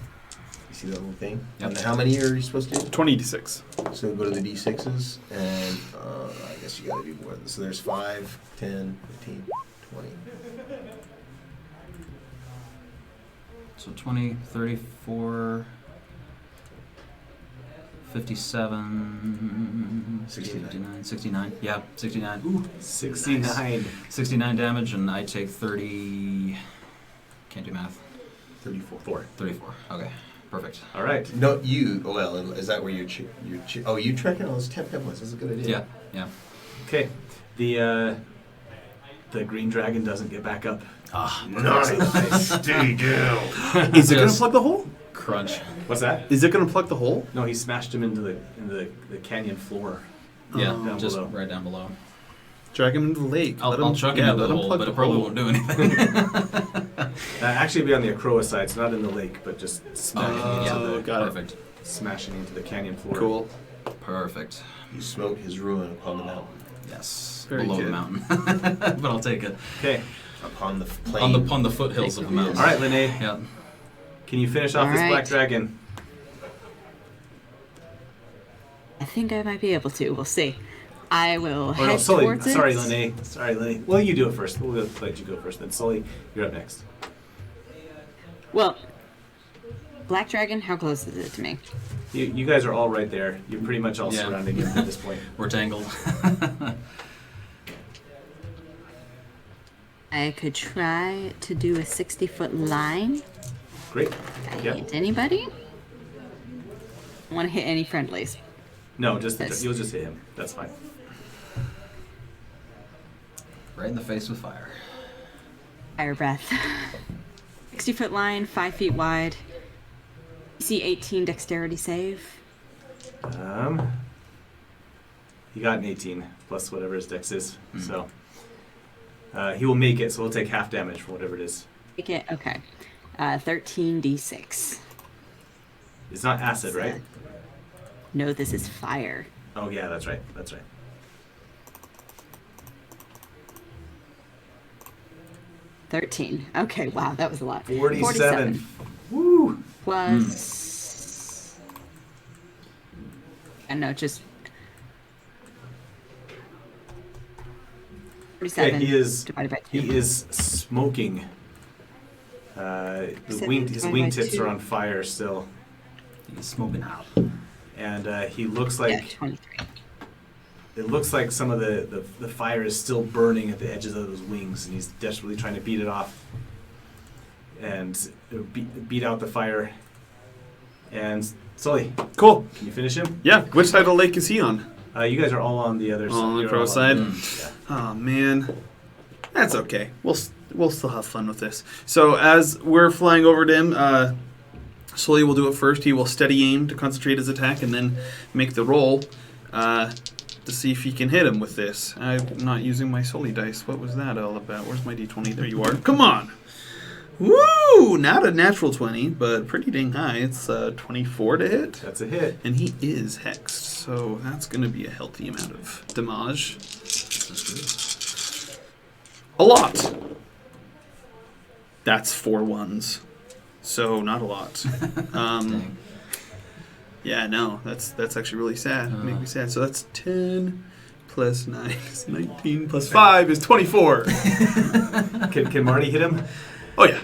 You see that little thing? Yep. And how many are you supposed to do? 20d6. So go to the d6s, and I guess you gotta do more. So there's 5, 10, 15, 20. So 20, 34, 57, 69. 69. Yeah, 69. Ooh, 69. 69 damage, and I take 30. Can't do math. 34. 34. Okay, perfect. All right. No, you. Well, is that where you're? Oh, you trekking? Oh, those 10 hit points. That's a good idea. Yeah. Okay. The green dragon doesn't get back up. Nice. Stay down. Is it going to Just plug the hole? crunch. What's that? Is it going to plug the hole? No, he smashed him into the canyon floor. Yeah, Down just below. right down below. Drag him into the lake. I'll chuck him into the hole, but it probably won't do anything. Actually, it'll be on the Acroa side, so not in the lake, but just smashing got it. Perfect. smashing into the canyon floor. Cool. Perfect. You smote his ruin upon the mountain. Yes. Very below good. the mountain. But I'll take it. Okay. Upon the plain. On the foothills of the mountain. All right, Linnea. Yeah. Can you finish off All this right. black dragon? I think I might be able to. We'll see. I will Oh head no, Sully. towards Sorry, it. Linnea. Sorry, Linnea. Well, you do it first. We'll let you go first. Then Sully, you're up next. Well, Black Dragon, how close is it to me? You guys are all right there. You're pretty much all Yeah. surrounding him at this point. We're tangled. I could try to do a 60-foot line. Great. I Yeah. hit anybody? I want to hit any friendlies. No, just Yes. you'll just hit him. That's fine. Right in the face with fire. Fire breath. 60-foot line, 5 feet wide. DC 18 dexterity save. He got an 18 plus whatever his dex is, so he will make it. So we'll take half damage from whatever it is. Take it. Okay. 13d6. It's not acid, right? No, this is fire. Oh yeah, that's right. That's right. 13. Okay, wow, that was a lot. 47. Woo! Plus. I know, just. 47 Okay, he is divided by 2. he is smoking. His 47 divided by wingtips 2. are on fire still, He's smoking out. and he looks like Yeah, 23. it looks like some of the fire is still burning at the edges of those wings, and he's desperately trying to beat it off and beat out the fire. And Sully, Cool. can you finish him? Yeah. Which side of the lake is he on? You guys are all on the other side. On the You're pro all side? Yeah. Oh man, that's okay. We'll still have fun with this. So as we're flying over to him, Sully will do it first. He will steady aim to concentrate his attack, and then make the roll to see if he can hit him with this. I'm not using my Sully dice. What was that all about? Where's my d20? There you are. Come on. Woo! Not a natural 20, but pretty dang high. It's 24 to hit. That's a hit. And he is hexed, so that's going to be a healthy amount of damage. A lot. That's 4 ones, so not a lot. Dang. Yeah, no, that's actually really sad. Make me sad. So that's 10 plus 9 is 19 plus 5 is 24. Can Marty hit him? Oh yeah,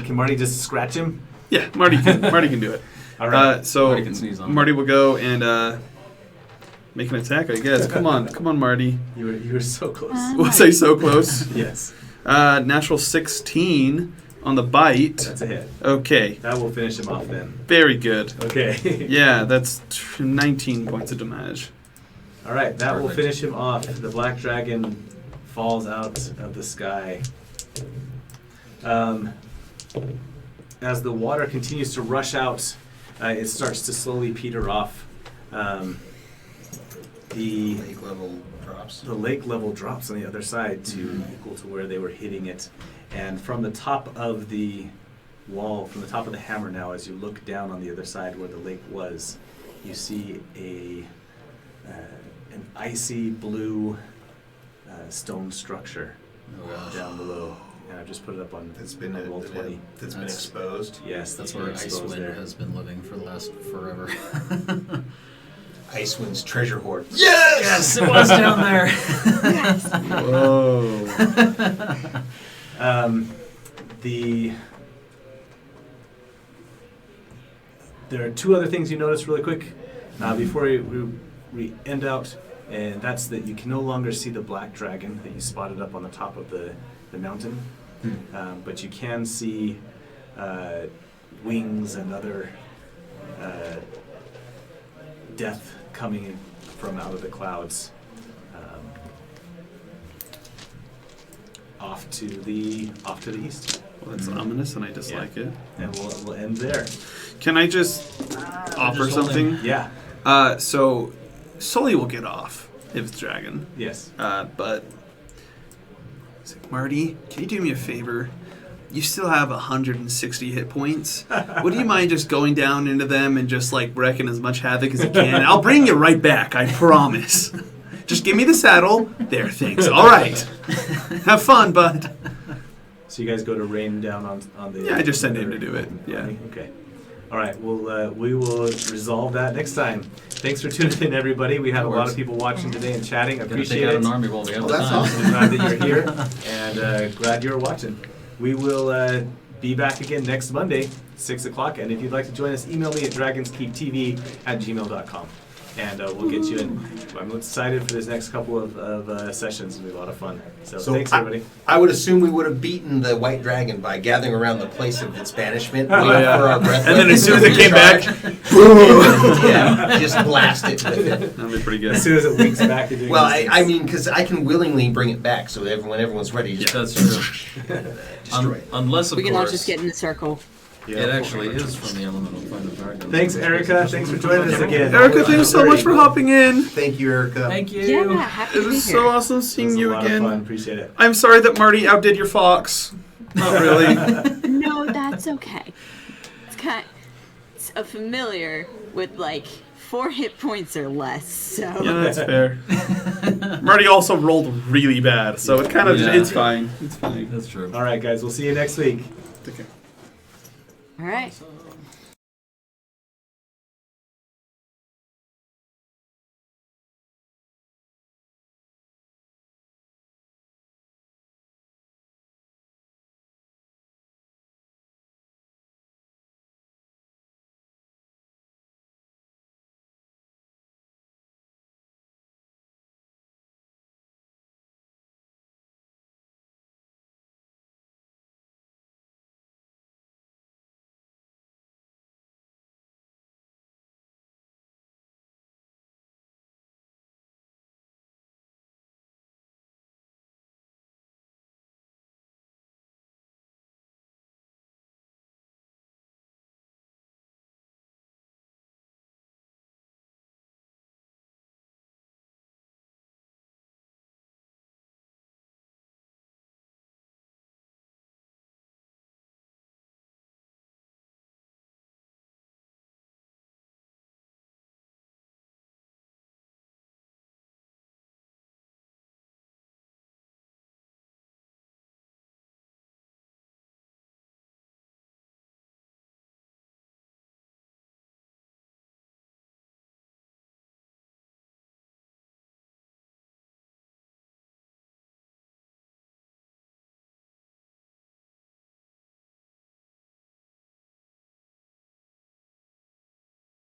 Can Marty just scratch him? yeah. Marty can do it. All right. So Marty can sneeze on him. Marty will go and make an attack, I guess. Come on, Marty. You were so close. Was I so close? Yes, Natural 16 on the bite. that's a hit. Okay, That will finish him off then. very good. Okay. Yeah, that's 19 points of damage. All right, that will Perfect. finish him off. The black dragon falls out of the sky. As the water continues to rush out, it starts to slowly peter off. The Lake level drops. lake level drops on the other side to equal to where they were hitting it, and from the top of the wall, from the top of the hammer now, as you look down on the other side where the lake was, you see an icy blue stone structure down below. And I've just put it up on That's been roll 20. that's been exposed. Yes, That's been where exposed Icewind there. has been living for the last forever. Icewind's treasure hoard. Yes, it was down there. Whoa. There are two other things you notice really quick before we end out, and that's that you can no longer see the black dragon that you spotted up on the top of the mountain, but you can see wings and other death coming in from out of the clouds off to the east. Well, that's ominous, and I dislike it. And we'll end there. Can I just offer just holding. something? Yeah. So Sully will get off if it's dragon. Yes. But it's like, Marty, can you do me a favor? You still have 160 hit points. Would you mind just going down into them and just like wrecking as much havoc as you can? I'll bring you right back, I promise. Just give me the saddle. There, thanks. All right. Have fun, bud. So you guys go to rain down on the. Yeah, I just send him to do it. Yeah. Okay. All right. We will resolve that next time. Thanks for tuning in, everybody. We had a lot of people watching today and chatting. Gotta Appreciate take out it. an army while we have the that's time. awesome. I'm glad that you're here, and glad you're watching. We will be back again next Monday, 6 o'clock. And if you'd like to join us, email me at dragonskeeptv@gmail.com. And we'll get you in. I'm excited for this next couple of sessions. It'll be a lot of fun. So thanks, everybody. I would assume we would have beaten the white dragon by gathering around the place of its banishment, Oh, waiting yeah. for our breath. And then as soon as it came back, yeah, just blast it with it. that'd be pretty As good. soon as it winks back, you're doing Well, this. I mean, because I can willingly bring it back, so when everyone's ready, just That's true. destroy it. Unless, of We can all course, just get in a circle. Yeah. it actually is from the elemental fight of dragon. Thanks, Erica. Thanks for joining us again. Erica, thanks so much for hopping in. Thank you, Erica. Thank you. Yeah, happy It to be was here. so awesome It was seeing a you lot of fun. again. Appreciate it. I'm sorry that Marty outdid your fox. Not really. No, that's okay. It's it's a familiar with like 4 hit points or less, so. Yeah, that's fair. Marty also rolled really bad, so it kind of Yeah. it's fine. It's fine. That's true. All right, guys. We'll see you next week. Take care. All right.